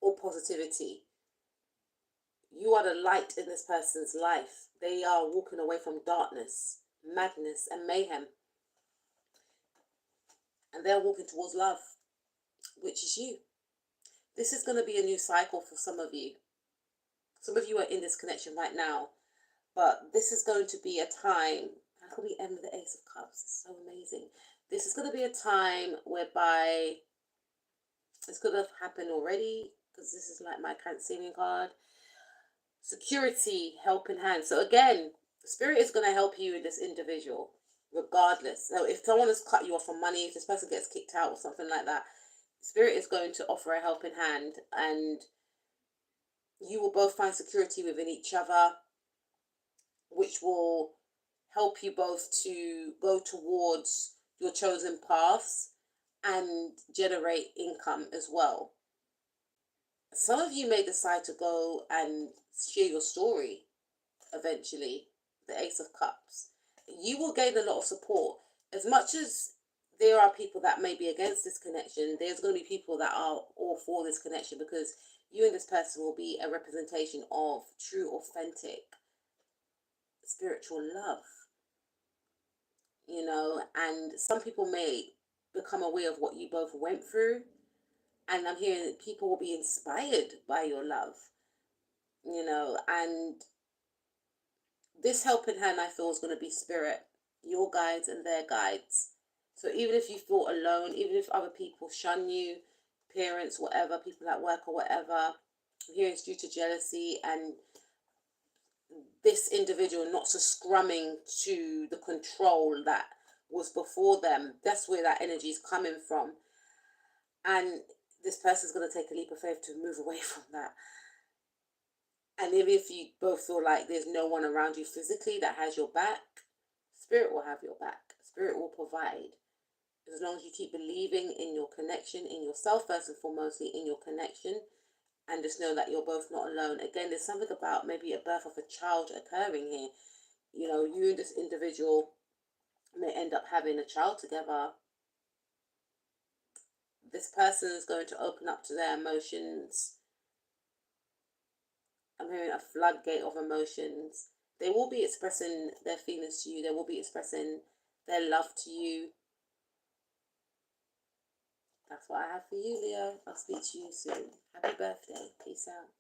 Speaker 1: or positivity? You are the light in this person's life. They are walking away from darkness, madness, and mayhem, and they're walking towards love, which is you. This is going to be a new cycle for some of you. Some of you are in this connection right now, but this is going to be a time. How can we end with the Ace of Cups? It's so amazing. This is going to be a time whereby it's going to have happened already, because this is like my Cancerian card. security, helping hand. So again, spirit is going to help you with this individual regardless. So if someone has cut you off for money, if this person gets kicked out or something like that, spirit is going to offer a helping hand, and you will both find security within each other, which will help you both to go towards your chosen paths and generate income as well. Some of you may decide to go and share your story eventually, the Ace of Cups. You will gain a lot of support. As much as there are people that may be against this connection, there's going to be people that are all for this connection, because you and this person will be a representation of true, authentic, spiritual love. You know, and some people may become aware of what you both went through, and I'm hearing that people will be inspired by your love, you know, and this helping hand, I feel, is going to be spirit, your guides and their guides. So even if you feel alone, even if other people shun you, parents, whatever, people at work or whatever, here it's due to jealousy and this individual not succumbing to the control that was before them. That's where that energy is coming from. And this person's going to take a leap of faith to move away from that. And even if you both feel like there's no one around you physically that has your back, spirit will have your back. Spirit will provide. As long as you keep believing in your connection, in yourself first and foremostly, in your connection, and just know that you're both not alone. Again, there's something about maybe a birth of a child occurring here. You know, you and this individual may end up having a child together. This person is going to open up to their emotions. I'm hearing a floodgate of emotions. They will be expressing their feelings to you. They will be expressing their love to you. That's what I have for you, Leo. I'll speak to you soon. Happy birthday. Peace out.